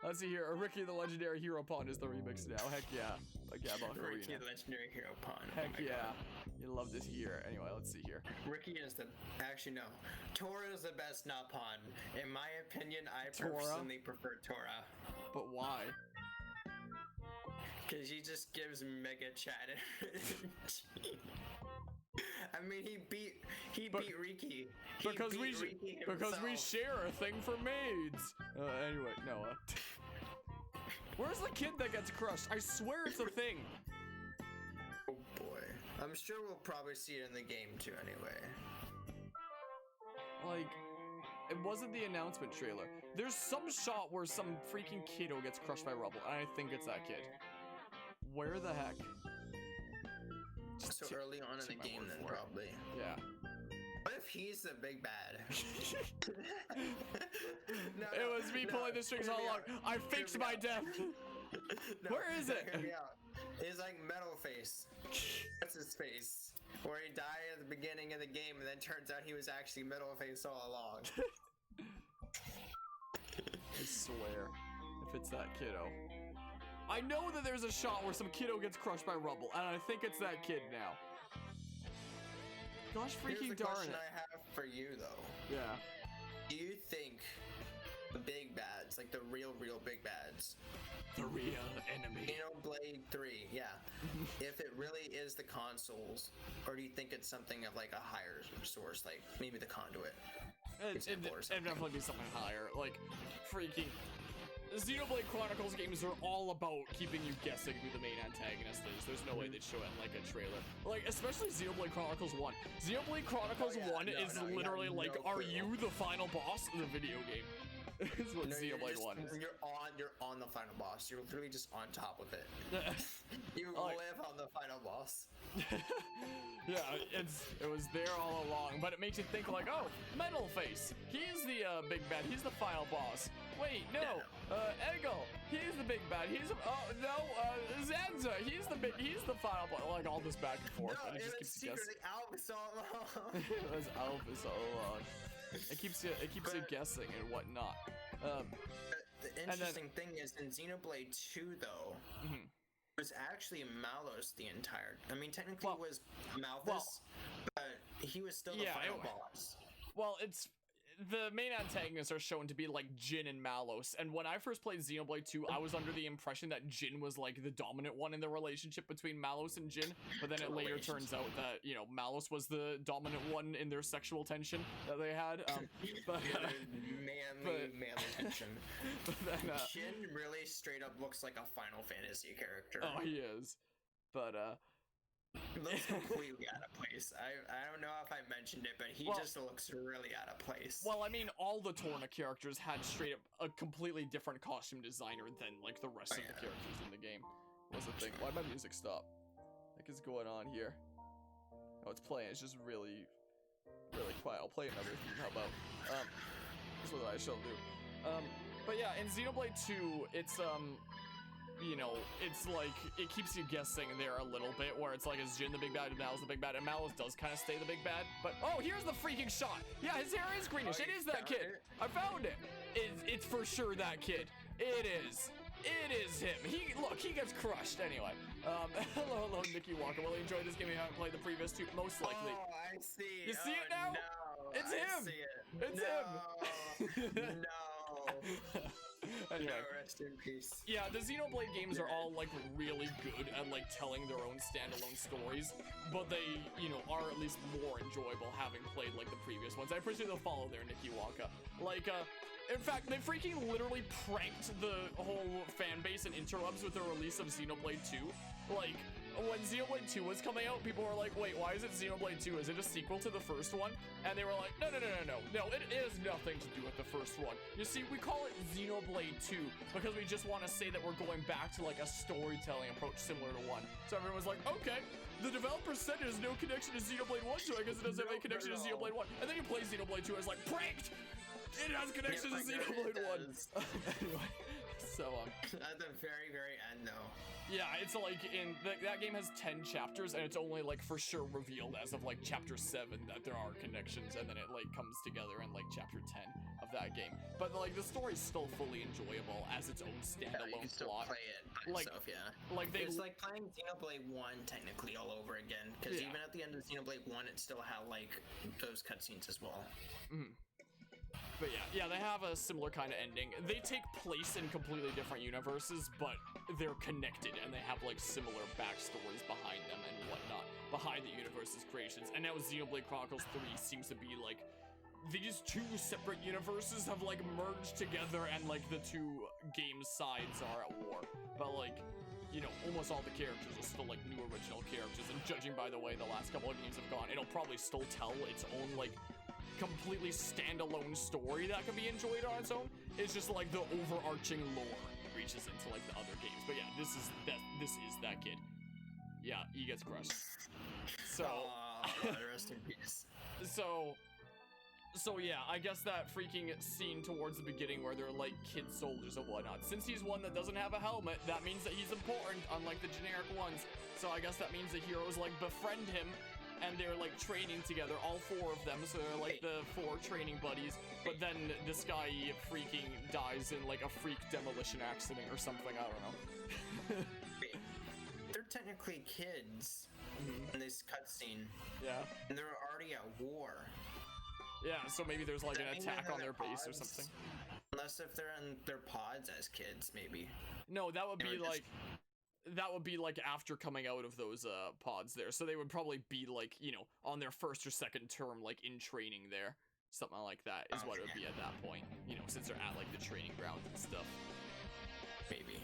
let's see here. Ricky the Legendary Hero Pawn is the remix now. Heck yeah. Like, yeah, about Ricky the Legendary Hero Pawn. Heck yeah. God. You love this here. Anyway, let's see here. Ricky is the... Actually, no. Tora is the best not pawn. In my opinion, I personally prefer Tora. But why? Because he just gives mega chat. I mean, he beat Riki. Because we share a thing for maids. Anyway, no. Where's the kid that gets crushed? I swear it's a thing. Oh boy. I'm sure we'll probably see it in the game too anyway. Like, it wasn't the announcement trailer. There's some shot where some freaking kiddo gets crushed by rubble, and I think it's that kid. Where the heck? So early on in the game then, probably. Yeah. What if he's the big bad? It was me pulling the strings all along. I faked my death. Where is it? Hear me out. It's like Metal Face. That's his face. Where he died at the beginning of the game and then turns out he was actually Metal Face all along. I swear. If it's that kiddo. I know that there's a shot where some kiddo gets crushed by rubble, and I think it's that kid now. Gosh freaking darn it. Here's the question I have for you, though. Yeah. Do you think the big bads, like the real big bads, the real enemy, Xenoblade 3, yeah, if it really is the consoles, or do you think it's something of like a higher source, like maybe the Conduit? It'd definitely be something higher, like freaking... Xenoblade Chronicles games are all about keeping you guessing who the main antagonist is. There's no way they'd show it in like a trailer. Like, especially Xenoblade Chronicles 1. Xenoblade Chronicles 1 is literally like, are you the final boss of the video game? Is what Xenoblade 1 is. You're on the final boss. You're literally just on top of it. You live on the final boss. Yeah, it was there all along, but it makes you think like, oh, Metal Face, he's the big bad, he's the final boss. Wait, no, Eggle, he's the big bad, Zanza, he's the final boss. Like all this back and forth, no, and it just keeps you guessing. Albus all along. It was Albus all along. It keeps you guessing and whatnot. The interesting thing is in Xenoblade 2 though. Mm-hmm. It was actually Malos the entire. I mean, technically it was Malthus, but he was still the final boss. Well, it's the main antagonists are shown to be like Jin and Malos, and when I first played Xenoblade 2, I was under the impression that Jin was like the dominant one in the relationship between Malos and Jin, but then it later turns out that, you know, Malos was the dominant one in their sexual tension that they had. Manly tension. But then, Jin really straight up looks like a Final Fantasy character. Oh, he is. But he looks completely out of place. I don't know if I mentioned it, but he just looks really out of place. Well, I mean, all the Torna characters had straight up a completely different costume designer than like the rest of the characters in the game. Was the thing. Why'd my music stop? What is going on here? Oh, it's playing. It's just really, really quiet. I'll play another theme. How about? That's what I shall do. But yeah, in Xenoblade 2, it's you know, it's like, it keeps you guessing there a little bit, where it's like, is Jin the big bad, and Mal's the big bad, and Mal's does kind of stay the big bad, but, oh, here's the freaking shot! Yeah, his hair is greenish, it is that kid! I found it! It's for sure that kid. It is. It is him. Look, he gets crushed anyway. Hello, Nikki Walker. Will you enjoy this game? You haven't played the previous two, most likely. Oh, I see. You see it now? No, it's him. See it. It's him. No. Anyway. No, rest in peace. Yeah, the Xenoblade games are all like really good at like telling their own standalone stories, but they, you know, are at least more enjoyable having played like the previous ones. I appreciate the follow there, Nikki Waka. Like, in fact, they freaking literally pranked the whole fan base and interwebs with the release of Xenoblade 2. Like, when Xenoblade 2 was coming out, people were like, wait, why is it Xenoblade 2? Is it a sequel to the first one? And they were like, no, it has nothing to do with the first one. You see, we call it Xenoblade 2 because we just want to say that we're going back to like a storytelling approach similar to 1. So everyone was like, okay, the developer said it has no connection to Xenoblade 1, so I guess it doesn't have any connection to Xenoblade 1. And then you play Xenoblade 2 and it's like, pranked! It has connection to Xenoblade 1. Anyway, so, at the very, very end, though. Yeah, it's like, that game has 10 chapters, and it's only, like, for sure revealed as of, like, chapter 7 that there are connections, and then it, like, comes together in, like, chapter 10 of that game. But, like, the story's still fully enjoyable as its own standalone you can still plot. Play it by like, itself, yeah. Like, it's like playing Xenoblade 1 technically all over again, because even at the end of Xenoblade 1, it still had, like, those cutscenes as well. Mm-hmm. But yeah, they have a similar kind of ending. They take place in completely different universes, but they're connected, and they have, like, similar backstories behind them and whatnot, behind the universe's creations. And now Xenoblade Chronicles 3 seems to be, like, these two separate universes have, like, merged together, and, like, the two game sides are at war. But, like, you know, almost all the characters are still, like, new original characters, and judging by the way the last couple of games have gone, it'll probably still tell its own, like, completely standalone story that can be enjoyed on its own. It's just like the overarching lore reaches into like the other games. But yeah, this is that kid. Yeah, he gets crushed. So rest in peace. So yeah, I guess that freaking scene towards the beginning where they're like kid soldiers and whatnot. Since he's one that doesn't have a helmet, that means that he's important, unlike the generic ones. So I guess that means the heroes like befriend him, and they're like training together, all 4 of them, so they're like the 4 training buddies. But then this guy freaking dies in like a freak demolition accident or something, I don't know. They're technically kids in this cutscene. Yeah. And they're already at war. Yeah, so maybe there's like an attack on their base or something. Unless if they're in their pods as kids, maybe. No, that would be like... That would be like after coming out of those pods there. So they would probably be like, you know, on their first or second term, like in training there. Something like that is what it would be at that point. You know, since they're at like the training grounds and stuff. Maybe.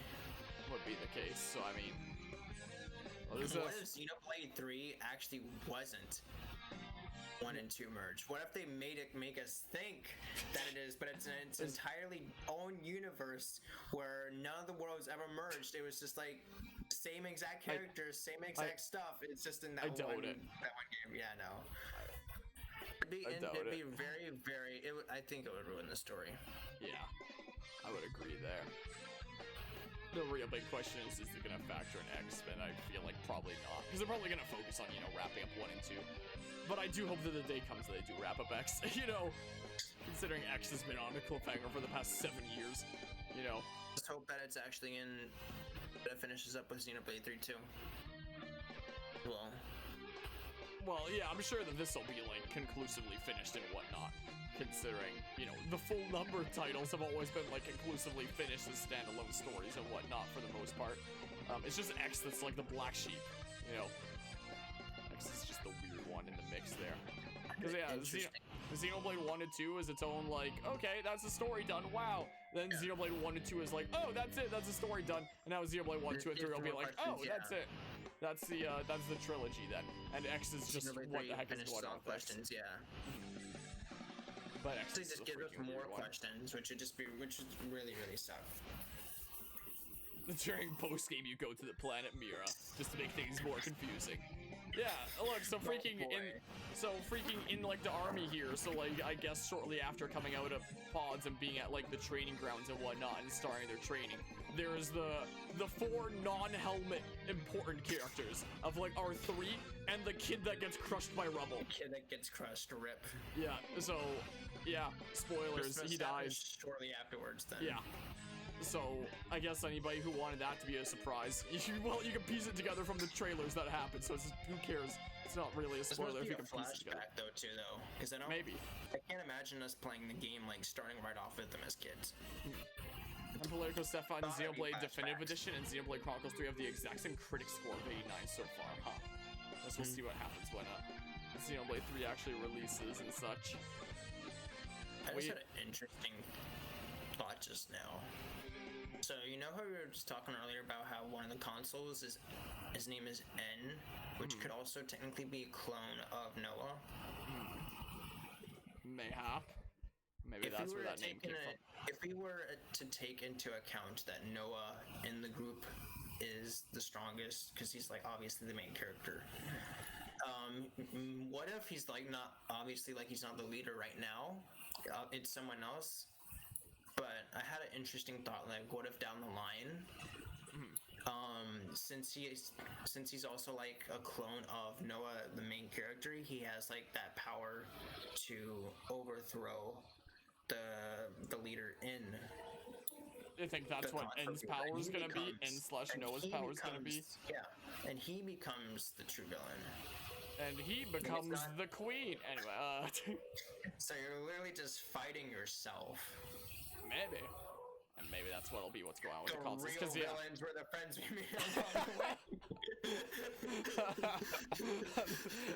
Would be the case. So I mean, what if Xenoblade 3 actually wasn't 1 and 2 merged? What if they make us think that it is, but it's its entirely own universe where none of the worlds ever merged? It was just like same exact characters, same exact stuff. It's just in that one game. Yeah, no. It'd be very, very. I think it would ruin the story. Yeah, I would agree there. The real big question is it going to factor in X? And I feel like probably not, because they're probably going to focus on, you know, wrapping up 1 and 2. But I do hope that the day comes that they do wrap up X, you know, considering X has been on a cliffhanger for the past 7 years, you know. Let's hope that it's actually that it finishes up with Xenoblade 3 too. Well, yeah, I'm sure that this will be, like, conclusively finished and whatnot, considering, you know, the full number titles have always been, like, conclusively finished as standalone stories and whatnot for the most part. It's just X that's, like, the black sheep, you know. X is just the weird one in the mix there. Because, yeah, Xenoblade 1 and 2 is its own, like, okay, that's the story done, wow. Then Xenoblade 1 and 2 is like, oh, that's it, that's the story done. And now Xenoblade 1, 2, and 3 will be like, oh, that's it. That's the trilogy then. And X is just what the heck is going on with questions, yeah. But X just give us more questions, which is really, really suck. During post-game, you go to the planet Mira, just to make things more confusing. Yeah, look, so freaking in like the army here, so like I guess shortly after coming out of pods and being at like the training grounds and whatnot and starting their training, there's the 4 non-helmet important characters of like R3 and the kid that gets crushed by rubble. Kid that gets crushed, rip. Yeah, so yeah, spoilers, he dies shortly afterwards then. Yeah. So, I guess anybody who wanted that to be a surprise, well, you can piece it together from the trailers that happened, so it's, who cares? It's not really a spoiler if you can piece it together. Though, too, though, because I don't. Maybe. I can't imagine us playing the game like starting right off with them as kids. And Politico Stefan Xenoblade Definitive Edition and Xenoblade Chronicles 3 have the exact same critic score of 89 so far, huh? Guess we'll see what happens when Xenoblade 3 actually releases and such. I just had an interesting thought just now. So you know how we were just talking earlier about how one of the consoles is his name is N, which could also technically be a clone of Noah. Mayhap. Maybe that's where that name came from. If we were to take into account that Noah in the group is the strongest, because he's like obviously the main character. What if he's like not obviously like he's not the leader right now? It's someone else. But I had an interesting thought, like, what if down the line, since he's also like a clone of Noah, the main character, he has like that power to overthrow the leader in. I think that's what N's power is gonna be. N/Noah's power is gonna be. Yeah, and he becomes the true villain. And he becomes the queen. Anyway, So you're literally just fighting yourself. Maybe. And maybe that's what'll be what's going on with the consoles. Because the villains were the friends we made along the way.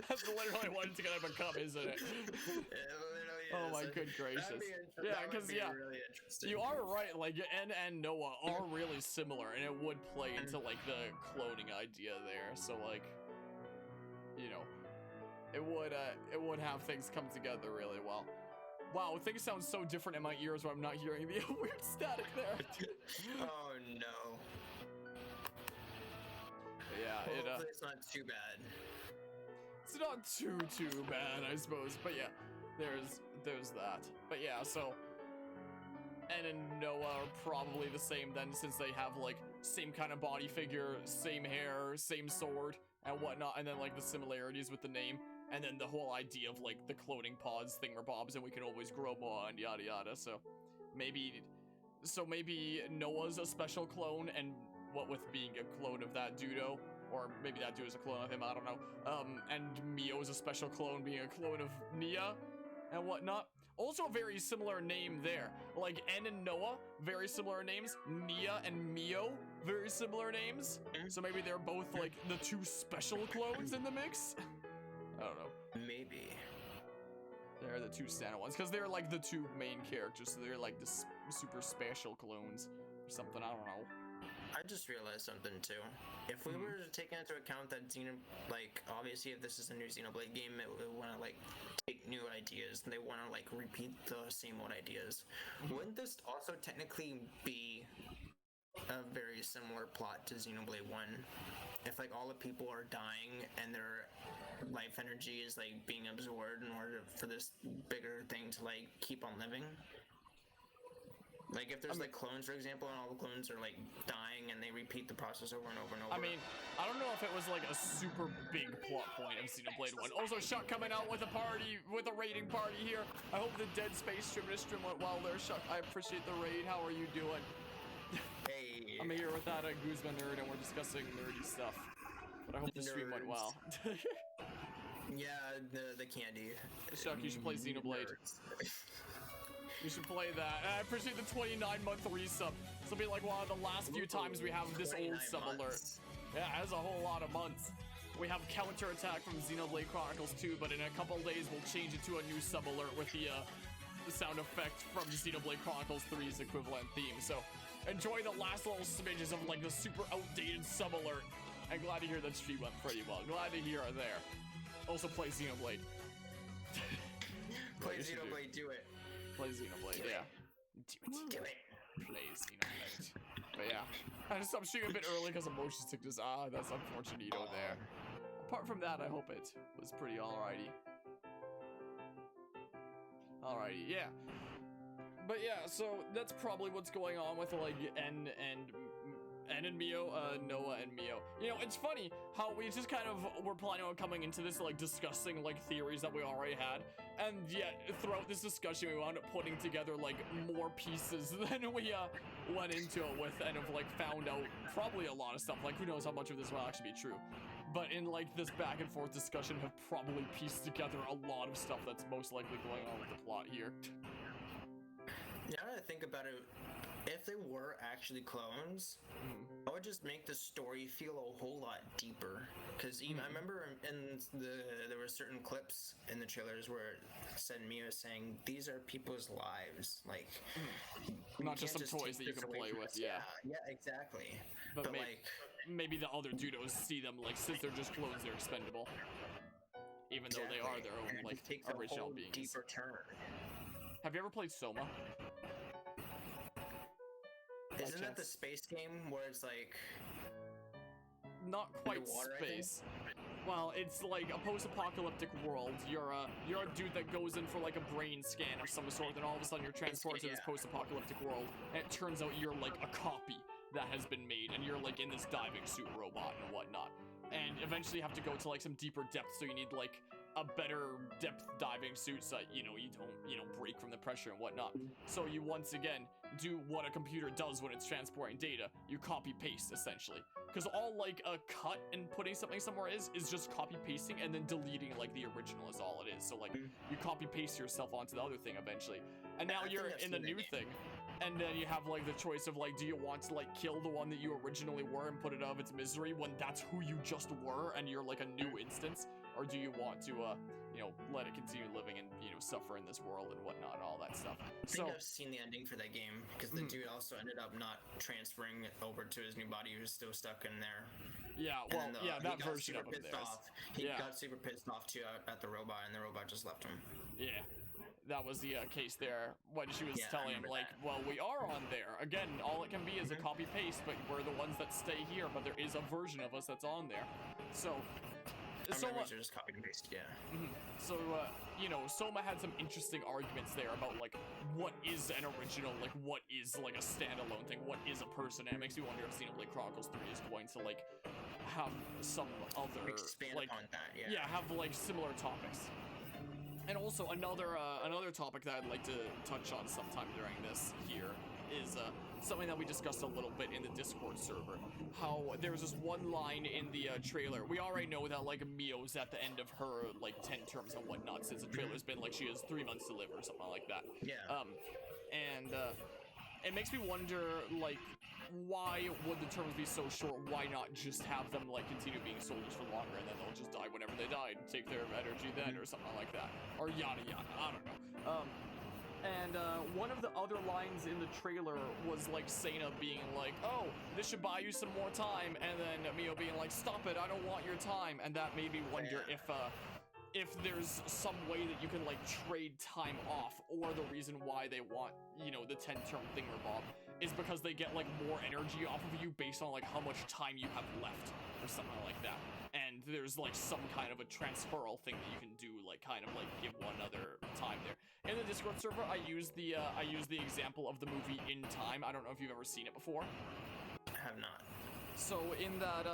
That's literally what it's gonna become, isn't it? It literally is. Oh my good gracious. Yeah, because really you are right. Like N and Noah are really similar, and it would play into like the cloning idea there. So like, you know, it would have things come together really well. Wow, things sound so different in my ears when I'm not hearing the weird static there. Oh no. Yeah, hopefully it's not too bad. It's not too bad, I suppose. But yeah, there's that. But yeah, so N and Noah are probably the same then, since they have like same kind of body figure, same hair, same sword, and whatnot, and then like the similarities with the name. And then the whole idea of like the cloning pods thingamabobs, and we can always grow more and yada yada. So maybe Noah's a special clone, and what with being a clone of that dudo, or maybe that dude is a clone of him, I don't know. And Mio's a special clone, being a clone of Nia and whatnot. Also a very similar name there. Like N and Noah, very similar names. Nia and Mio, very similar names. So maybe they're both like the 2 special clones in the mix. I don't know. Maybe. They're the 2 standard ones, because they're like the 2 main characters, so they're like the super special clones or something, I don't know. I just realized something too. If we were to take into account that like obviously if this is a new Xenoblade game, it would want to like take new ideas, and they want to like repeat the same old ideas. Wouldn't this also technically be a very similar plot to Xenoblade 1? If like all the people are dying and their life energy is like being absorbed in order for this bigger thing to like keep on living. Like if there's like clones, for example, and all the clones are like dying and they repeat the process over and over and over. I mean, I don't know if it was like a super big plot point of Xenoblade 1. Also, Shuck coming out with a raiding party here. I hope the Dead Space stream went well there, Shuck. I appreciate the raid. How are you doing? Hey. I'm here with that Guzman nerd, and we're discussing nerdy stuff. But I hope the stream went well. Yeah, the candy. Shuck, you should play Xenoblade. You should play that. And I appreciate the 29-month resub. This will be like one of the last few times we have this old sub alert. Yeah, that's a whole lot of months. We have counterattack from Xenoblade Chronicles 2, but in a couple days we'll change it to a new sub alert with the sound effect from Xenoblade Chronicles 3's equivalent theme. So enjoy the last little smidges of like the super outdated sub alert. I'm glad to hear that stream went pretty well. Glad to hear it there. Also play Xenoblade. Play Xenoblade, do it. Play Xenoblade, yeah. Do it. Play Xenoblade. But yeah, I just stopped streaming a bit early because of motion sickness. That's unfortunate there. Apart from that, I hope it was pretty alrighty. Yeah. But yeah, so that's probably what's going on with like N and And in Mio, Noah and Mio. You know, it's funny how we just kind of were planning on coming into this, like, discussing, like, theories that we already had. And yet, throughout this discussion, we wound up putting together, like, more pieces than we, went into it with, and have, like, found out probably a lot of stuff. Like, who knows how much of this will actually be true. But in, like, this back and forth discussion, have probably pieced together a lot of stuff that's most likely going on with the plot here. Now that I think about it, if they were actually clones, I would just make the story feel a whole lot deeper. Because I remember there were certain clips in the trailers where it said Mia saying, "These are people's lives, like not just some toys that you can play with." Yeah, exactly. But maybe the other Dudos see them, like, since they're just clones, they're expendable, even though they are their own, like, original beings. Deeper turn. Have you ever played Soma? Isn't that the space game where it's like... Not quite space. Well, it's like a post-apocalyptic world. You're a dude that goes in for like a brain scan of some sort, and all of a sudden you're transported to this post-apocalyptic world, and it turns out you're like a copy that has been made, and you're like in this diving suit robot and whatnot. And eventually you have to go to like some deeper depths, so you need like a better depth diving suit so that, you know, you don't, you know, break from the pressure and whatnot. So you once again do what a computer does when it's transporting data. You copy paste, essentially. Because all like a cut and putting something somewhere is just copy pasting and then deleting like the original is all it is. So like you copy paste yourself onto the other thing eventually. And now you're in the new thing. And then you have like the choice of like, do you want to like kill the one that you originally were and put it out of its misery when that's who you just were and you're like a new instance? Or do you want to, you know, let it continue living and, you know, suffer in this world and whatnot and all that stuff? I think I've seen the ending for that game, because the dude also ended up not transferring it over to his new body. He was still stuck in there. Yeah, well, yeah, that version of him there. He got super pissed off, too, at the robot, and the robot just left him. Yeah, that was the case there, when she was telling him, like, well, we are on there. Again, all it can be is a copy-paste, but we're the ones that stay here, but there is a version of us that's on there. So... Soma just copy and paste, yeah. So, you know, Soma had some interesting arguments there about, like, what is an original, like, what is, like, a standalone thing, what is a person, and it makes me wonder if Xenoblade Chronicles 3 is going to, like, have some other, expand like, upon that, yeah, have, like, similar topics. And also, another topic that I'd like to touch on sometime during this here is something that we discussed a little bit in the Discord server. How there's this one line in the trailer. We already know that, like, Mio's at the end of her, like, 10 terms and whatnot, since the trailer's been, like, she has 3 months to live or something like that. Yeah. It makes me wonder, like, why would the terms be so short? Why not just have them, like, continue being soldiers for longer, and then they'll just die whenever they die and take their energy then, or something like that. Or yada yada, I don't know. And one of the other lines in the trailer was, like, Sena being like, oh, this should buy you some more time, and then Mio being like, stop it, I don't want your time, and that made me wonder if there's some way that you can, like, trade time off, or the reason why they want, you know, the 10-term thingamabob is because they get, like, more energy off of you based on, like, how much time you have left, or something like that. And there's, like, some kind of a transferal thing that you can do, like, kind of, like, give one another time there. In the Discord server, I use the example of the movie In Time. I don't know if you've ever seen it before. I have not. So in that,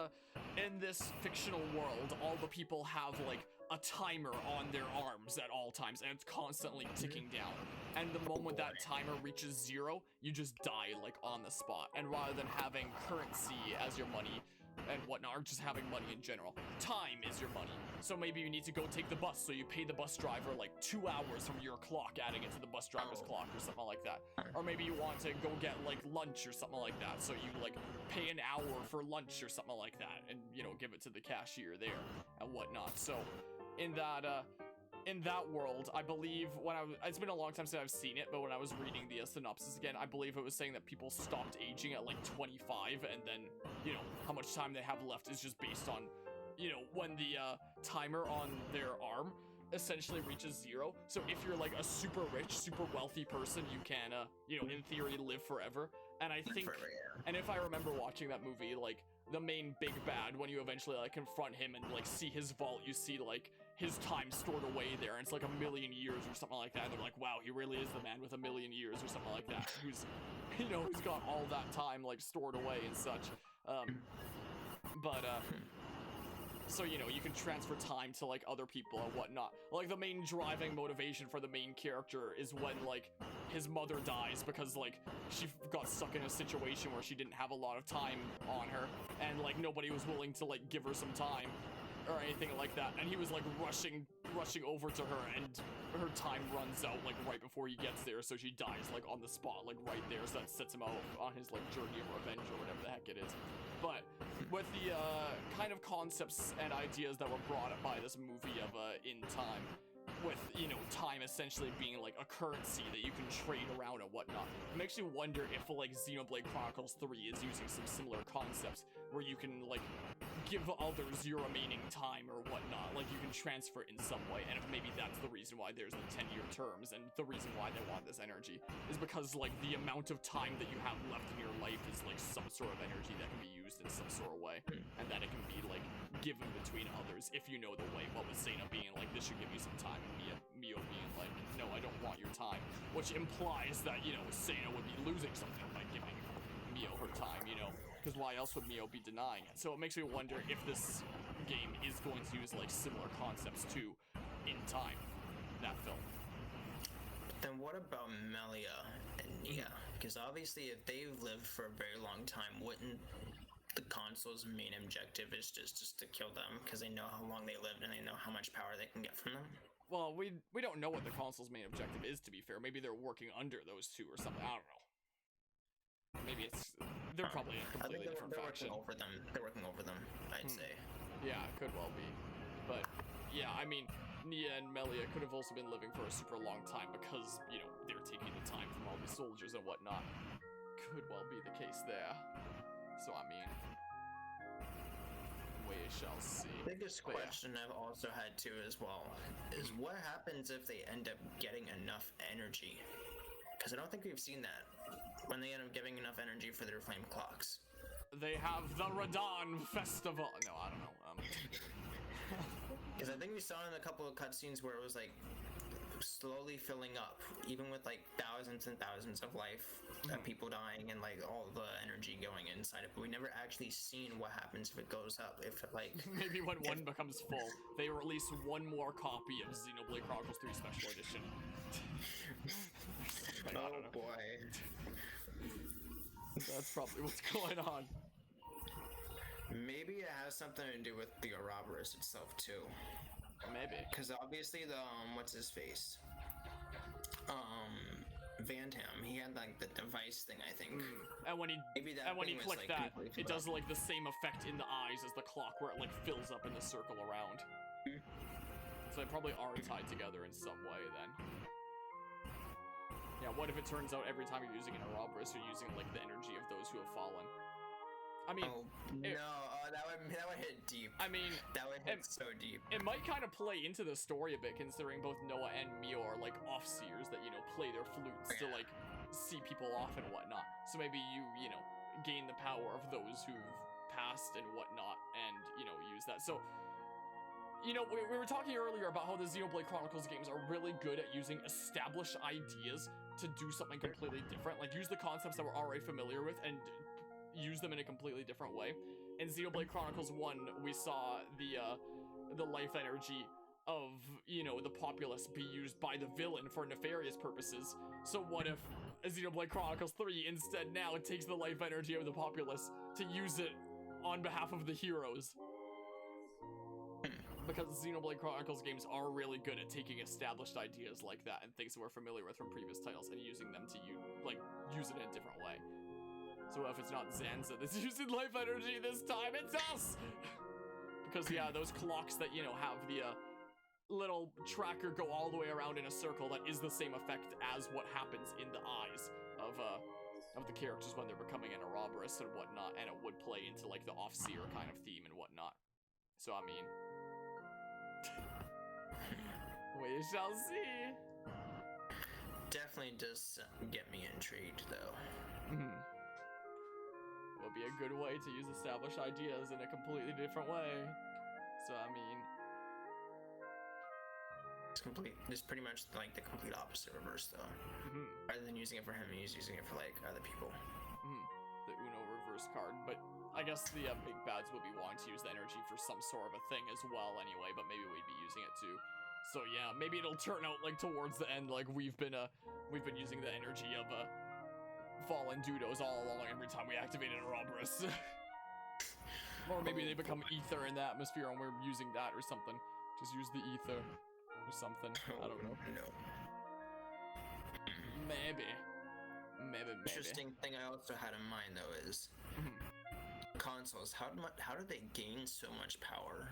in this fictional world, all the people have, like, a timer on their arms at all times, and it's constantly ticking down. And the moment that timer reaches 0, you just die, like, on the spot. And rather than having currency as your money and whatnot, or just having money in general, time is your money. So maybe you need to go take the bus, so you pay the bus driver, like, 2 hours from your clock, adding it to the bus driver's clock, or something like that. Or maybe you want to go get, like, lunch or something like that, so you, like, pay an hour for lunch or something like that, and, you know, give it to the cashier there, and whatnot. So, in that world, I believe it's been a long time since I've seen it, but when I was reading the synopsis again, I believe it was saying that people stopped aging at, like, 25, and then, you know, how much time they have left is just based on, you know, when the timer on their arm essentially reaches 0. So if you're, like, a super rich, super wealthy person, you can, you know, in theory, live forever. And I think, and if I remember watching that movie, like, the main big bad, when you eventually, like, confront him and, like, see his vault, you see, like, his time stored away there, and it's like 1,000,000 years or something like that. And they're like, wow, he really is the man with 1,000,000 years or something like that, who's who's got all that time like stored away and such. So, you can transfer time to, like, other people and whatnot. Like, the main driving motivation for the main character is when, like, his mother dies because, like, she got stuck in a situation where she didn't have a lot of time on her, and, like, nobody was willing to, like, give her some time or anything like that. And he was, like, rushing over to her, and her time runs out, like, right before he gets there, so she dies, like, on the spot, like, right there. So that sets him out on his, like, journey of revenge or whatever the heck it is. But with the kind of concepts and ideas that were brought up by this movie of In Time, with, time essentially being, like, a currency that you can trade around and whatnot, it makes you wonder if, like, Xenoblade Chronicles 3 is using some similar concepts where you can, like, give others your remaining time or whatnot, like, you can transfer it in some way, and if maybe that's the reason why there's the 10-year terms, and the reason why they want this energy is because, like, the amount of time that you have left in your life is, like, some sort of energy that can be used in some sort of way, and that it can be, like, given between others if you know the way. What with Sena being like, this should give you some time, and Mio being like, no, I don't want your time, which implies that, Sena would be losing something by giving Mio her time, because why else would Mio be denying it? So it makes me wonder if this game is going to use, like, similar concepts to In Time, that film. Then what about Melia and Nia? Because obviously if they've lived for a very long time, wouldn't the console's main objective is just to kill them because they know how long they lived and they know how much power they can get from them? Well, we don't know what the console's main objective is, to be fair. Maybe they're working under those two or something. I don't know. Maybe they're probably a completely different faction. They're working over them, I'd say. Yeah, it could well be. But, yeah, I mean, Nia and Melia could have also been living for a super long time because, they're taking the time from all the soldiers and whatnot. Could well be the case there. So, I mean, we shall see. The biggest question I've also had too as well is what happens if they end up getting enough energy? Because I don't think we've seen that when they end up giving enough energy for their flame clocks. They have the Radon Festival. No, I don't know. Because I think we saw in a couple of cutscenes where it was like slowly filling up, even with like thousands and thousands of life of people dying and like all the energy going inside it. But we never actually seen what happens if it goes up. If it, like maybe when one becomes full, they release one more copy of Xenoblade Chronicles 3 Special Edition. Oh boy. That's probably what's going on. Maybe it has something to do with the Ouroboros itself too. Maybe. Because obviously the what's his face? Vantam, he had like the device thing, I think. And when he clicked like that, it does like the same effect in the eyes as the clock, where it like fills up in the circle around. So they probably are tied together in some way then. Yeah, what if it turns out every time you're using an Ouroboros, you're using like the energy of those who have fallen? I mean, that would hit deep. I mean, that would hit so deep. It might kind of play into the story a bit, considering both Noah and Mio are like off-seers that, play their flutes to like see people off and whatnot. So maybe you gain the power of those who've passed and whatnot, and use that. So we were talking earlier about how the Xenoblade Chronicles games are really good at using established ideas to do something completely different. Like, use the concepts that we're already familiar with and use them in a completely different way. In Xenoblade Chronicles 1, we saw the life energy of, the populace be used by the villain for nefarious purposes. So what if Xenoblade Chronicles 3 instead now takes the life energy of the populace to use it on behalf of the heroes? Because Xenoblade Chronicles games are really good at taking established ideas like that and things that we're familiar with from previous titles and using them to use it in a different way. So if it's not Zanza that's using life energy this time, it's us! Because, yeah, those clocks that, have the little tracker go all the way around in a circle, that is the same effect as what happens in the eyes of the characters when they're becoming an Ouroboros and whatnot, and it would play into, like, the off-seer kind of theme and whatnot. So, I mean, we shall see. Definitely does get me intrigued, though. Will be a good way to use established ideas in a completely different way. So, I mean, It's pretty much like the complete opposite reverse though. Rather than using it for him, he's using it for like other people. The Uno reverse card, but I guess the big bads will be wanting to use the energy for some sort of a thing as well anyway, but maybe we'd be using it too. So yeah, maybe it'll turn out like towards the end like we've been using the energy of fallen Dudos all along every time we activated a Ouroboros. Or maybe they become ether in the atmosphere and we're using that or something. Just use the ether or something. I don't know. No. Maybe. Interesting thing I also had in mind though is consoles. How do they gain so much power?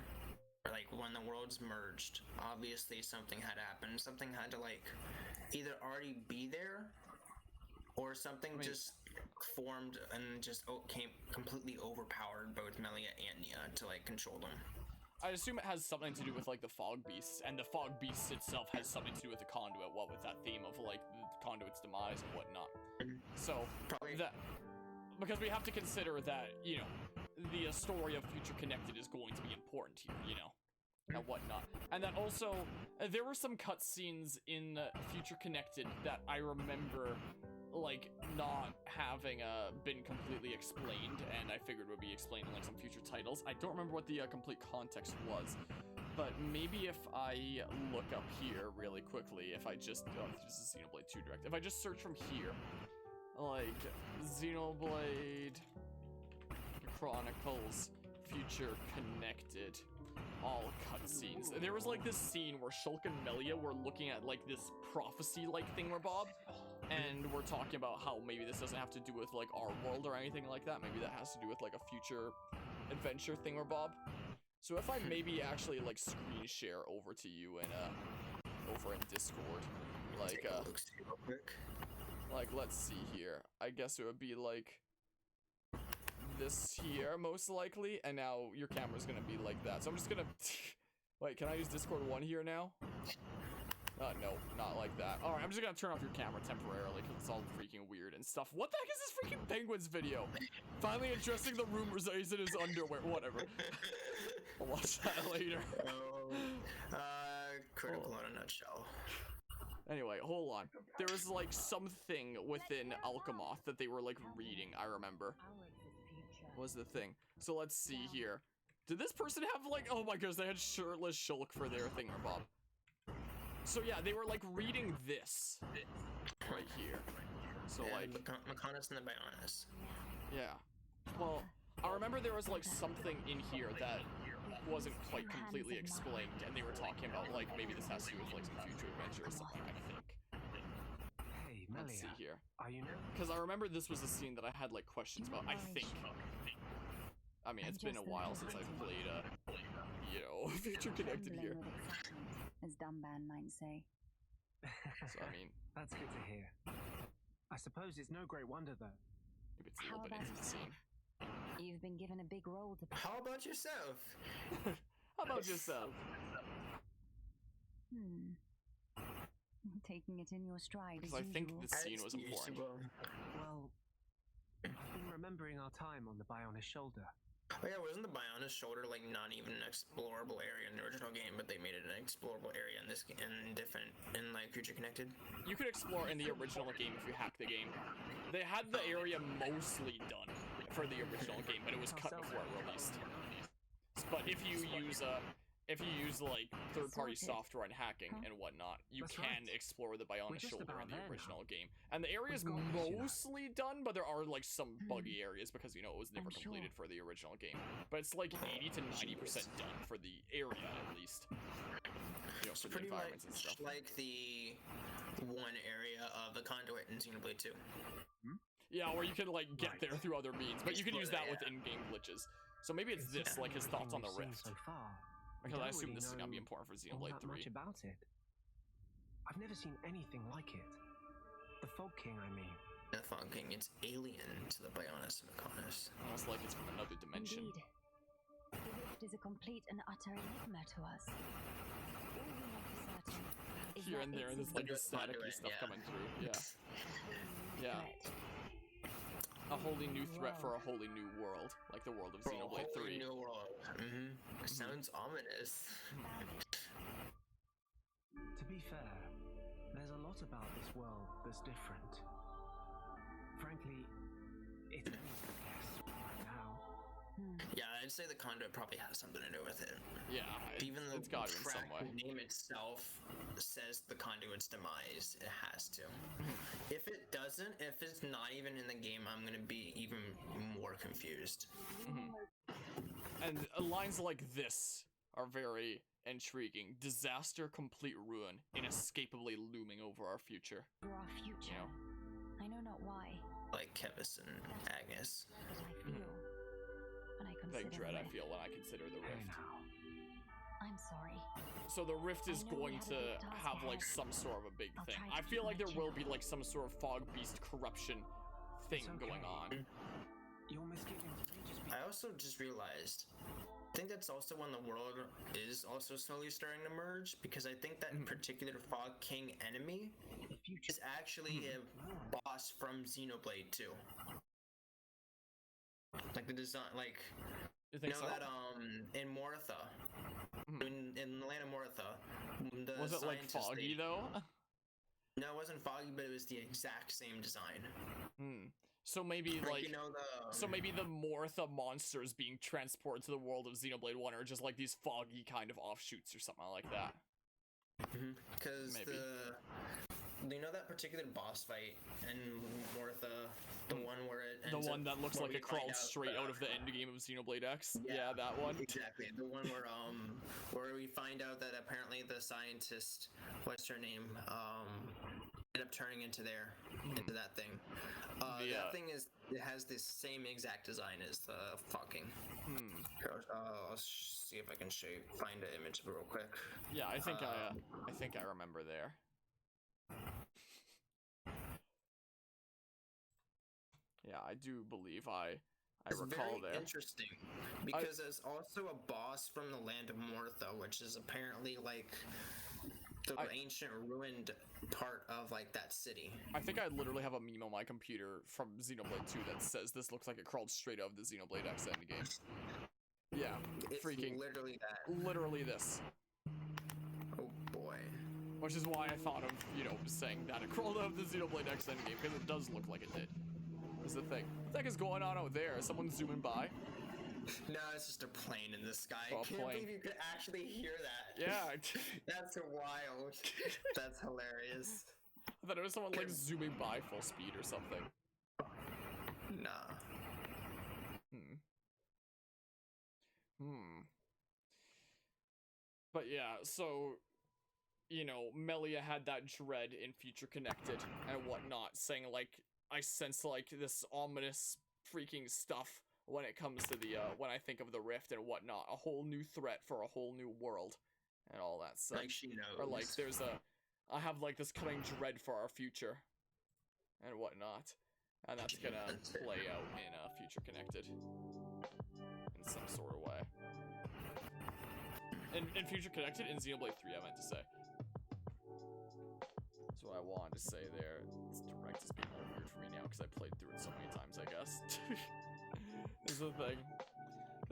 Like when the worlds merged, obviously something had happened. Something had to like either already be there, or something just formed and just came completely overpowered both Melia and Nia to like control them. I assume it has something to do with like the fog beasts, and the fog beasts itself has something to do with the conduit. What with that theme of like the conduit's demise and whatnot. So probably that, because we have to consider that, you know, the story of Future Connected is going to be important here, you know, and whatnot. And that also, there were some cutscenes in Future Connected that I remember, like, not having been completely explained, and I figured would be explained in, like, some future titles. I don't remember what the complete context was, but maybe if I look up here really quickly, if I just, this is Xenoblade 2 Direct, if I just search from here, like, Xenoblade Chronicles Future Connected, all cutscenes. There was like this scene where Shulk and Melia were looking at like this prophecy-like thingamabob, and we're talking about how maybe this doesn't have to do with like our world or anything like that. Maybe that has to do with like a future adventure thingamabob. So if I maybe actually like screen share over to you and over in Discord, like real quick. Like, let's see here. I guess it would be like this here, most likely, and now your camera's gonna be like that. So I'm just gonna... Wait, can I use Discord 1 here now? No, not like that. Alright, I'm just gonna turn off your camera temporarily, because it's all freaking weird and stuff. What the heck is this freaking Penguins video? Finally addressing the rumors that he's in his underwear. Whatever. I'll watch that later. Critical in a nutshell. Anyway, hold on. There was like something within Alchemoth that they were like reading, I remember. Was the thing. So let's see here. Did this person have like, oh my gosh, they had shirtless Shulk for their thingamabob. So yeah, they were like reading this right here. So like Mechonis and the Bionis. Yeah. Well, I remember there was like something in here that wasn't quite completely explained, and they were talking about like maybe this has to do with like some future adventure or something, I think. Hey, Melia, let's see here. Are you now? Because I remember this was a scene that I had like questions about, I think. I mean, it's been a while since I've played you know, Future Connected here. As Dumban might say. So I mean, that's good to hear. I suppose it's no great wonder though. Maybe it's a little bit into the scene. You've been given a big role to play. How about yourself? How about yourself? Taking it in your stride. Because I think this scene was important. Well, I've been remembering our time on the Bionis shoulder. Oh yeah, wasn't the Bionis shoulder like not even an explorable area in the original game, but they made it an explorable area in this in like Future Connected? You could explore in the original game if you hack the game. They had the area mostly done for the original game, but it was cut before it released. But if you use like third-party software and hacking and whatnot, you can explore the Bionis shoulder in the original game. And the area is mostly done, but there are like some buggy areas because, you know, it was never completed for the original game. But it's like 80 to 90% done for the area, at least. You know, for the environments and stuff. Like the one area of the conduit in Xenoblade 2. Yeah, where you can like get there through other means, but you can use that with in-game glitches. So maybe it's this, like his thoughts on the Rift. Because I assume this is going to be important for Xenoblade 3. Much about it. I've never seen anything like it. The Fog King, I mean. The Fog King, it's alien to the Bionis and Mechonis. Almost like it's from another dimension. Indeed. The Rift is a complete and utter enigma to us. All we know for certain is here and there, and there's like this staticky stuff coming through. Yeah. A wholly new threat for a wholly new world, like the world of Xenoblade 3. New world. Sounds ominous. To be fair, there's a lot about this world that's different. Frankly, it's anything to guess right now. Yeah, I'd say the conduit probably has something to do with it. Yeah, Even though it's got to in some track way. name itself says the conduit's demise, it has to. If it doesn't, if it's not even in the game, I'm gonna be even more confused. And lines like this are very intriguing. Disaster, complete ruin, inescapably looming over our future. For our future. You know? I know not why, Like Kevis and Agnes. but I feel. When I consider Like dread the I rift. feel when I consider the Hey rift. now. I'm sorry. So the rift is I know we going have a to big task have like ahead. some sort of a big I'll thing. try to I feel keep like my there chin will up. be like some sort of fog beast corruption thing It's going okay. on. Your misgivings may just be. I also just realized, I think that's also when the world is also slowly starting to merge, because I think that particular Fog King enemy is actually a boss from Xenoblade 2. Like the design, like, You you think know so? that in Mortha, in the land of Mortha, the Was it like scientists, foggy though? No, it wasn't foggy, but it was the exact same design. So maybe like you know the so maybe the Mortha monsters being transported to the world of Xenoblade 1 are just like these foggy kind of offshoots or something like that. because Maybe. you know that particular boss fight in Mortha, the one where it The ends one up, that looks where like we it crawled find straight out of the end game of Xenoblade X. Yeah, that one. Exactly, the one where we find out that apparently the scientist, what's her name, ended up turning into that thing. That thing it has the same exact design as the fucking. I'll see if I can find an image of it real quick. Yeah, I think I remember there. Yeah, I do believe I It's recall very there. interesting because there's also a boss from the land of Mortha, which is apparently like the ancient ruined part of like that city. I think I literally have a meme on my computer from Xenoblade 2 that says this looks like it crawled straight out of the Xenoblade X endgame. Yeah, It's freaking literally that. literally this. Oh boy. Which is why I thought of, saying that it crawled out of the Xenoblade X endgame, because it does look like it did. Is the thing. What the heck is going on out there? Is someone zooming by? No, it's just a plane in the sky. Oh, I can't plane. believe you could actually hear that. Yeah. That's wild. That's hilarious. I thought it was someone like zooming by full speed or something. Nah. But yeah, so Melia had that dread in Future Connected and whatnot, saying like I sense like this ominous freaking stuff when it comes to the when I think of the Rift and whatnot, a whole new threat for a whole new world and all that stuff. Like she knows. Or like I have like this coming dread for our future and whatnot, and that's gonna play out in Future Connected in some sort of way. In Future Connected, in Xenoblade 3, I meant to say. That's what I wanted to say there. This direct is being a little weird for me now because I played through it so many times, I guess. This is the thing.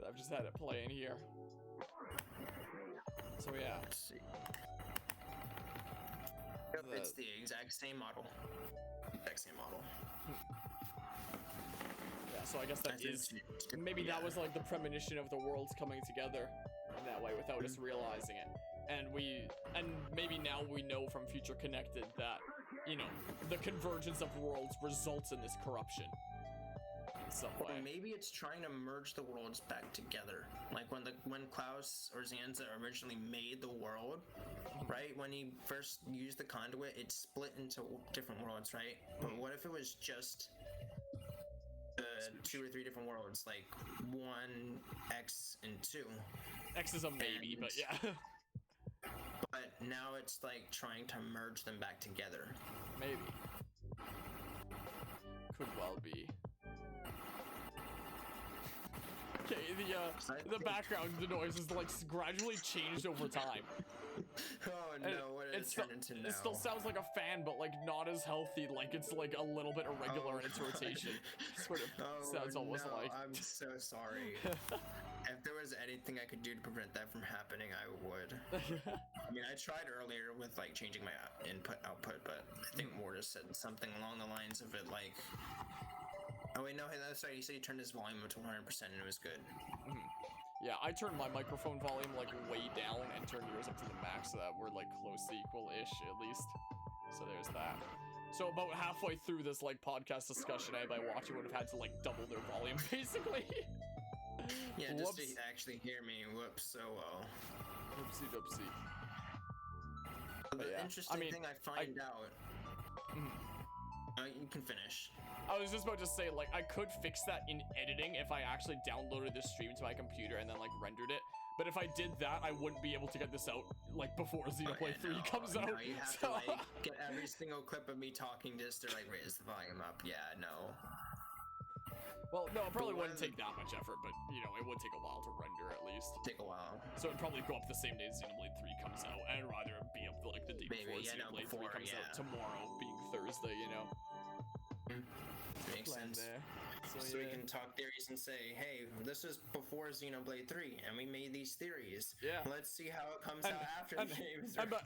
I've just had it playing here. So yeah. Let's see. Yep, it's the exact same model. Yeah, so I guess that is... Maybe that was like the premonition of the worlds coming together in that way without us realizing it. And maybe now we know from Future Connected that, the convergence of worlds results in this corruption. In some way. Or maybe it's trying to merge the worlds back together. Like when Klaus or Zanza originally made the world, right? When he first used the conduit, it split into different worlds, right? But what if it was just 2 or 3 different worlds, like 1, X, and 2? X is a maybe, but yeah. But now it's like trying to merge them back together. Maybe. Could well be. Okay, the background, the noise is like gradually changed over time. Oh no, what turned into now. It still sounds like a fan, but like not as healthy. Like it's like a little bit irregular in its rotation. Sort of sounds almost like. I'm so sorry. If there was anything I could do to prevent that from happening, I would. I mean, I tried earlier with like changing my input-output, but I think Mortis said something along the lines of it like, oh wait, no, that's right. He said he turned his volume up to 100% and it was good. Yeah, I turned my microphone volume like way down and turned yours up to the max so that we're like close to equal-ish at least. So there's that. So about halfway through this like podcast discussion, anybody watching would have had to like double their volume basically. Yeah, just to actually hear me. Whoops, so well. Oopsie doopsie. The interesting thing I find out. You can finish. I was just about to say, like, I could fix that in editing if I actually downloaded this stream to my computer and then, like, rendered it. But if I did that, I wouldn't be able to get this out, like, before Xenoblade 3 comes out. No, you have to, like, get every single clip of me talking just to, like, raise the volume up. Yeah, no. Well, no, it probably wouldn't take that much effort, but, you know, it would take a while to render, at least. Take a while. So it'd probably go up the same day Xenoblade 3 comes out. I'd rather it be up, like, the day before Xenoblade 3 comes out, tomorrow being Thursday, you know? Makes sense. So we can talk theories and say, hey, this is before Xenoblade 3, and we made these theories. Yeah. Let's see how it comes out after the game is released.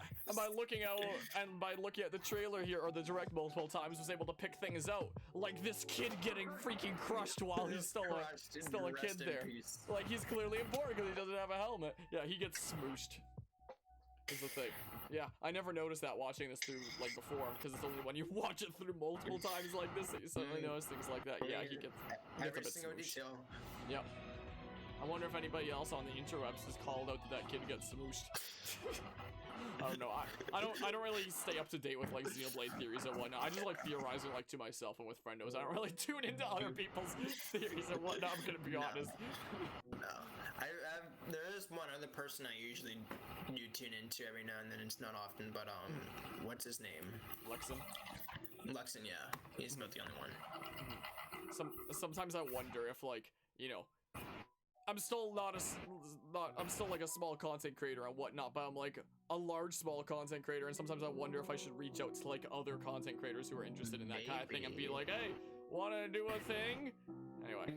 And by looking at the trailer here or the direct multiple times, was able to pick things out, like this kid getting freaking crushed while he's still a kid there. Like he's clearly important because he doesn't have a helmet. Yeah, he gets smooshed. Is the thing. Yeah, I never noticed that watching this through, like, before, because it's only when you watch it through multiple times like this that you suddenly notice things like that. Yeah, he gets a bit single detail. Yep. I wonder if anybody else on the interwebs has called out that that kid gets smooshed. I don't know. I don't really stay up to date with like Xenoblade theories and whatnot. I just like theorizing like to myself and with friendos. I don't really tune into other people's theories and whatnot. I'm gonna be honest. No, there is one other person I usually do tune into every now and then. It's not often, but what's his name? Luxon, yeah. He's not the only one. Sometimes I wonder if like, you know, I'm still like a small content creator and whatnot, but I'm like a large small content creator, and sometimes I wonder if I should reach out to like other content creators who are interested in that kind of thing and be like, hey, wanna do a thing? Anyway.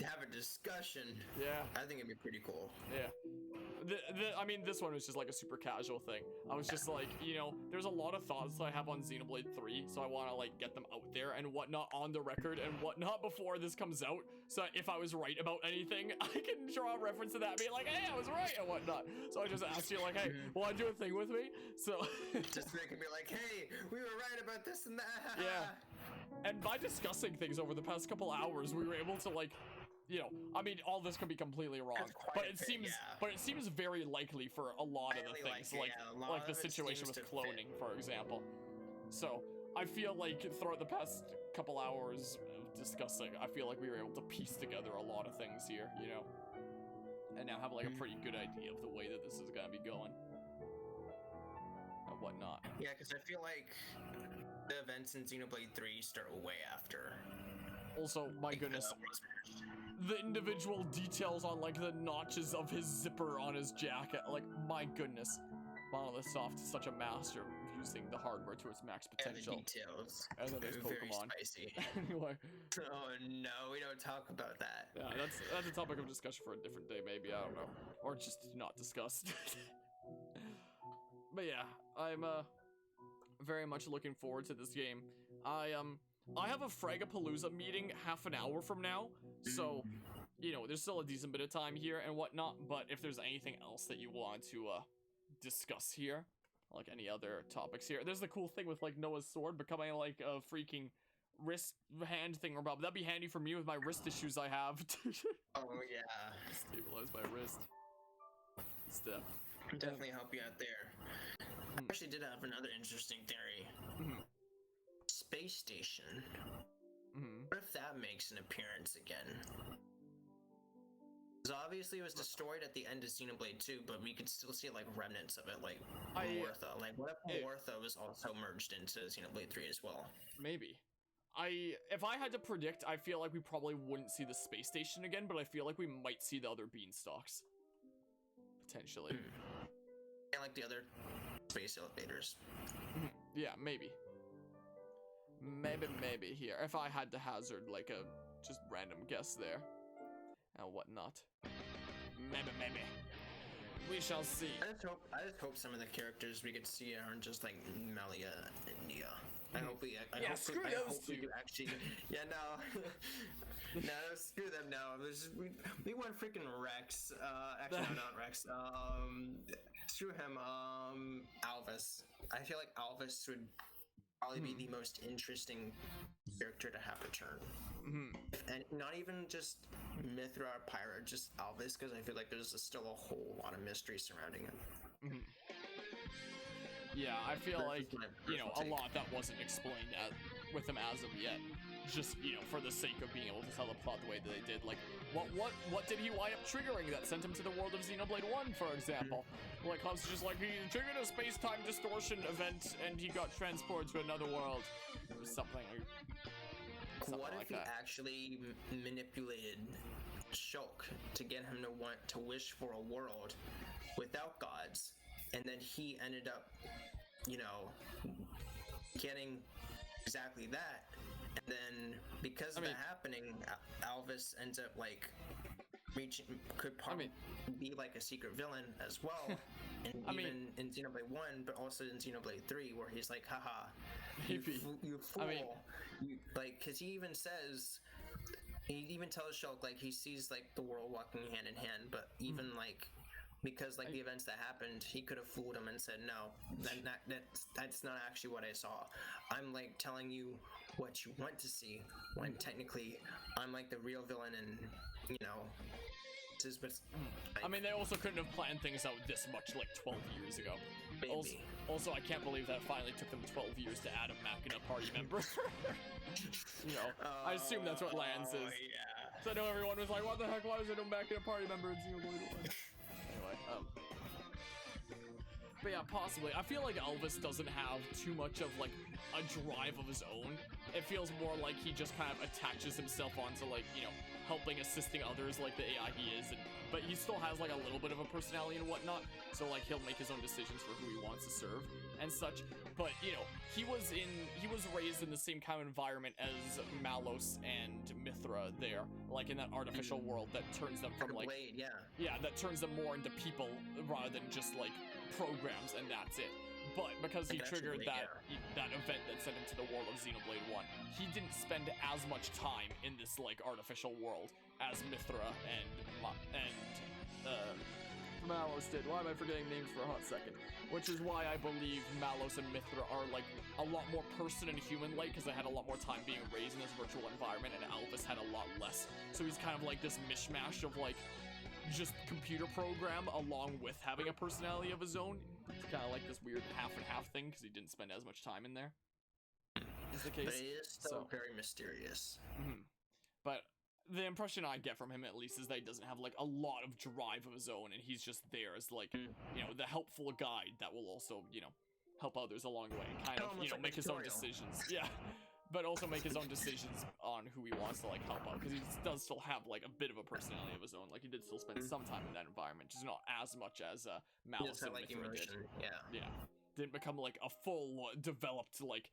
Have a discussion. Yeah. I think it'd be pretty cool. Yeah. I mean, this one was just like a super casual thing. I was just like, you know, there's a lot of thoughts that I have on Xenoblade 3, so I want to like get them out there and whatnot on the record and whatnot before this comes out. So if I was right about anything, I can draw a reference to that and be like, hey, I was right and whatnot. So I just asked you like, hey, want to do a thing with me? So just making me like, hey, we were right about this and that. Yeah. And by discussing things over the past couple hours, we were able to like, you know, I mean, all this can be completely wrong, but it seems very likely for a lot of the things, like the situation with cloning, for example. So I feel like throughout the past couple hours of discussing, I feel like we were able to piece together a lot of things here, you know, and now have like a pretty good idea of the way that this is gonna be going and whatnot. Yeah, because I feel like the events in Xenoblade 3 start way after. Also, my goodness, the individual details on like the notches of his zipper on his jacket, like my goodness, MonolithSoft is such a master of using the hardware to its max potential. And the details. And then there's Pokemon. Very spicy. Anyway. Oh no, we don't talk about that. Yeah, that's a topic of discussion for a different day, maybe, I don't know, or just not discussed. But yeah, I'm very much looking forward to this game. I have a Fragapalooza meeting half an hour from now, so, you know, there's still a decent bit of time here and whatnot, but if there's anything else that you want to, discuss here, like any other topics here, there's the cool thing with, like, Noah's sword becoming, like, a freaking wrist hand thing, or that'd be handy for me with my wrist issues I have. Oh, yeah. Stabilize my wrist. Stuff. Definitely help you out there. I actually did have another interesting theory. Space station. What if that makes an appearance again? Because obviously it was destroyed at the end of Xenoblade 2, but we could still see like remnants of it, like Mortha. Like, what if Mortha was also merged into Xenoblade 3 as well? Maybe. If I had to predict, I feel like we probably wouldn't see the space station again, but I feel like we might see the other beanstalks. Potentially. And like the other space elevators. Yeah, maybe here. If I had to hazard like a just random guess there and whatnot. Maybe. We shall see. I just hope some of the characters we get to see aren't just like Melia and Nia. I hope we do actually. Yeah, no. No, screw them now. We want freaking Rex. Actually, no, not Rex. Screw him. Alvis. I feel like Alvis would probably be the most interesting character to have return. And not even just Mithra or Pyra, just Alvis, because I feel like there's still a whole lot of mystery surrounding him. Yeah, I feel like, a lot that wasn't explained with him as of yet. Just, for the sake of being able to tell the plot the way that they did. Like, what did he wind up triggering that sent him to the world of Xenoblade 1, for example? Like, Hub's just like, he triggered a space-time distortion event and he got transported to another world. It was something what like if he that. actually manipulated Shulk to get him to want to wish for a world without gods, and then he ended up, getting exactly that, and then because of that happening, Alvis ends up like could probably be like a secret villain as well, and even in Xenoblade 1, but also in Xenoblade 3, where he's like, haha, you fool. Because he even tells Shulk, like, he sees like the world walking hand in hand, but even like, because like the events that happened, he could have fooled him and said, no, that's not actually what I saw. I'm like telling you what you want to see, when technically I'm like the real villain, and this is what's they also couldn't have planned things out this much like 12 years ago. Also, I can't believe that it finally took them 12 years to add a Machina party member. I assume that's what Lance is. Yeah. So I know everyone was like, what the heck, why is there no Machina party member in Xenoblade 1? Anyway, but yeah, possibly. I feel like Elvis doesn't have too much of like a drive of his own. It feels more like he just kind of attaches himself onto like, helping, assisting others like the AI he is, but he still has like a little bit of a personality and whatnot, so like he'll make his own decisions for who he wants to serve and such. But he was raised in the same kind of environment as Malos and Mithra there, like in that artificial world that turns them from like Blade, that turns them more into people rather than just like programs, and that's it. But because he triggered that event that sent him to the world of Xenoblade 1, he didn't spend as much time in this like artificial world as Mithra and Malos did. Why am I forgetting names for a hot second? Which is why I believe Malos and Mithra are like a lot more person and human-like, because they had a lot more time being raised in this virtual environment, and Alvis had a lot less. So he's kind of like this mishmash of like just computer program along with having a personality of his own. It's kind of like this weird half and half thing because he didn't spend as much time in there. Is the case. But he is still very mysterious. But the impression I get from him, at least, is that he doesn't have like a lot of drive of his own, and he's just there as like the helpful guide that will also help others along the way and kind of make his own decisions. Yeah. But also make his own decisions on who he wants to like help out, because he does still have like a bit of a personality of his own. Like he did still spend some time in that environment, just not as much as Malos and Mithra did. Yeah. Didn't become like a full developed like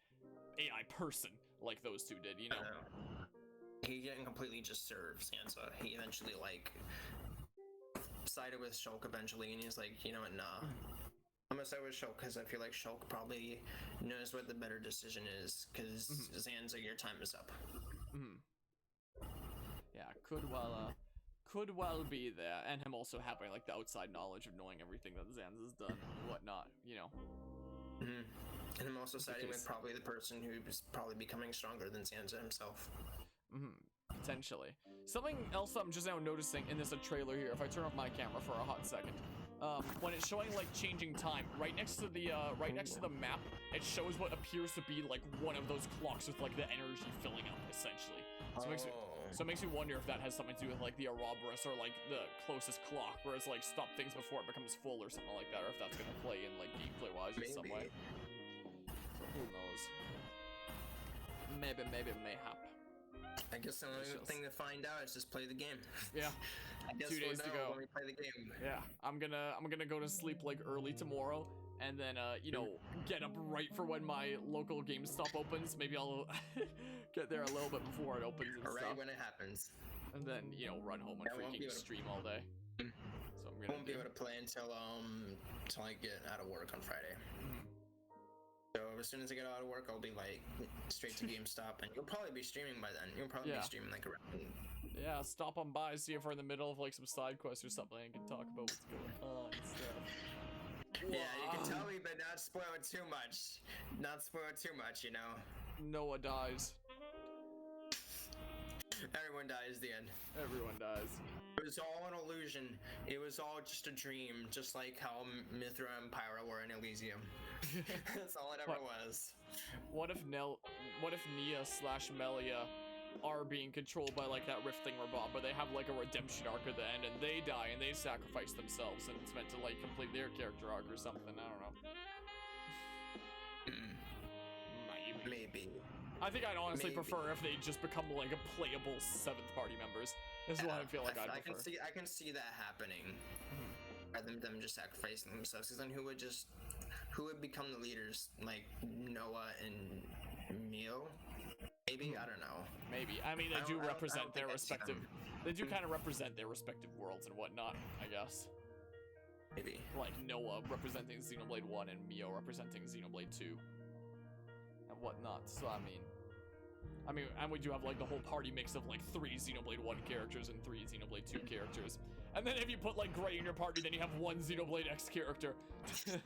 AI person like those two did. He didn't completely just serve Sansa. He eventually like sided with Shulk eventually, and he's like, you know what, nah. I'm gonna side with Shulk because I feel like Shulk probably knows what the better decision is, because Zanza, your time is up. Yeah, could well be there, and him also having like the outside knowledge of knowing everything that Zanza's done and whatnot, And I'm also siding with probably the person who's probably becoming stronger than Zanza himself. Potentially. Something else I'm just now noticing in this trailer here, if I turn off my camera for a hot second, when it's showing like changing time, right next to the map, it shows what appears to be like one of those clocks with like the energy filling up, essentially. So it makes me wonder if that has something to do with like the Ouroboros or like the closest clock, where it's like stop things before it becomes full or something like that, or if that's gonna play in like gameplay wise in some way. So who knows? Maybe mayhap. I guess the only thing to find out is just play the game. Yeah. I guess 2 days to go when we play the game. Yeah. I'm gonna go to sleep like early tomorrow, and then you know, get up right for when my local GameStop opens. Maybe I'll get there a little bit before it opens and Right stuff. when it happens. And then, you know, run home and freaking stream all day. So I'm gonna won't be able to play until I get out of work on Friday. So as soon as I get out of work, I'll be like straight to GameStop, and you'll probably be streaming by then. You'll probably be streaming like around. Yeah, stop on by, see if we're in the middle of like some side quests or something, and can talk about what's going on and stuff. Yeah, you can tell me, but not spoil it too much. Not spoil it too much, you know. Noah dies. Everyone dies at the end. Everyone dies. It was all an illusion. It was all just a dream, just like how Mithra and Pyra were in Elysium. That's all it ever was. What if Nia/Melia are being controlled by like that rift thingamabob, but they have like a redemption arc at the end, and they die and they sacrifice themselves, and it's meant to like complete their character arc or something. I don't know. Maybe. I think I'd honestly prefer if they just become like a playable 7th party members. This is what I feel like I'd prefer. I can see that happening. Rather than them just sacrificing themselves, because then who would become the leaders? Like Noah and Mio? Maybe, I don't know. Maybe. I mean, they do represent their respective. They do kind of represent their respective worlds and whatnot, I guess. Maybe. Like Noah representing Xenoblade 1 and Mio representing Xenoblade 2. And whatnot. So I mean, and we do have like the whole party mix of like 3 Xenoblade 1 characters and 3 Xenoblade 2 characters. And then if you put like Gray in your party, then you have 1 Xenoblade X character. So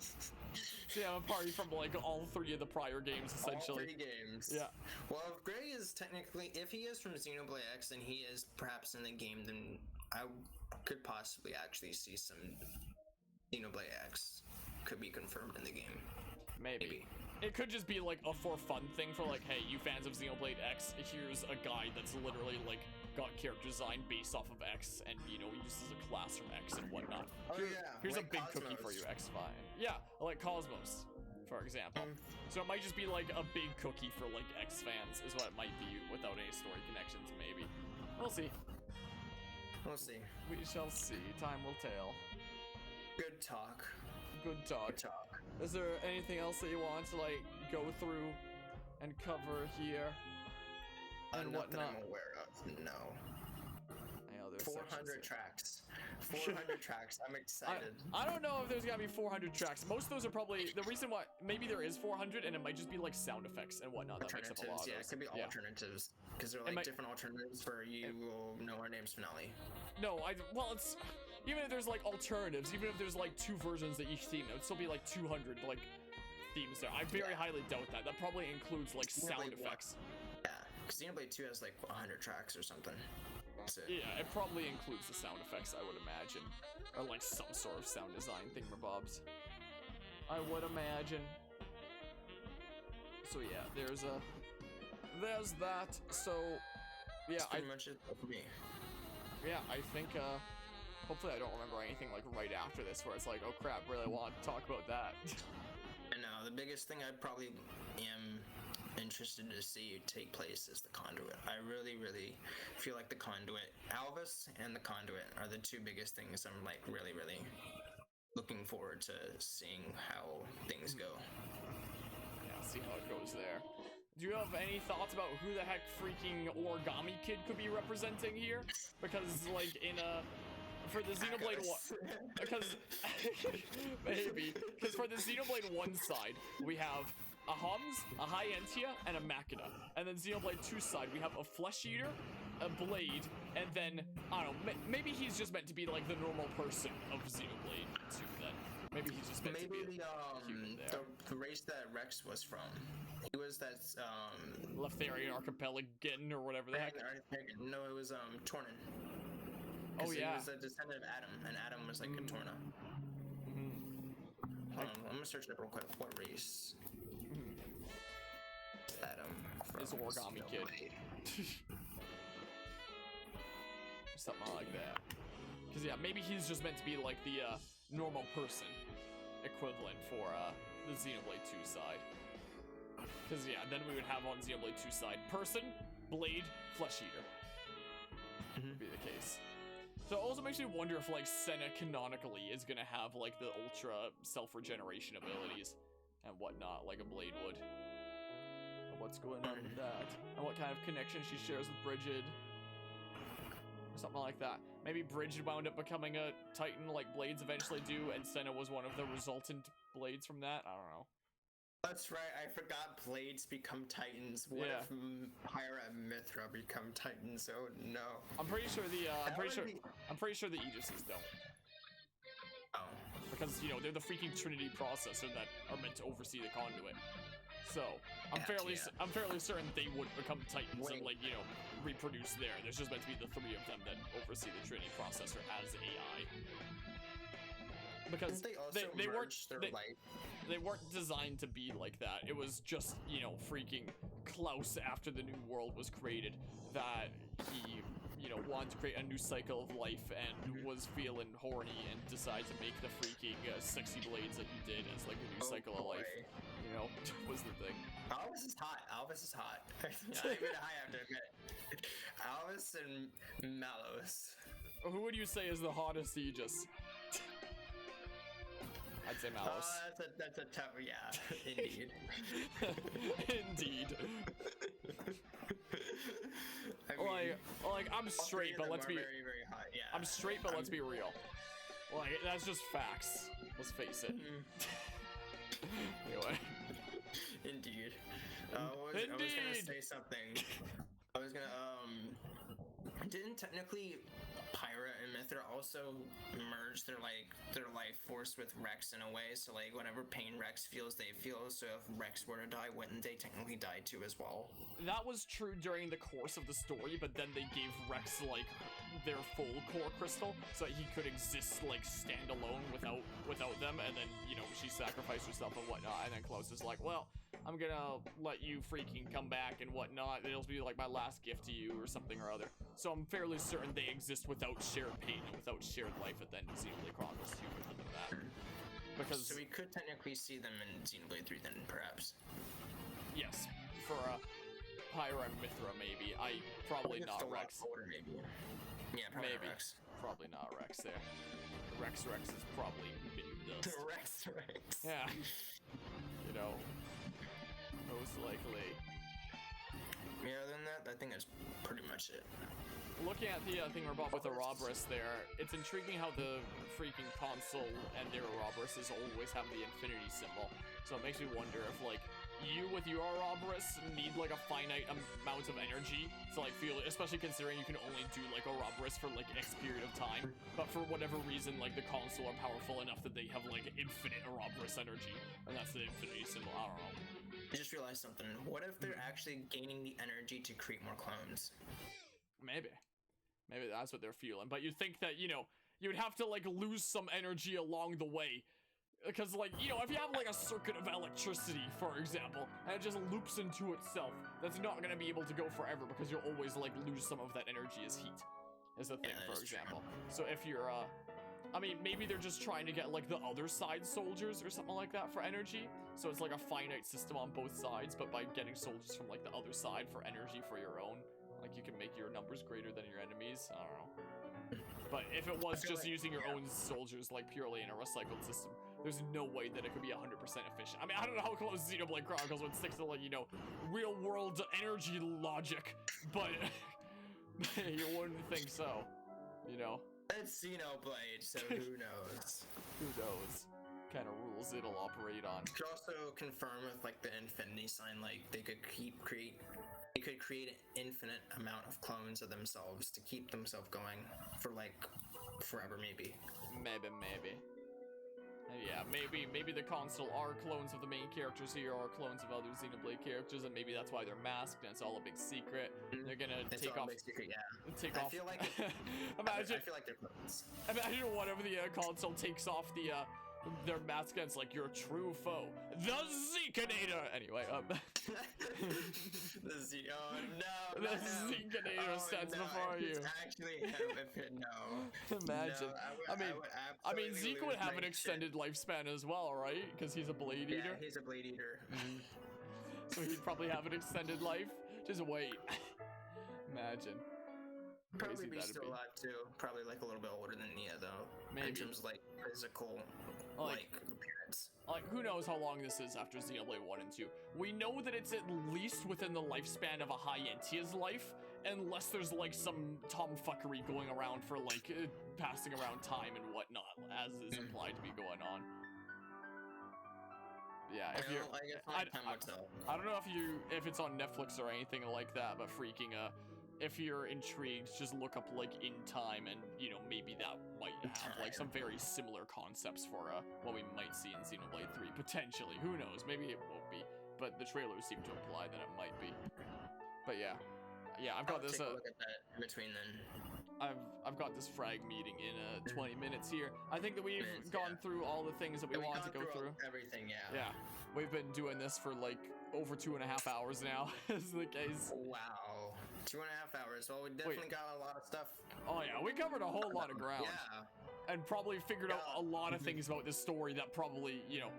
you have a party from like all 3 of the prior games, essentially. All 3 games. Yeah. Well, if Gray is technically, if he is from Xenoblade X and he is perhaps in the game, then I could possibly actually see some Xenoblade X could be confirmed in the game. Maybe. It could just be like a for fun thing for like, hey, you fans of Xenoblade X, here's a guy that's literally like got character design based off of X and, you know, uses a class from X and whatnot. Here's like a big cookie for you, X fine. Yeah, like Cosmos, for example. So it might just be like a big cookie for like X fans is what it might be without any story connections, maybe. We'll see. We'll see. We shall see. Time will tell. Good talk. Good talk. Good talk. Is there anything else that you want to like go through and cover here and not whatnot? that I'm aware of. No. I know there's 400 tracks. 400 tracks. I'm excited. I don't know if there's gonna be 400 tracks. Most of those are probably the reason why. Maybe there is 400, and it might just be like sound effects and whatnot that makes up a lot of Yeah, those. it could be alternatives because they're like different alternatives for You Will Know Our Name's finale. No, well, it's even if there's like alternatives, even if there's like 2 versions of each theme, it would still be like 200 like themes there. I very highly doubt that. That probably includes like sound effects. Yeah, because Xenoblade 2 has like 100 tracks or something. That's it. Yeah, it probably includes the sound effects, I would imagine. Or like some sort of sound design thingamabobs. I would imagine. So yeah, there's that. So yeah, that's pretty much it for me. Yeah, I think hopefully I don't remember anything like right after this where it's like, oh crap, really want to talk about that. I know, the biggest thing I probably am interested to see take place is the Conduit. I really feel like the Conduit, Alvis and the Conduit are the 2 biggest things I'm like really looking forward to seeing how things go. Yeah, see how it goes there. Do you have any thoughts about who the heck freaking Origami Kid could be representing here? Because like for the Xenoblade 1, because maybe, because for the Xenoblade 1 side, we have a Hums, a Hyantia, and a Machina. And then Xenoblade 2 side, we have a Flesh Eater, a Blade, and then, I don't know, maybe he's just meant to be like the normal person of Xenoblade 2 then. Maybe he's just meant to be the race that Rex was from. He was that Leftharian Archipelagan or whatever the heck. No, it was Tornin. Oh yeah. He was a descendant of Adam, and Adam was like a Torna. Hold on, I'm gonna search it real quick. What race? Adam from Is Origami Kid. Something like that. Because yeah, maybe he's just meant to be like the normal person equivalent for the Xenoblade 2 side. Because yeah, then we would have on Xenoblade 2 side person, Blade, Flesh Eater. Would be the case. So it also makes me wonder if, like, Senna canonically is gonna have, like, the ultra self-regeneration abilities and whatnot, like a Blade would. But what's going on with that? And what kind of connection she shares with Bridget. Or something like that. Maybe Bridget wound up becoming a Titan like Blades eventually do, and Senna was one of the resultant Blades from that? I don't know. That's right, I forgot Blades become Titans. What if Pyra and Mithra become Titans? Oh no. I'm pretty sure the I'm pretty sure the Aegises don't. Oh. Because, you know, they're the freaking Trinity processor that are meant to oversee the conduit. So, I'm fairly certain they would become Titans and, like, you know, reproduce there. There's just meant to be the three of them that oversee the Trinity processor as AI. Because they weren't designed to be like that. It was just, you know, freaking Klaus after the new world was created that he, you know, wanted to create a new cycle of life and was feeling horny and decided to make the freaking sexy blades that he did as like a new cycle of life. You know, was the thing. Alvis is hot. Alvis is hot. I have to admit. Alvis and Malos. Who would you say is the hottest Aegis? I'd say Malos. That's a tough, yeah, indeed. Indeed. I mean, like I'm straight, but let's be very, very hot. Yeah. I'm straight, but let's be real. Like that's just facts. Let's face it. Anyway. Indeed. I was gonna say something. I was gonna didn't technically Pyra and Mithra also merge their life force with Rex in a way, so like whatever pain Rex feels they feel, so if Rex were to die, wouldn't they technically die too as well? That was true during the course of the story, but then they gave Rex like their full core crystal so that he could exist like standalone without them, and then, you know, she sacrificed herself and whatnot, and then Klaus is like, well, I'm gonna let you freaking come back and whatnot. It'll be like my last gift to you or something or other. So I'm fairly certain they exist without shared pain and without shared life at the end of Xenoblade Chronicles 2 because of that. Because so we could technically see them in Xenoblade 3 then, perhaps. Yes, for Pyra and Mithra maybe. Probably not Rex. Older, maybe. Yeah, probably maybe. Rex. Probably not Rex there. Rex is probably dust. Rex. Yeah. You know, most likely. Yeah, other than that, I think that's pretty much it. Looking at the thing about with the Ouroboros there, it's intriguing how the freaking console and their Ouroboros always have the infinity symbol. So it makes me wonder if, like, you with your Ouroboros need, like, a finite amount of energy to, like, feel it, especially considering you can only do, like, Ouroboros for, like, X period of time. But for whatever reason, like, the console are powerful enough that they have, like, infinite Ouroboros energy. And that's the infinity symbol. I don't know. I just realized something. What if they're actually gaining the energy to create more clones? Maybe that's what they're feeling. But you'd think that, you know, you'd have to, like, lose some energy along the way. Because, like, you know, if you have, like, a circuit of electricity, for example, and it just loops into itself, that's not going to be able to go forever because you'll always, like, lose some of that energy as heat, is a thing, for example. So if you're, I mean, maybe they're just trying to get, like, the other side soldiers or something like that for energy. So it's, like, a finite system on both sides, but by getting soldiers from, like, the other side for energy for your own, like, you can make your numbers greater than your enemies. I don't know. But if it was just using your own soldiers, like, purely in a recycled system, there's no way that it could be 100% efficient. I mean, I don't know how close Xenoblade Chronicles would stick to, like, you know, real-world energy logic, but you wouldn't think so, you know? It's Xenoblade, so who knows? Who knows? Kind of rules it'll operate on. Could also confirm with, like, the infinity sign, like, they could create an infinite amount of clones of themselves to keep themselves going for, like, forever, maybe. Maybe. Yeah, maybe the console are clones of the main characters here, or clones of other Xenoblade characters, and maybe that's why they're masked, and it's all a big secret. They're gonna take off. Big secret, yeah. Take off. I feel like I feel like they're clones. Imagine one of the console takes off their mask and it's like your true foe, the Zekinator. Anyway, the Zekinator stands before you. It's actually him. No. Imagine. No, I mean, Zeke would have an extended lifespan as well, right? Because he's a blade eater. Yeah, he's a blade eater. So he'd probably have an extended life. Just wait. Imagine. Probably crazy be that'd still be. alive too. Probably like a little bit older than Nia though. Maybe. In terms of like physical, like appearance. Like, who knows how long this is after Xenoblade 1 and 2. We know that it's at least within the lifespan of a High-Entia's life, unless there's, like, some tomfuckery going around for, like, passing around time and whatnot, as is implied to be going on. Yeah, if you're... I don't know if it's on Netflix or anything like that, but freaking, if you're intrigued, just look up, like, In Time, and, you know, maybe that might have, like, some very similar concepts for, what we might see in Xenoblade 3, potentially. Who knows? Maybe it won't be, but the trailers seem to imply that it might be. But yeah. Yeah, I've got this, take a look at that in between then. I've got this frag meeting in 20 minutes here. I think that we've gone through all the things that we wanted to go through. Everything, yeah. Yeah, we've been doing this for like over 2.5 hours now. Is the case. Wow, 2.5 hours. Well, we definitely got a lot of stuff. Oh yeah, we covered a whole lot of ground. Yeah. And probably figured out a lot of things about this story that probably, you know,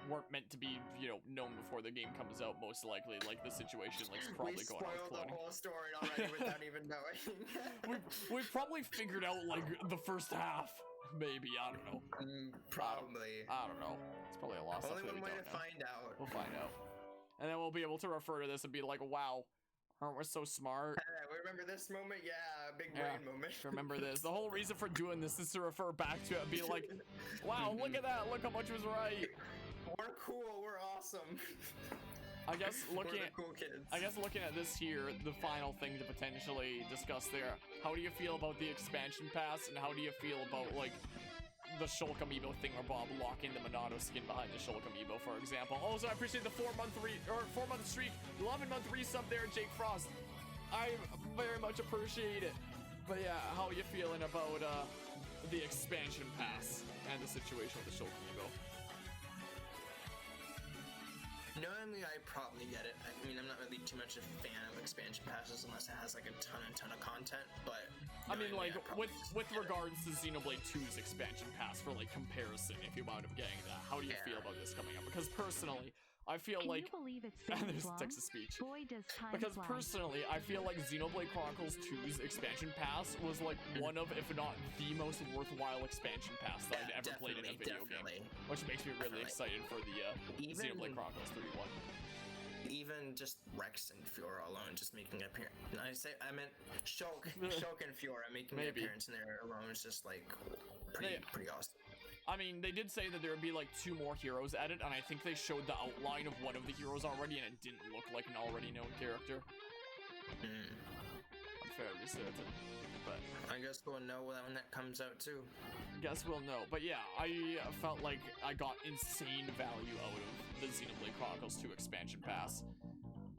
weren't meant to be, you know, known before the game comes out, most likely. Like, the situation, like, is probably going on with cloning. We spoiled the whole story already without even knowing. we've probably figured out, like, the first half. Maybe, I don't know. Probably. I don't know. It's probably a lot of stuff Only that we one way don't to know. find out. We'll find out. And then we'll be able to refer to this and be like, wow, aren't we so smart? We remember this moment? Yeah, big brain moment. Remember this. The whole reason for doing this is to refer back to it and be like, wow, look at that. Look how much was right. We're cool. We're awesome. I guess looking We're the at cool kids. I guess looking at this here, the final thing to potentially discuss there. How do you feel about the expansion pass, and how do you feel about like the Shulk amiibo thingamabob locking the Monado skin behind the Shulk amiibo, for example? Also, I appreciate the 4-month streak, 11-month resub there, Jake Frost. I very much appreciate it. But yeah, how are you feeling about the expansion pass and the situation with the Shulk amiibo? Knowing I'd probably get it. I mean, I'm not really too much a fan of expansion passes unless it has like a ton of content, but I mean, like, with regards to Xenoblade 2's expansion pass for, like, comparison, if you wound up getting that, how do you feel about this coming up? Because personally, I feel like... Can you believe it's and been there's long? text to speech. Boy, does time Because fly. personally, I feel like Xenoblade Chronicles 2's expansion pass was, like, one of, if not the most worthwhile expansion pass that I'd ever played in a video game. Which makes me really excited for the Xenoblade Chronicles 3-1. Even just Rex and Fiora alone just making an appearance. I meant Shulk and Fiora making an appearance in there alone is just like pretty awesome. I mean, they did say that there would be like 2 more heroes added, and I think they showed the outline of one of the heroes already, and it didn't look like an already known character. I'm fairly certain, but I guess we'll know when that comes out too. Guess we'll know. But yeah, I felt like I got insane value out of the Xenoblade Chronicles 2 expansion pass.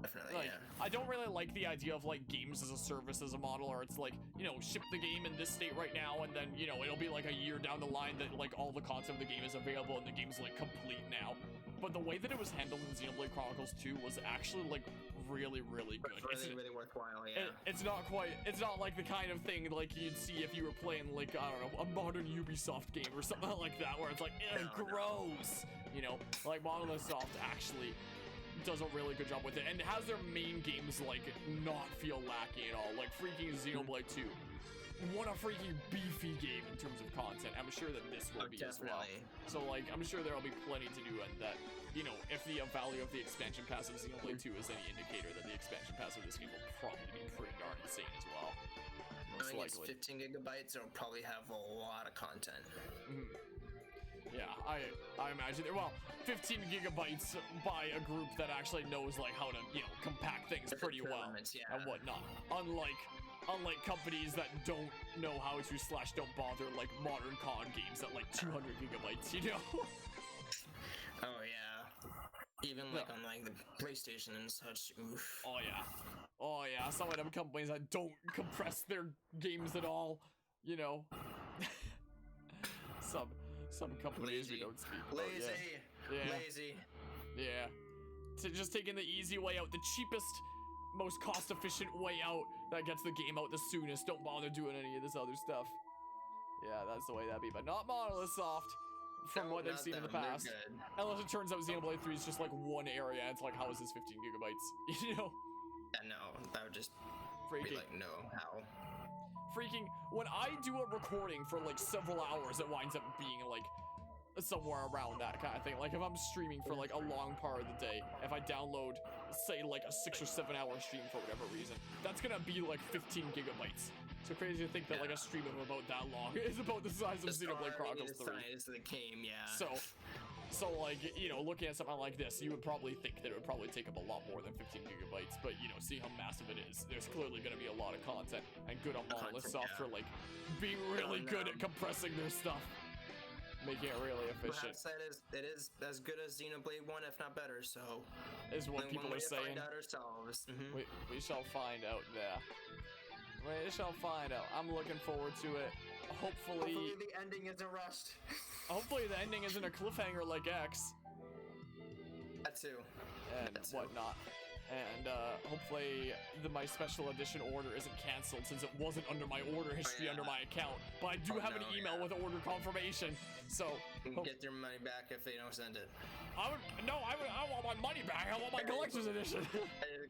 Definitely, like, yeah. I don't really like the idea of like games as a service as a model, or it's like, you know, ship the game in this state right now, and then, you know, it'll be like a year down the line that like all the content of the game is available and the game's like complete now. But the way that it was handled in Xenoblade Chronicles 2 was actually like really, really good. It's really worthwhile, yeah. It's not like the kind of thing like you'd see if you were playing like, I don't know, a modern Ubisoft game or something like that, where it's like, gross. You know, like MonolithSoft actually does a really good job with it, and has their main games like not feel lacking at all. Like freaking Xenoblade 2. What a freaking beefy game in terms of content. I'm sure that this will be as well. So like, I'm sure there'll be plenty to do, and that, you know, if the value of the expansion pass of Xenoblade 2 is any indicator, that the expansion pass of this game will probably be pretty darn insane as well. Most likely. It's 15 gigabytes, it'll probably have a lot of content. Yeah, I imagine. Well, 15 gigabytes by a group that actually knows like how to, you know, compact things pretty well and whatnot. Unlike companies that don't know how to / don't bother, like modern COD games at like 200 gigabytes, you know? Oh yeah. Even like on like the PlayStation and such. Oof. Oh yeah. Some of them companies that don't compress their games at all, you know. Some companies we don't speak about. Lazy. Yeah. So just taking the easy way out, the cheapest, most cost-efficient way out that gets the game out the soonest. Don't bother doing any of this other stuff. Yeah, that's the way that'd be. But not MonolithSoft, from what they've seen in the past. Unless it turns out Xenoblade 3 is just like one area. It's like, how is this 15 gigabytes? You know? Yeah, no, that would just Be Freaking, like, no, how? freaking, when I do a recording for like several hours, it winds up being like somewhere around that kind of thing. Like if I'm streaming for like a long part of the day, if I download, say like a 6 or 7 hour stream for whatever reason, that's gonna be like 15 gigabytes. So crazy to think that like a stream of about that long is about the size of Xenoblade Chronicles 3. Size of the game, yeah. So like, you know, looking at something like this, you would probably think that it would probably take up a lot more than 15 gigabytes, but you know, see how massive it is. There's clearly going to be a lot of content, and good on MonolithSoft for like being really good at compressing their stuff, making it really efficient. Perhaps it is as good as Xenoblade 1, if not better, so Is what people are saying. Find out ourselves. We shall find out there. We shall find out. I'm looking forward to it. Hopefully the ending isn't rushed. Hopefully the ending isn't a cliffhanger like X. That too. And whatnot. And hopefully my special edition order isn't canceled since it wasn't under my order history under my account. But I do have an email with order confirmation, so get their money back if they don't send it. I want my money back. I want my collector's edition.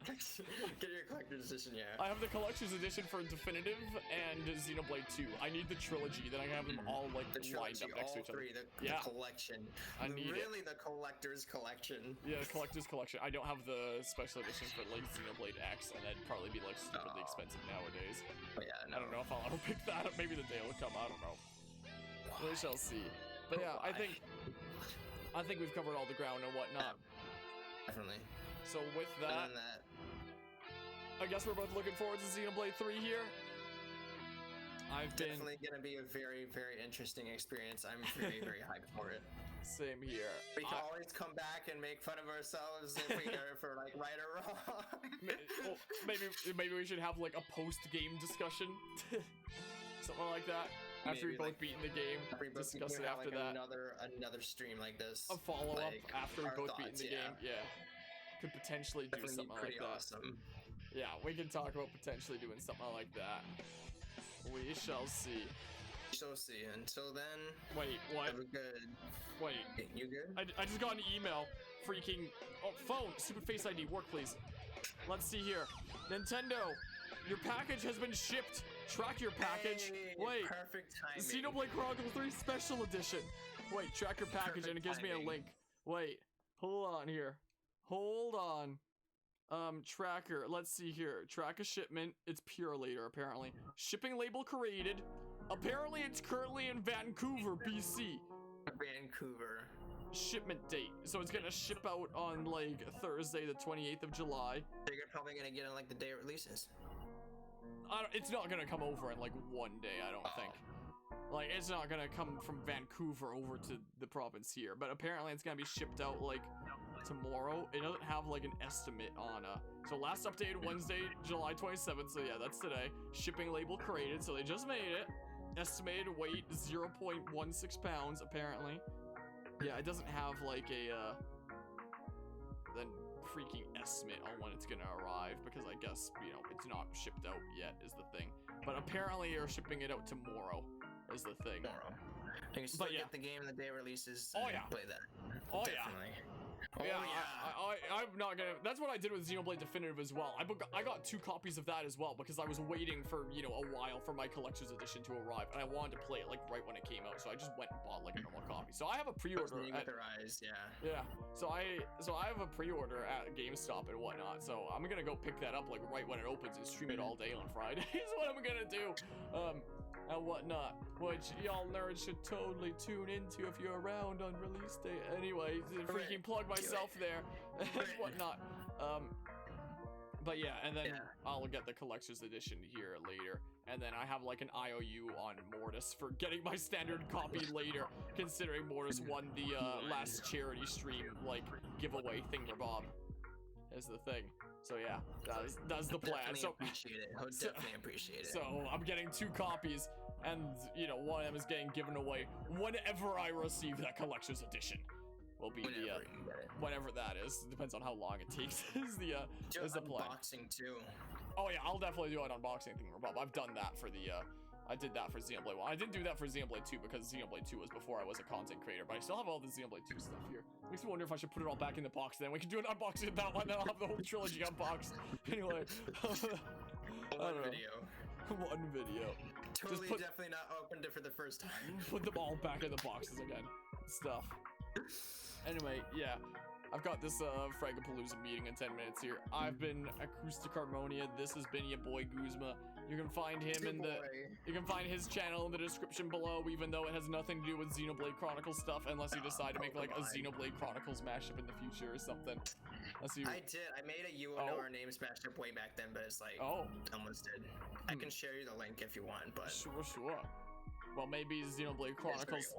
Get your collector's edition, yeah. I have the collector's edition for Definitive and Xenoblade 2. I need the trilogy, then I can have them all like the lined trilogy, up next to all each other. three, the collection. I need really the collector's collection. Yeah, the collector's collection. I don't have the special edition for like Xenoblade X, and that'd probably be like stupidly expensive nowadays. But yeah, no. I don't know if I'll ever pick that up. Maybe the day will come. I don't know. We shall see. But yeah, I think we've covered all the ground and whatnot. Definitely. So with that, I guess we're both looking forward to Xenoblade 3 here. Definitely gonna be a very, very interesting experience. I'm very, very hyped for it. Same here. We can always come back and make fun of ourselves if we are for like right or wrong. Maybe we should have like a post-game discussion, something like that. After we both beaten the game, discuss it after that. Another stream like this. A follow-up after we both beaten the game. Yeah, could potentially do something like that. Awesome. Yeah, we can talk about potentially doing something like that. We shall see. We shall see. Until then, wait, what? Have a good. Wait, you good? I just got an email. Freaking phone. Stupid Face ID. Work, please. Let's see here. Nintendo, your package has been shipped. Track your package. Hey, wait. Perfect timing. Xenoblade Chronicles 3 Special Edition. Wait, track your package, and it gives me a link. Wait, hold on here. Hold on. Tracker. Let's see here. Track a shipment. It's pure later, apparently. Shipping label created. Apparently, it's currently in Vancouver, BC. Vancouver. Shipment date. So it's gonna ship out on like Thursday, the 28th of July. So you're probably gonna get it like the day it releases. It's not gonna come over in like one day, I don't think. Like, it's not gonna come from Vancouver over to the province here, but apparently it's gonna be shipped out like tomorrow. It doesn't have like an estimate on so last updated Wednesday, July 27th, so yeah, that's today. Shipping label created, so they just made it. Estimated weight 0.16 pounds, apparently. Yeah, it doesn't have like a the freaking estimate on when it's gonna arrive, because I guess, you know, it's not shipped out yet is the thing. But apparently you're shipping it out tomorrow is the thing. Tomorrow. You can still get the game the day it releases and play that. Oh Definitely. I'm not gonna. That's what I did with Xenoblade Definitive as well. I got 2 copies of that as well because I was waiting for, you know, a while for my collector's edition to arrive, and I wanted to play it like right when it came out. So I just went and bought like a normal copy. So I have a pre-order. With their eyes, yeah. Yeah. So I have a pre-order at GameStop and whatnot. So I'm gonna go pick that up like right when it opens and stream it all day on Friday. Is what I'm gonna do. And whatnot, which y'all nerds should totally tune into if you're around on release day. Anyway, freaking plug myself there and whatnot. But yeah, and then I'll get the collector's edition here later, and then I have like an IOU on Mortis for getting my standard copy later, considering Mortis won the last charity stream like giveaway thingamabob is the thing. So yeah, that's the plan. So appreciate it. I would definitely appreciate it. So I'm getting 2 copies, and you know, one of them is getting given away whenever I receive that collector's edition. Will be whenever that is. Depends on how long it takes. is the plan. Unboxing too. Oh yeah, I'll definitely do an unboxing thing, Bob. I've done that for the I did that for Xenoblade 1. I didn't do that for Xenoblade 2 because Xenoblade 2 was before I was a content creator, but I still have all the Xenoblade 2 stuff here. Makes me wonder if I should put it all back in the box, then we can do an unboxing of that one, then I'll have the whole trilogy unboxed. Anyway. One video. One video. Totally, definitely not opened it for the first time. Put them all back in the boxes again. Stuff. Anyway, yeah. I've got this Fragapalooza meeting in 10 minutes here. I've been Acoustic Harmonia. This has been your boy Guzma. You can find him you can find his channel in the description below, even though it has nothing to do with Xenoblade Chronicles stuff, unless you decide to make like a Xenoblade Chronicles mashup in the future or something. I did. I made a You Will Know Our Names mashup way back then, but it's like almost did. I can share you the link if you want, but sure. Well, maybe Xenoblade Chronicles.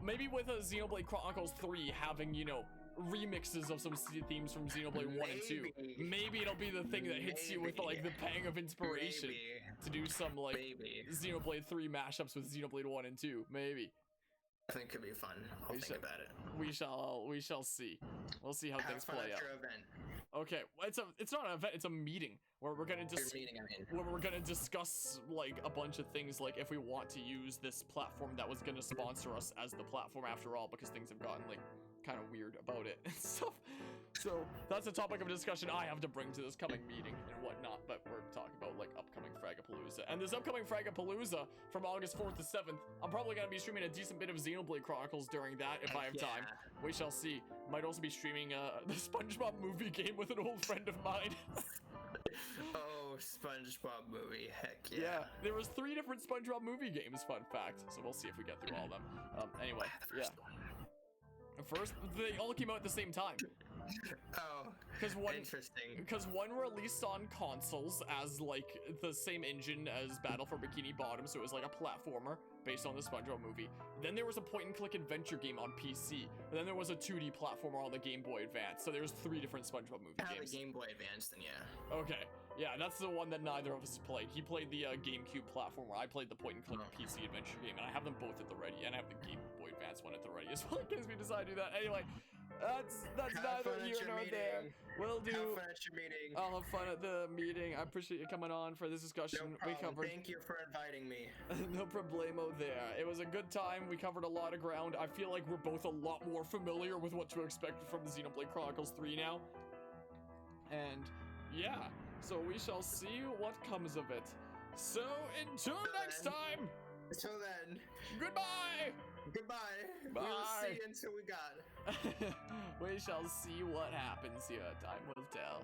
Maybe with a Xenoblade Chronicles 3 having, you know, remixes of some themes from Xenoblade 1 and 2. Maybe it'll be the thing that hits you with like the pang of inspiration to do some like Xenoblade 3 mashups with Xenoblade 1 and 2. Maybe. I think it could be fun. I'll think about it. We shall see. We'll see how things play out. Your event. Okay, it's not an event, it's a meeting where we're gonna where we're gonna discuss like a bunch of things, like if we want to use this platform that was gonna sponsor us as the platform after all, because things have gotten like kind of weird about it and stuff. So that's a topic of discussion I have to bring to this coming meeting and whatnot, but we're talking about like upcoming Fragapalooza. And this upcoming Fragapalooza from August 4th to 7th, I'm probably gonna be streaming a decent bit of Xenoblade Chronicles during that if I have time. We shall see. Might also be streaming the SpongeBob movie game with an old friend of mine. Oh, SpongeBob movie, heck yeah. There was 3 different SpongeBob movie games, fun fact. So we'll see if we get through all of them. Anyway, First, they all came out at the same time. Oh, interesting. Because one released on consoles as like the same engine as Battle for Bikini Bottom, so it was like a platformer based on the SpongeBob movie. Then there was a point-and-click adventure game on PC. And then there was a 2D platformer on the Game Boy Advance. So there was 3 different SpongeBob movie games. The Game Boy Advance, then yeah. Okay, yeah, that's the one that neither of us played. He played the GameCube platformer. I played the point-and-click PC adventure game, and I have them both at the ready. And I have the Game Boy Advance one at the ready as well, in case we decide to do that. Anyway, that's neither here nor there. We'll do. Have fun at your meeting. I'll have fun at the meeting. I appreciate you coming on for this discussion. No problem. Thank you for inviting me. No problemo there. It was a good time. We covered a lot of ground. I feel like we're both a lot more familiar with what to expect from Xenoblade Chronicles 3 now. And yeah, so we shall see what comes of it. So until next time. Until then. Goodbye. Goodbye. Bye. We'll see you until we got. We shall see what happens here. Time will tell.